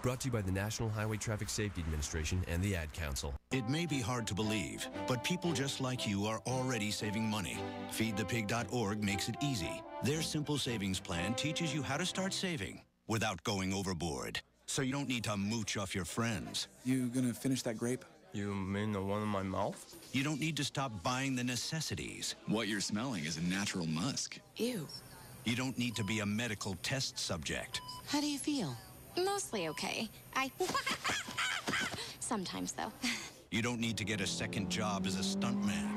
Brought to you by the National Highway Traffic Safety Administration and the Ad Council. It may be hard to believe, but people just like you are already saving money. FeedThePig.org makes it easy. Their simple savings plan teaches you how to start saving without going overboard. So you don't need to mooch off your friends. You gonna finish that grape? You mean the one in my mouth? You don't need to stop buying the necessities. What you're smelling is a natural musk. Ew. You don't need to be a medical test subject. How do you feel? Mostly okay. Sometimes, though. You don't need to get a second job as a stuntman.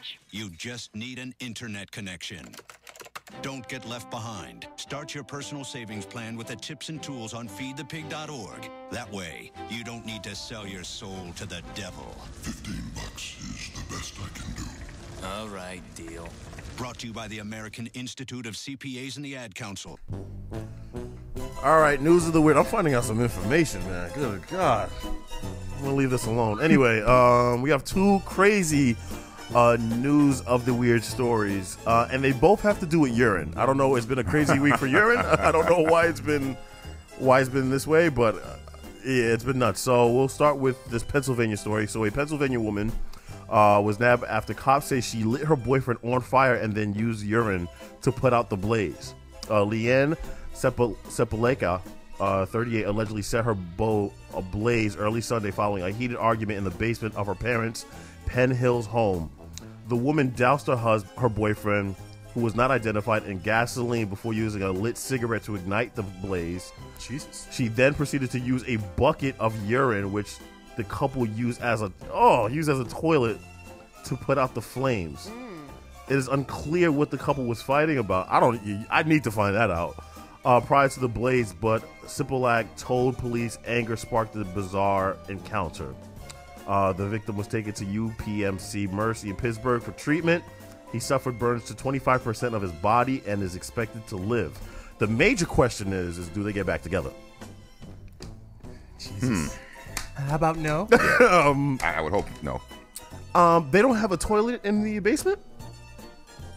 much. You just need an internet connection. Don't get left behind. Start your personal savings plan with the tips and tools on feedthepig.org. That way, you don't need to sell your soul to the devil. $15 is the best I can do. All right, deal. Brought to you by the American Institute of CPAs and the Ad Council. All right, news of the weird. I'm finding out some information, man. Good God. I'm gonna leave this alone. Anyway, we have two crazy news of the weird stories, and they both have to do with urine. I don't know. It's been a crazy week for urine. I don't know why it's been this way, but yeah, it's been nuts. So we'll start with this Pennsylvania story. So a Pennsylvania woman was nabbed after cops say she lit her boyfriend on fire and then used urine to put out the blaze. Leanne Sepuleka, 38, allegedly set her boat ablaze early Sunday following a heated argument in the basement of her parents' Penn Hills home. The woman doused her boyfriend, who was not identified, in gasoline before using a lit cigarette to ignite the blaze. Jesus. She then proceeded to use a bucket of urine, which the couple used as a toilet to put out the flames. It is unclear what the couple was fighting about. I need to find that out. Prior to the blaze, but Sipolak told police anger sparked the bizarre encounter. The victim was taken to UPMC Mercy in Pittsburgh for treatment. He suffered burns to 25% of his body and is expected to live. The major question is do they get back together? Jesus. How about no? I would hope no. They don't have a toilet in the basement?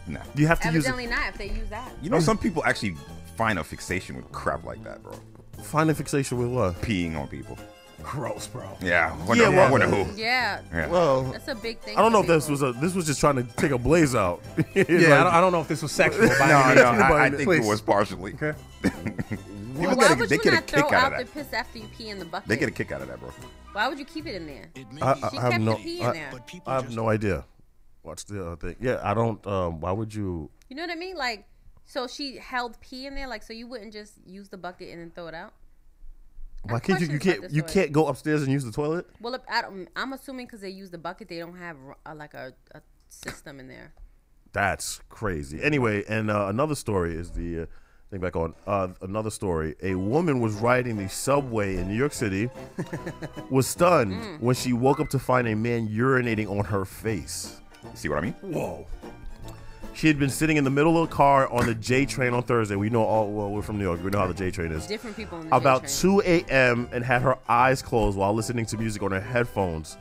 No. You have to Evidently use not if they use that. You know, some people actually find a fixation with crap like that, bro. Find a fixation with what? Peeing on people. Gross, bro. Yeah. I wonder who. Yeah. Well, that's a big thing. I don't know if for this was just trying to take a blaze out. I don't know if this was sexual. I think it was partially. Okay. Why would you not throw out the piss after you pee in the bucket? They get a kick out of that, bro. Why would you keep it in there? I have no idea. Watch the thing. Yeah, I don't. Why would you? You know what I mean? Like, so she held pee in there, like, so you wouldn't just use the bucket and then throw it out? Why can't you can't go upstairs and use the toilet? Well, I'm assuming because they use the bucket, they don't have like a system in there. That's crazy. Anyway, and another story is the thing back on. Another story. A woman was riding the subway in New York City, was stunned when she woke up to find a man urinating on her face. See what I mean? Whoa. She had been sitting in the middle of the car on the J train on Thursday. We know we're from New York. We know how the J train is. Different people on the About J train. 2 a.m. and had her eyes closed while listening to music on her headphones.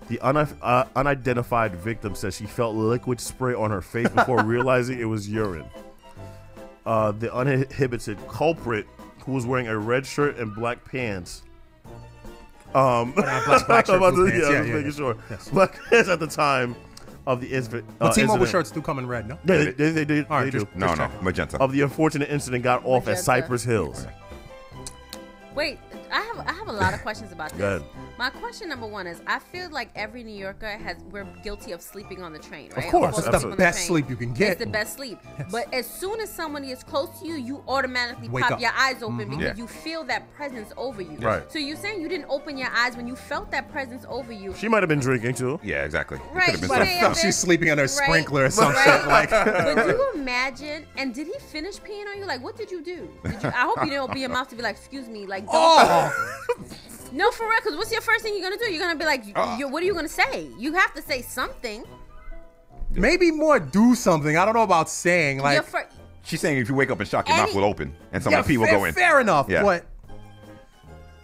The unidentified victim says she felt liquid spray on her face before realizing it was urine. The uninhibited culprit, who was wearing a red shirt and black pants, black shirt, blue pants. making sure. Yes. Black pants at the time of the incident. But T-Mobile shirts do come in red, no? Yeah, they do. All right, They do. No, magenta. Of the unfortunate incident got off at Magenta. Cypress Hills. Wait, I have a lot of questions about this. Go ahead. My question number one is, I feel like every New Yorker we're guilty of sleeping on the train, right? Of course, It's that's the a- best sleep you can get. It's the best sleep. But as soon as somebody is close to you, you automatically Wake pop up. your eyes open because Yeah. you feel that presence over you. Right. So you're saying you didn't open your eyes when you felt that presence over you. She might have been drinking too. Yeah, exactly. Right, Could have been but something. yeah, She's sleeping under a sprinkler or some Right. shit. Like, But do you imagine? And did he finish peeing on you? Like, what did you do? I hope you didn't open your mouth to be like, "Excuse me," like. Don't No, for real. Because what's your first thing you're gonna do? You're gonna be like, "What are you gonna say?" You have to say something. maybe more do something. I don't know about saying like. Your fir- She's saying if you wake up and shock, your mouth will open and some of the pee will fair, go in. Fair enough, Yeah. but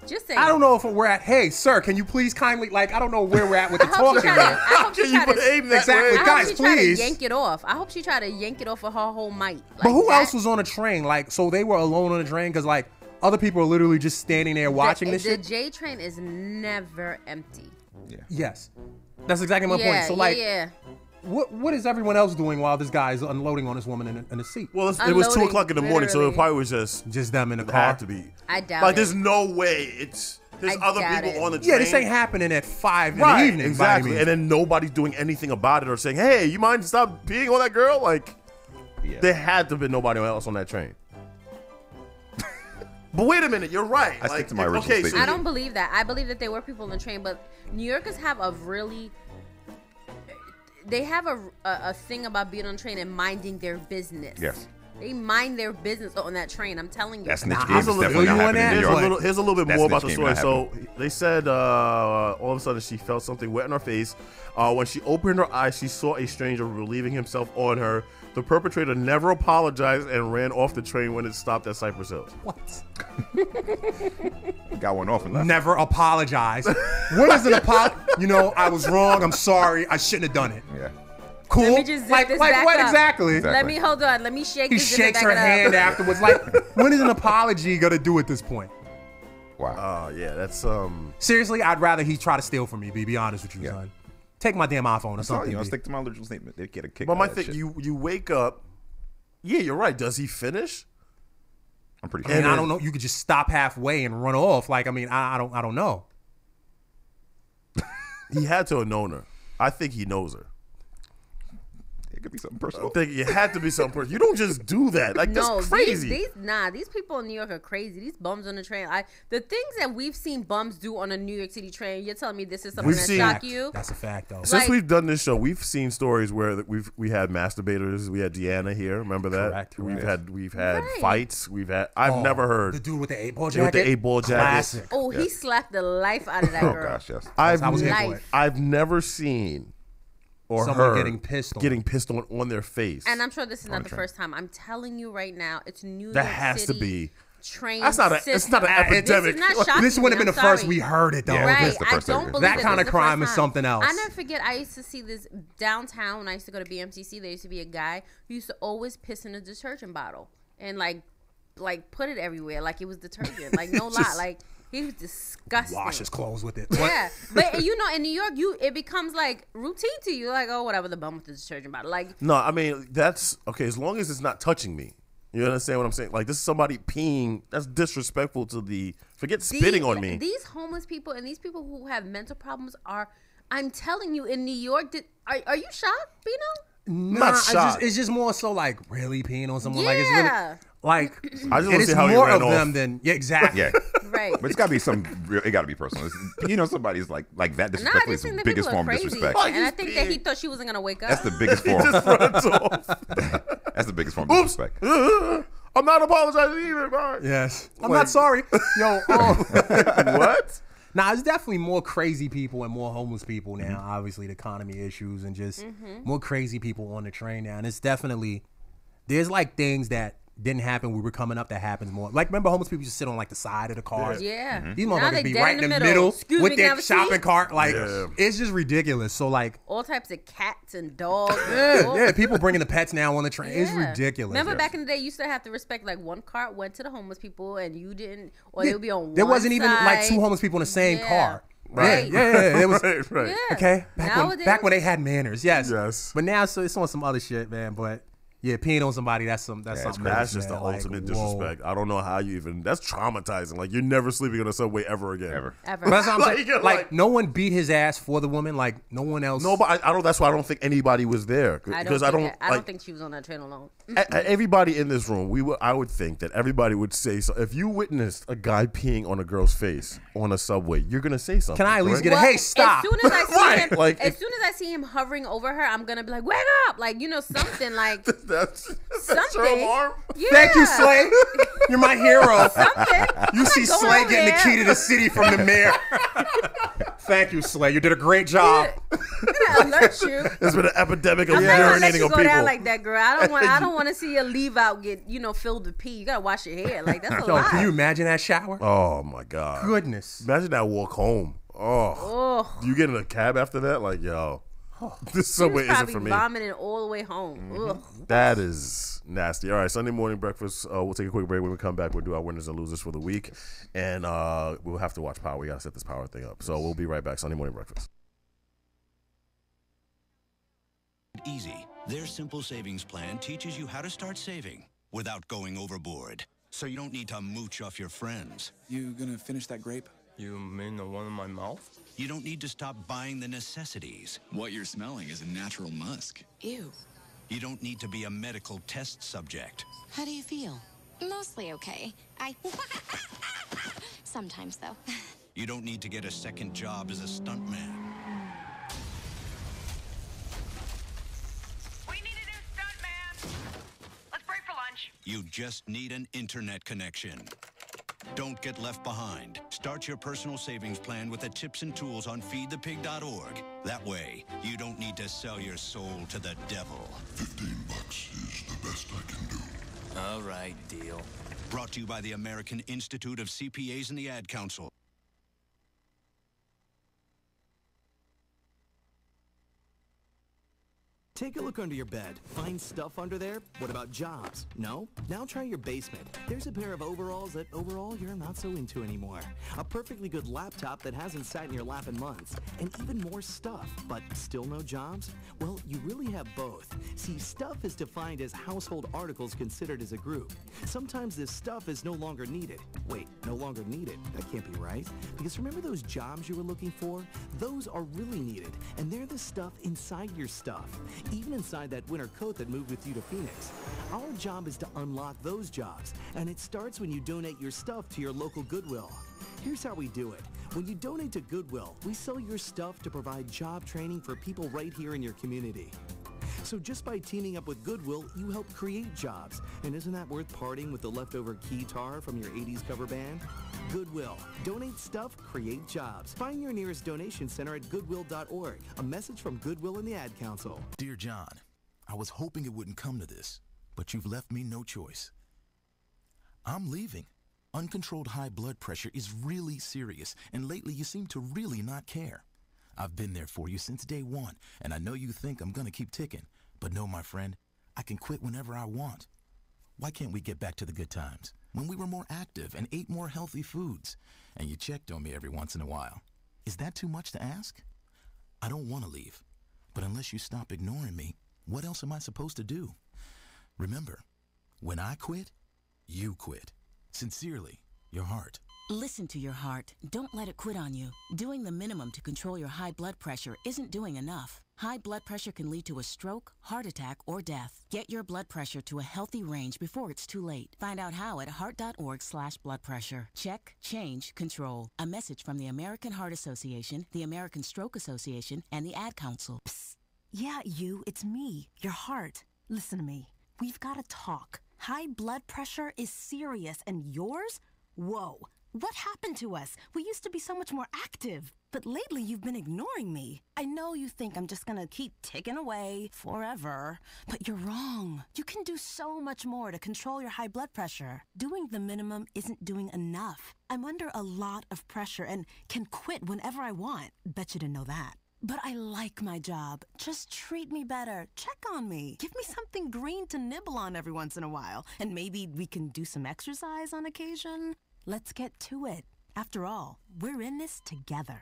Just say. I don't know if we're at. Hey, sir, can you please kindly like? I don't know where we're at with the I hope she talking. try to- I hope she try to- Exactly, I guys, hope she tried to please. yank it off. I hope she tried to yank it off with her whole might. But who else was on a train? Like, so they were alone on a train because like other people are literally just standing there watching this the shit. J train is never empty. Yes, that's exactly my point. So like, what is everyone else doing while this guy is unloading on this woman in the seat? Well, it was 2 o'clock in the morning, so it probably was just them in the it car. Had to be. I doubt Like, it. there's no way there's I other doubt people it. on the train. Yeah, this ain't happening at 5 in Right, the evening. exactly. by any And means. then nobody's doing anything about it or saying, "Hey, you mind stop peeing on that girl?" Like, there had to have been nobody else on that train. But wait a minute, you're right. I stick to my original statement. I don't believe that. I believe that there were people on the train, but New Yorkers have a really they have a thing about being on train and minding their business. Yes. They mind their business on that train. I'm telling you. That snitch game is definitely not happening in New York. Here's a little bit That more about the snitch game story. not So they said all of a sudden she felt something wet in her face. When she opened her eyes, she saw a stranger relieving himself on her. The perpetrator never apologized and ran off the train when it stopped at Cypress Hills. What? Got one off and left. Never apologize. What is an apology? You know, I was wrong. I'm sorry. I shouldn't have done it. Yeah. Cool. Let me just zip this like back what up. exactly? Let me hold on. Let me shake He this. shakes back her it up. hand afterwards. Like, what is an apology gonna do at this point? Wow. Yeah, that's Seriously, I'd rather he try to steal from me. Be honest with you, son. Take my damn iPhone or something. You know, B. stick to my original statement. They get a kick. But my out of that thing, shit. you wake up. Yeah, you're right. Does he finish? I'm pretty I sure. mean, I don't know. You could just stop halfway and run off. Like, I mean, I don't know. He had to have known her. I think he knows her. It could be something personal. I think it had to be something personal. You don't just do that. Like, that's crazy. These people in New York are crazy. These bums on the train. The things that we've seen bums do on a New York City train, you're telling me this is something that shocked you? That's a fact, though. Since we've done this show, we've seen stories where we had masturbators. We had Deanna here. Remember that? Correct. We've had fights. I've never heard the dude with the 8-ball with jacket. the 8-ball jacket. Classic. Oh, he slapped the life out of that girl. Oh gosh, yes. I've never seen or Someone heard getting pissed on their face. And I'm sure this is not the first time. I'm telling you right now, it's New York That has City to be. Train That's not it's not an epidemic. This is not shocking. This wouldn't have been I'm the first sorry. we heard it, though. Yeah, Right. this is the first I time. don't believe That it. kind This of is the crime first is time. something else. I never forget. I used to see this downtown when I used to go to BMTC. There used to be a guy who used to always piss in a detergent bottle and like put it everywhere like it was detergent. Like no lie. Like he was disgusting. Wash his clothes with it. Yeah, but you know, in New York, it becomes like routine to you. Like, oh, whatever, the bum with the detergent bottle. Like, No, I mean that's okay as long as it's not touching me. You understand what I'm saying? Like this is somebody peeing. That's disrespectful to the. Forget spitting on me. These homeless people and these people who have mental problems are. I'm telling you, in New York, are you shocked, Bino? Not shocked. It's just more so like really peeing on someone. Yeah. Like it's really like I just and want to it's see how he more ran of off. them than exactly. Yeah. Right. But it's got to be it got to be personal. You know, somebody's like that Nah, I disrespectful just is think the that biggest people are form of crazy. disrespect. And I think that he thought she wasn't gonna wake up. That's the biggest form. Just runs off. That's the biggest form of disrespect. I'm not apologizing either. Bye. Yes. I'm Like- not sorry. Yo. What? Nah, it's definitely more crazy people and more homeless people now. Obviously, the economy issues and just more crazy people on the train now. And it's definitely there's like things that didn't happen when we were coming up that happens more. Like remember homeless people just sit on like the side of the car. Yeah. These Now they motherfuckers be dead right in in the the middle. middle Excuse with me, can I their have a shopping seat? cart. Like Yeah. it's just ridiculous. So like All types of cats and dogs. yeah, people bringing the pets now on the train. It's Yeah. ridiculous. Remember back in the day, you used to have to respect like one cart went to the homeless people and you didn't, or they would be on There one wasn't even like side. two homeless people in the same Yeah. car. Right. Yeah. It was Right. Yeah. okay. Nowadays- Back when they had manners. Yes. Yes. But now it's on some other shit, man. But yeah, peeing on somebody, that's something That's else, just the man. Like, ultimate whoa. disrespect. I don't know how you even. That's traumatizing. Like you're never sleeping on a subway ever again. Ever. Ever. But that's what I'm Like, saying. you're Like, like- no one beat his ass for the woman. Like no one else. No, but I don't. That's why I don't think anybody was there because I don't. I don't think she was on that train alone. Everybody in this room, I would think that everybody would say so. If you witnessed a guy peeing on a girl's face on a subway, you're gonna say something. Can I at least right? get a hey stop? As soon as I see Right, him, like- as soon as I see him hovering over her, I'm gonna be like, "Wake up!" Like something like that's something. your alarm. Yeah. Thank you, Slay. You're my hero. Something. You see Go Slay over getting the there. key to the city from the mayor. Thank you, Slay. You did a great job. I alert you. There's been an epidemic of I'm not gonna let urinating you on go people. down like that, girl. I don't want to see your leave out get filled with pee. You gotta wash your hair. Like that's a Yo, lot. can you imagine that shower? Oh my god. Goodness. Imagine that walk home. Oh. You get in a cab after that? Like, yo, this She was subway isn't probably for me. vomiting all the way home. Ugh. That is nasty. All right, Sunday morning breakfast. We'll take a quick break. When we come back, we'll do our winners and losers for the week. And we'll have to watch Power. We got to set this Power thing up. So we'll be right back. Sunday morning breakfast. Easy. Their simple savings plan teaches you how to start saving without going overboard. So you don't need to mooch off your friends. You gonna finish that grape? You mean the one in my mouth? You don't need to stop buying the necessities. What you're smelling is a natural musk. Ew. You don't need to be a medical test subject. How do you feel? Mostly okay. Sometimes, though. You don't need to get a second job as a stuntman. You just need an internet connection. Don't get left behind. Start your personal savings plan with the tips and tools on feedthepig.org. That way, you don't need to sell your soul to the devil. $15 is the best I can do. All right, deal. Brought to you by the American Institute of CPAs and the Ad Council. Take a look under your bed. Find stuff under there? What about jobs? No? Now try your basement. There's a pair of overalls that overall you're not so into anymore. A perfectly good laptop that hasn't sat in your lap in months. And even more stuff, but still no jobs? Well, you really have both. See, stuff is defined as household articles considered as a group. Sometimes this stuff is no longer needed. Wait, no longer needed? That can't be right. Because remember those jobs you were looking for? Those are really needed. And they're the stuff inside your stuff. Even inside that winter coat that moved with you to Phoenix. Our job is to unlock those jobs, and it starts when you donate your stuff to your local Goodwill. Here's how we do it. When you donate to Goodwill, we sell your stuff to provide job training for people right here in your community. So just by teaming up with Goodwill, you help create jobs. And isn't that worth parting with the leftover keytar from your 80s cover band? Goodwill. Donate stuff, create jobs. Find your nearest donation center at goodwill.org. A message from Goodwill and the Ad Council. Dear John, I was hoping it wouldn't come to this, but you've left me no choice. I'm leaving. Uncontrolled high blood pressure is really serious, and lately you seem to really not care. I've been there for you since day one, and I know you think I'm gonna keep ticking, but no, my friend, I can quit whenever I want. Why can't we get back to the good times, when we were more active and ate more healthy foods, and you checked on me every once in a while? Is that too much to ask? I don't want to leave, but unless you stop ignoring me, what else am I supposed to do? Remember, when I quit, you quit. Sincerely, your heart. Listen to your heart. Don't let it quit on you. Doing the minimum to control your high blood pressure isn't doing enough. High blood pressure can lead to a stroke, heart attack, or death. Get your blood pressure to a healthy range before it's too late. Find out how at heart.org/bloodpressure. Check, change, control. A message from the American Heart Association, the American Stroke Association, and the Ad Council. Psst. Yeah, it's me, your heart. Listen to me. We've got to talk. High blood pressure is serious, and yours? Whoa. What happened to us? We used to be so much more active. But lately you've been ignoring me. I know you think I'm just gonna keep ticking away forever, but you're wrong. You can do so much more to control your high blood pressure. Doing the minimum isn't doing enough. I'm under a lot of pressure and can quit whenever I want. Bet you didn't know that. But I like my job. Just treat me better. Check on me. Give me something green to nibble on every once in a while. And maybe we can do some exercise on occasion. Let's get to it. After all, we're in this together.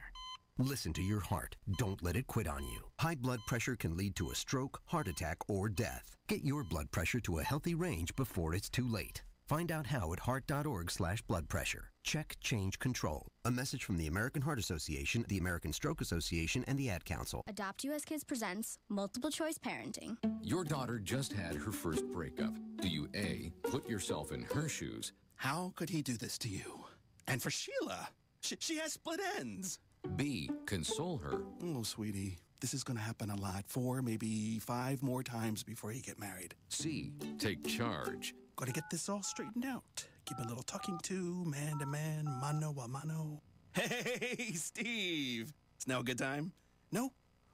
Listen to your heart. Don't let it quit on you. High blood pressure can lead to a stroke, heart attack, or death. Get your blood pressure to a healthy range before it's too late. Find out how at heart.org/bloodpressure. Check, change, control. A message from the American Heart Association, the American Stroke Association, and the Ad Council. Adopt US Kids presents Multiple Choice Parenting. Your daughter just had her first breakup. Do you A, put yourself in her shoes? How could he do this to you? And for Sheila, she has split ends. B, console her. Oh, sweetie, this is going to happen a lot. 4, maybe 5 more times before you get married. C, take charge. Got to get this all straightened out. Give a little talking to, man to man, mano a mano. Hey, Steve. It's now a good time? No?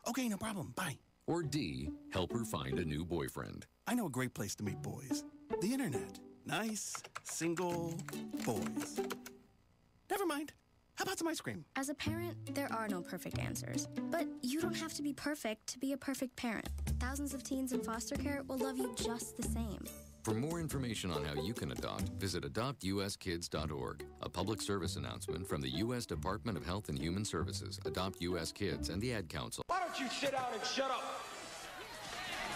Okay, no problem. Bye. Or D, help her find a new boyfriend. I know a great place to meet boys. The internet. Nice, single boys. Never mind. How about some ice cream? As a parent, there are no perfect answers. But you don't have to be perfect to be a perfect parent. Thousands of teens in foster care will love you just the same. For more information on how you can adopt, visit adoptuskids.org. A public service announcement from the U.S. Department of Health and Human Services, Adopt U.S. Kids, and the Ad Council. Why don't you sit down and shut up?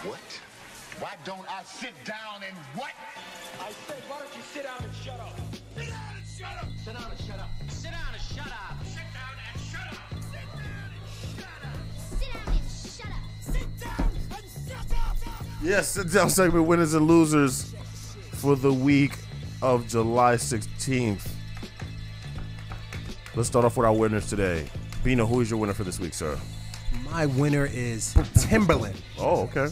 What? Why don't I sit down and what? I said, why don't you sit down and shut up? Sit down and shut up! Sit down and shut up! Sit down and shut up! Sit down and shut up! Sit down and shut up! Sit down and shut up! Sit down and shut up! Yes, sit down segment, winners and losers for the week of July 16th. Let's start off with our winners today. Bino, who is your winner for this week, sir? My winner is Timberland. Oh, okay.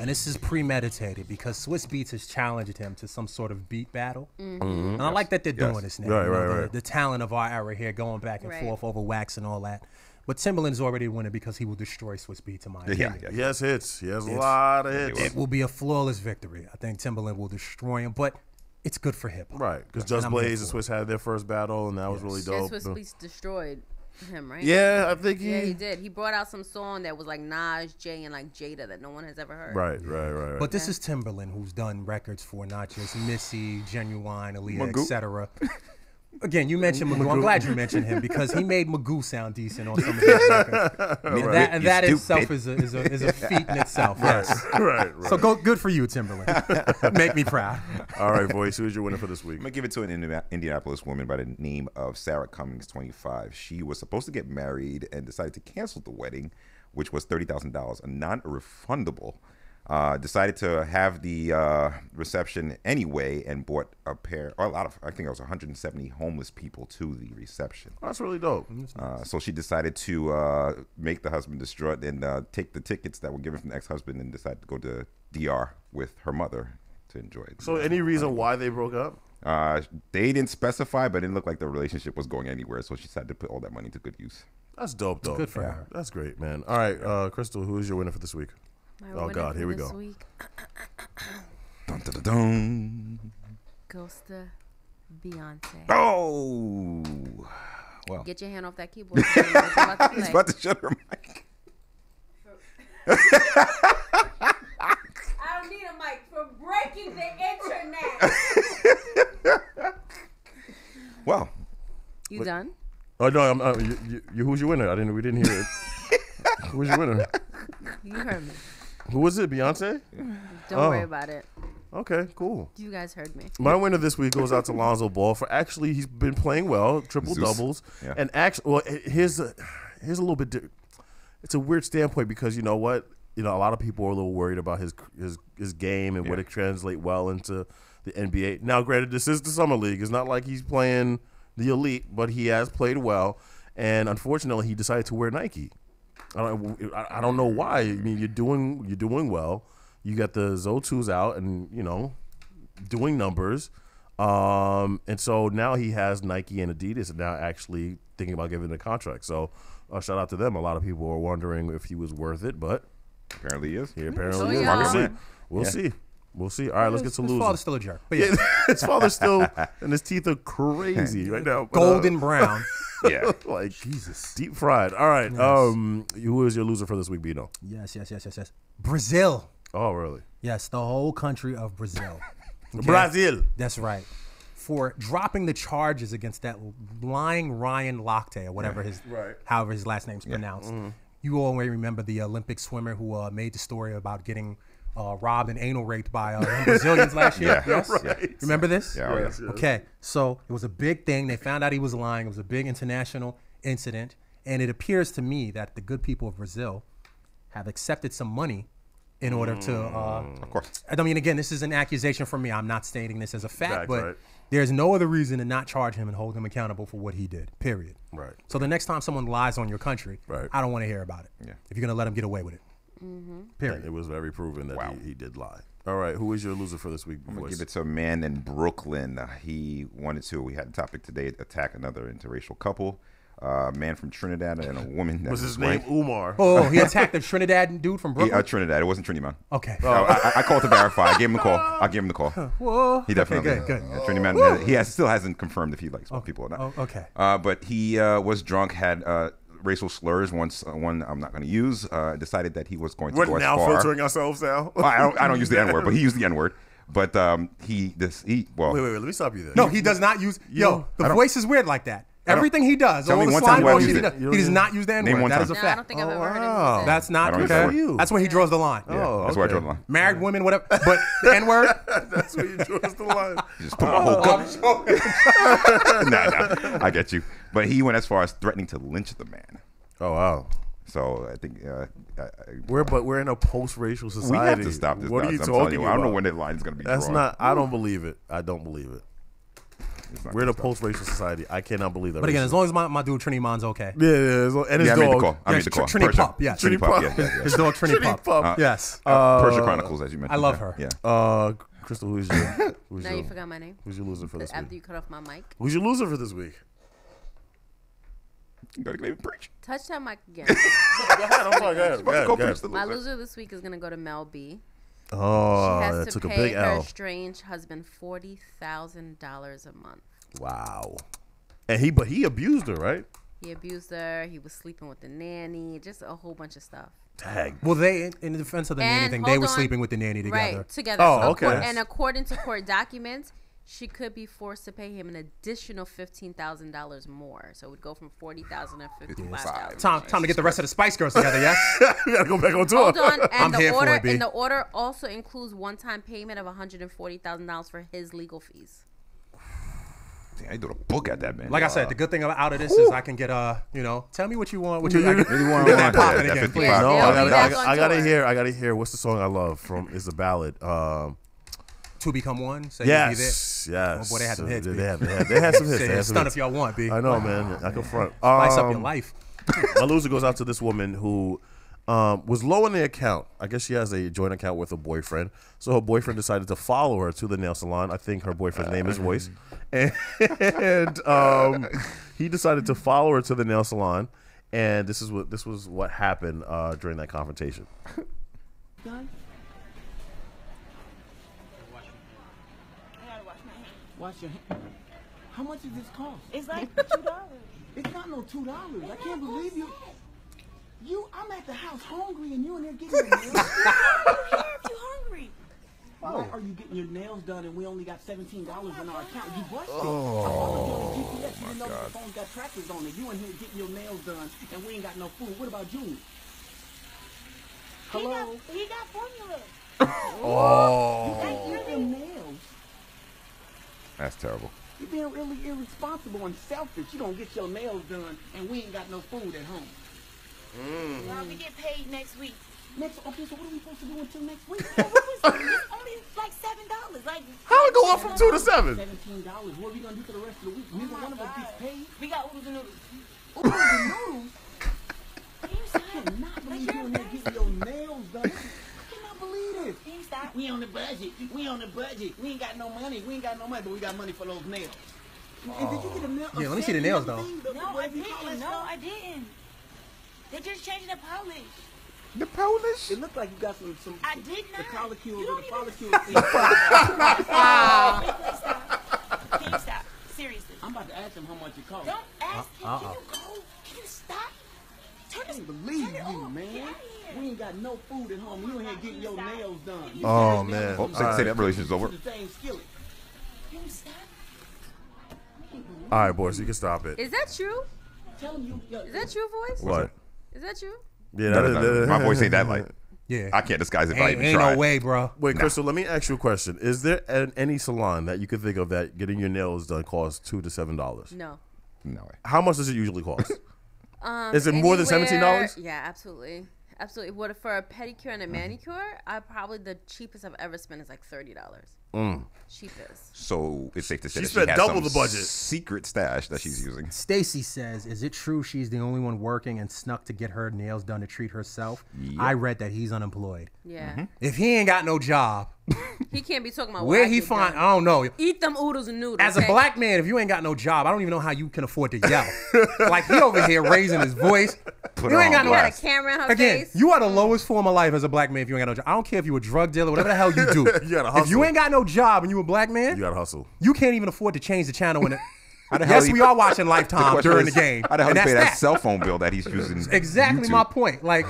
And this is premeditated because Swiss Beats has challenged him to some sort of beat battle. Mhm. And I like that they're doing this now. Right, You know, right. The talent of our era here going back and forth over wax and all that. But Timbaland's already winning because he will destroy Swiss Beats in my opinion. He has hits. He has a lot of hits. It will be a flawless victory. I think Timbaland will destroy him, but it's good for hip hop. Right, because Just Blaze and Swiss had their first battle, and that was really Yeah, dope. Swiss Beats destroyed him, right? Yeah, I think Yeah, he did. He brought out some song that was like Nas, Jay, and like Jada that no one has ever heard. Right. But this is Timbaland, who's done records for not just Missy, Genuine, Aaliyah, Magoo. etc. Again, you mentioned Magoo. I'm glad you mentioned him because he made Magoo sound decent on some of his records. And that itself is a feat in itself. Yes. Right. So good for you, Timbaland. Make me proud. All right, Voice, who's your winner for this week? I'm going to give it to an Indianapolis woman by the name of Sarah Cummings, 25. She was supposed to get married and decided to cancel the wedding, which was $30,000, a non-refundable. Decided to have the reception anyway and bought I think it was 170 homeless people to the reception. That's really dope. So she decided to make the husband distraught and take the tickets that were given from the ex-husband and decided to go to DR with her mother to enjoy it. So any reason why they broke up? They didn't specify, but it didn't look like the relationship was going anywhere, so she decided to put all that money to good use. That's dope, though. Good for her. That's great, man. All right, Crystal, who is your winner for this week? Oh, God, here we go. Dun, dun, dun, dun. Goes to Beyonce. Oh! Well. Get your hand off that keyboard. About He's about to shut her mic. I don't need a mic for breaking the internet. Well. You done? Oh no, who's your winner? We didn't hear it. Who's your winner? You heard me. Who was it? Beyonce? Don't worry about it. Okay, cool. You guys heard me. My winner this week goes out to Lonzo Ball for actually he's been playing well, triple doubles, and actually, well, here's a little bit. It's a weird standpoint because you know what, a lot of people are a little worried about his game and would it translate well into the NBA. Now, granted, this is the summer league. It's not like he's playing the elite, but he has played well, and unfortunately, he decided to wear Nike. I don't know why. I mean, you're doing well. You got the Zo2s out and, doing numbers. And so now he has Nike and Adidas and now actually thinking about giving him a contract. So shout out to them. A lot of people are wondering if he was worth it, but apparently he is. He apparently is. We'll see. We'll see. All right, let's get to losers. His father's still a jerk. But yeah. His father's still, and his teeth are crazy right now. Golden brown. Yeah. Like, Jesus. Deep fried. All right. Yes. Who is your loser for this week, Bino? Yes. Brazil. Oh, really? Yes, the whole country of Brazil. Okay? Brazil. That's right. For dropping the charges against that lying Ryan Lochte or whatever however his last name's pronounced. Mm-hmm. You all may remember the Olympic swimmer who made the story about getting robbed and anal raped by Brazilians last year. Yes? Right. Remember this? Yeah, yes. Okay, so it was a big thing. They found out he was lying. It was a big international incident. And it appears to me that the good people of Brazil have accepted some money in order to, of course. I mean, again, this is an accusation from me. I'm not stating this as a fact, but right. there's no other reason to not charge him and hold him accountable for what he did, period. Right. So the next time someone lies on your country, I don't want to hear about it. Yeah. If you're going to let him get away with it. Period. It was very proven that he did lie. All right, who is your loser for this week? I'm going to give it to a man in Brooklyn. We had a topic today, attack another interracial couple. A man from Trinidad and a woman that was his name Umar. Oh, he attacked the Trinidad dude from Brooklyn? Trinidad. It wasn't Trinidad. Okay. I called to verify. I gave him a call. I'll give him the call. Whoa. He definitely Okay, good. Trinidad. He still hasn't confirmed if he likes people or not. Oh, okay. But he was drunk, had racial slurs. One I'm not going to use. Decided that he was going to go as far. We're now filtering ourselves now. I don't use the N word, but he used the N word. But wait. Let me stop you there. No, he does not use. The voice is weird like that. Everything he does, Tell all me the one slide time where I've motion used he it. does, he does not use the N Name word. one That time. is a No, I fact. don't think I've ever heard him use it. That's not I don't use that okay. word. That's when he draws the line. Oh, That's where I draw the line. Married women, whatever. But the N word. That's where you draws the line. You just put my whole Nah, I get you. But he went as far as threatening to lynch the man. Oh wow. So I think we're in a post-racial society. We have to stop this. What are you I'm telling talking about? I don't know when that line is going to be That's drawn. not. I don't believe it. I don't believe it. We're in a post-racial society. I cannot believe that. But again, as long as my dude Trini Mon's okay. Yeah, and his I dog. made the call. I made the call. Trini Persia. Pup, yes. Trini Pup, yeah. His dog Trini Pup. Yes. Persia Chronicles, as you mentioned. I love her. Yeah. Crystal, who's your? Now you forgot my name. Who's your loser for this week? After you cut off my mic. Who's your loser for this week? You gotta maybe preach. Touch that mic again. Go ahead. I'm sorry. Go ahead. My loser this week is gonna go to Mel B. Oh, she has that to took a pay big her L. strange husband $40,000 a month. Wow. And he abused her, right? He abused her. He was sleeping with the nanny. Just a whole bunch of stuff. Dang. Well, they, in the defense of the nanny thing, they were sleeping with the nanny together. Right, together. Oh, okay. And according to court documents, she could be forced to pay him an additional $15,000 more. So it would go from $40,000 to $55,000. Time to get the rest of the Spice Girls together, yes? We gotta go back on tour. Hold on. And I'm here for it, B. And the order also includes one-time payment of $140,000 for his legal fees. Damn, I do a book at that, man. Like I said, the good thing out of this is I can get tell me what you want. What you really want? That popping That again, 55. please. No, Yeah, I gotta hear. What's the song I love from? It's a ballad. To Become One. Say Yes. Oh boy, they had some hits. They had some hits. They had some Stun hits. if y'all want, B. I know, man. I can front. Spice up your life. My loser goes out to this woman who was low in the account. I guess she has a joint account with her boyfriend. So her boyfriend decided to follow her to the nail salon. I think her boyfriend's name is Royce. And he decided to follow her to the nail salon. And this was what happened during that confrontation. Done? Wash your hands. How much does this cost? It's like $2. It's not no $2. I can't believe you. I'm at the house hungry and you in there getting your nails done. If you hungry. Why are you getting your nails done and we only got $17 in our account? You busted. Oh, I followed you on GPS. You didn't know God. the phone got trackers on it. You in here getting your nails done and we ain't got no food. What about Junior? Hello? He got formula. Oh. You can't get them nails. That's terrible. You're being really irresponsible and selfish. You don't get your nails done and we ain't got no food at home. Well, we get paid next week. Okay, so what are we supposed to do until next week? It's only like $7. Like How it go up from 2 to 7? $17. What are we gonna do for the rest of the week? Neither one of us gets paid. We got oodles and noodles. Oodles and noodles? I cannot believe you in there getting your nails done. I cannot believe it. Can you stop? We on the budget. We on the budget. We ain't got no money. We ain't got no money, but we got money for those nails. And did you get a nail? Yeah, let me see the nails, though. No, I didn't. No, I didn't. They just changed the polish. The polish? It looked like you got some I did not. the follicles You or the don't follicles. Please stop. Can you stop? Seriously. I'm about to ask him how much it costs. Don't ask him. Can you go? Can you stop? I can't believe you, man. We ain't got no food at home. You in here getting your nails done. Oh, man. Oh, say that relationship's over. The same skillet. Can you stop? All right, boys, you can stop it. Is that true? Tell him Is that your voice? What? Is that you? Yeah, No, my voice ain't that light. Yeah. I can't disguise it if I even Ain't try. no way, bro. Wait, Crystal, let me ask you a question. Is there any salon that you could think of that getting your nails done costs $2 to $7? No. No way. How much does it usually cost? Is it more than $17? Yeah, absolutely. Absolutely. What for a pedicure and a manicure? The cheapest I've ever spent is like $30. Cheapest. So it's safe to say She that spent has double some the budget. secret stash that she's using. Stacy says, is it true she's the only one working and snuck to get her nails done to treat herself? Yep. I read that he's unemployed. Yeah. If he ain't got no job, He can't be talking about where what I he get find, done. I don't know. Eat them oodles and noodles. As a black man, if you ain't got no job, I don't even know how you can afford to yell. Like, he over here raising his voice. Put You her ain't got on no Got a blast. camera in her Again, face. you are the lowest form of life as a black man if you ain't got no job. I don't care if you a drug dealer, whatever the hell you do. You gotta If hustle. you ain't got no job and you a black man, You gotta hustle. you can't even afford to change the channel in it. How the hell Yes, he- we are watching The Lifetime question during is, the game. How the hell and he pay that's that cell phone bill that he's using? Exactly YouTube? my point. Like,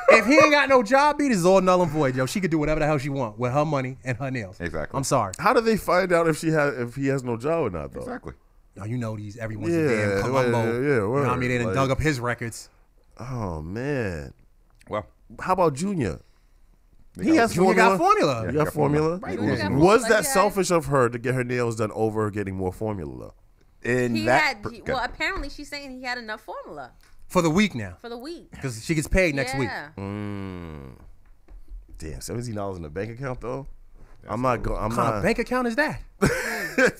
if he ain't got no job, this is all null and void, yo. She could do whatever the hell she want with her money and her nails. Exactly. I'm sorry. How do they find out if he has no job or not, though? Exactly. Yo, you know everyone's Yeah, a damn Columbo. yeah, You know what I word. mean? They done Like- dug up his records. Oh, man. Well, how about Junior? He has Junior formula. got formula. He Yeah, got got formula. formula. Junior got Was formula, that yeah. selfish of her to get her nails done over getting more formula, though? in Well, apparently she's saying he had enough formula For the week now. for the week. Because she gets paid next week. Yeah. Damn, $17 in the bank account though. I'm not going. I'm What kind not. of bank account is that?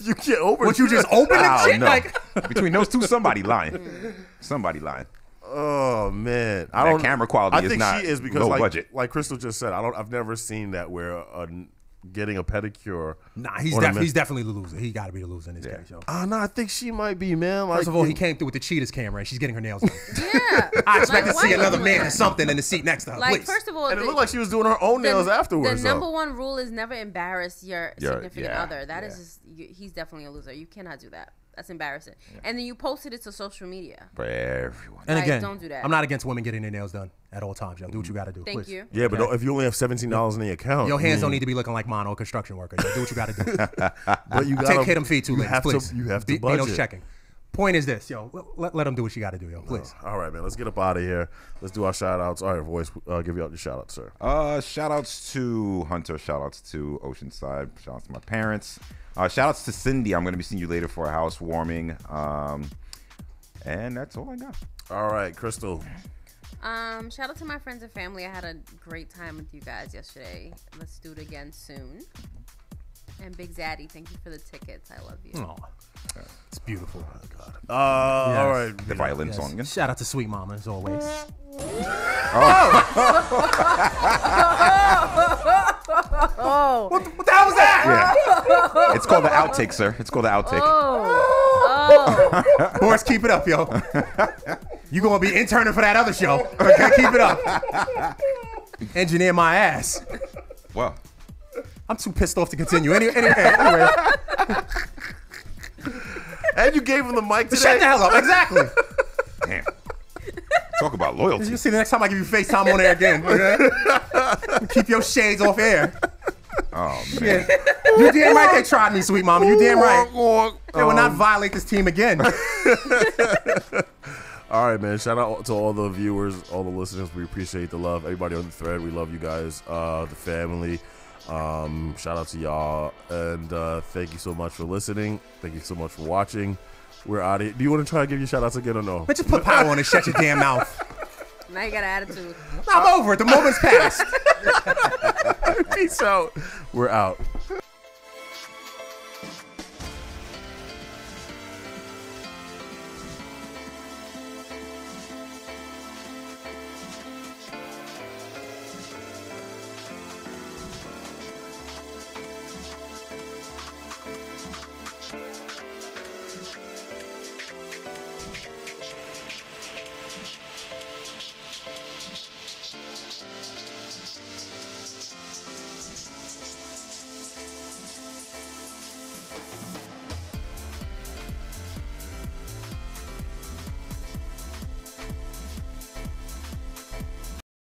You can't open. What, you just open the shit? No. Like Between those two, somebody lying. Somebody lying. Oh man, That camera quality I is think not she is because low like, budget. Like Crystal just said, I've never seen that where getting a pedicure. Nah, he's definitely the loser. He got to be the loser in this case, yo. No, I think she might be, man. Like, First of all, he came through with the cheetah's camera, and she's getting her nails done. Yeah. I expect to Like, see why- another man or something in the seat next to her. Like, please. first of all, and it looked like she was doing her own nails afterwards. The number one rule is never embarrass your significant yeah, other. That is just, he's definitely a loser. You cannot do that. That's embarrassing. And then you posted it to social media. For everyone. And Like, again, don't do that. I'm not against women getting their nails done at all times, yo. Do what you got to do. Thank please. you. Yeah, but if you only have $17 in the account, Your hands don't need to be looking like mine or a construction worker. Yo. Do what you got to do. But you Take care them feet too, you ladies, have please. To, you have to Be budget. no checking. Point is this, yo. Let them do what you got to do, yo. Please. All right, man. Let's get up out of here. Let's do our shout outs. All right, voice. Give you out your shout outs, sir. Shout outs to Hunter. Shout outs to Oceanside. Shout outs to my parents. Shout outs to Cindy. I'm going to be seeing you later for a housewarming. And that's all I got. All right, Crystal. Shout out to my friends and family. I had a great time with you guys yesterday. Let's do it again soon. And Big Zaddy, thank you for the tickets. I love you. Aw. It's beautiful. Oh, God. All right. The violin song again. Shout out to Sweet Mama, as always. Oh. What the hell was that? Yeah. It's called the outtake, sir. It's called the outtake. Oh. Boris, keep it up, yo. You gonna be interning for that other show. Okay, keep it up. Engineer my ass. Well, I'm too pissed off to continue. Anyway. And you gave him the mic today. Shut the hell up. Exactly. Damn. Talk about loyalty. You see the next time I give you FaceTime on air again. Okay? Keep your shades off air. Oh, man. You damn right they tried me, Sweet Mama. You damn right. They will not violate this team again. All right, man. Shout out to all the viewers, all the listeners. We appreciate the love. Everybody on the thread, we love you guys. The family. Shout out to y'all. And thank you so much for listening. Thank you so much for watching. We're out of here. Do you want to try to give your shout outs again or no? But just put power on and shut your damn mouth. Now you got an attitude. I'm over it. The moment's passed. Peace out. We're out.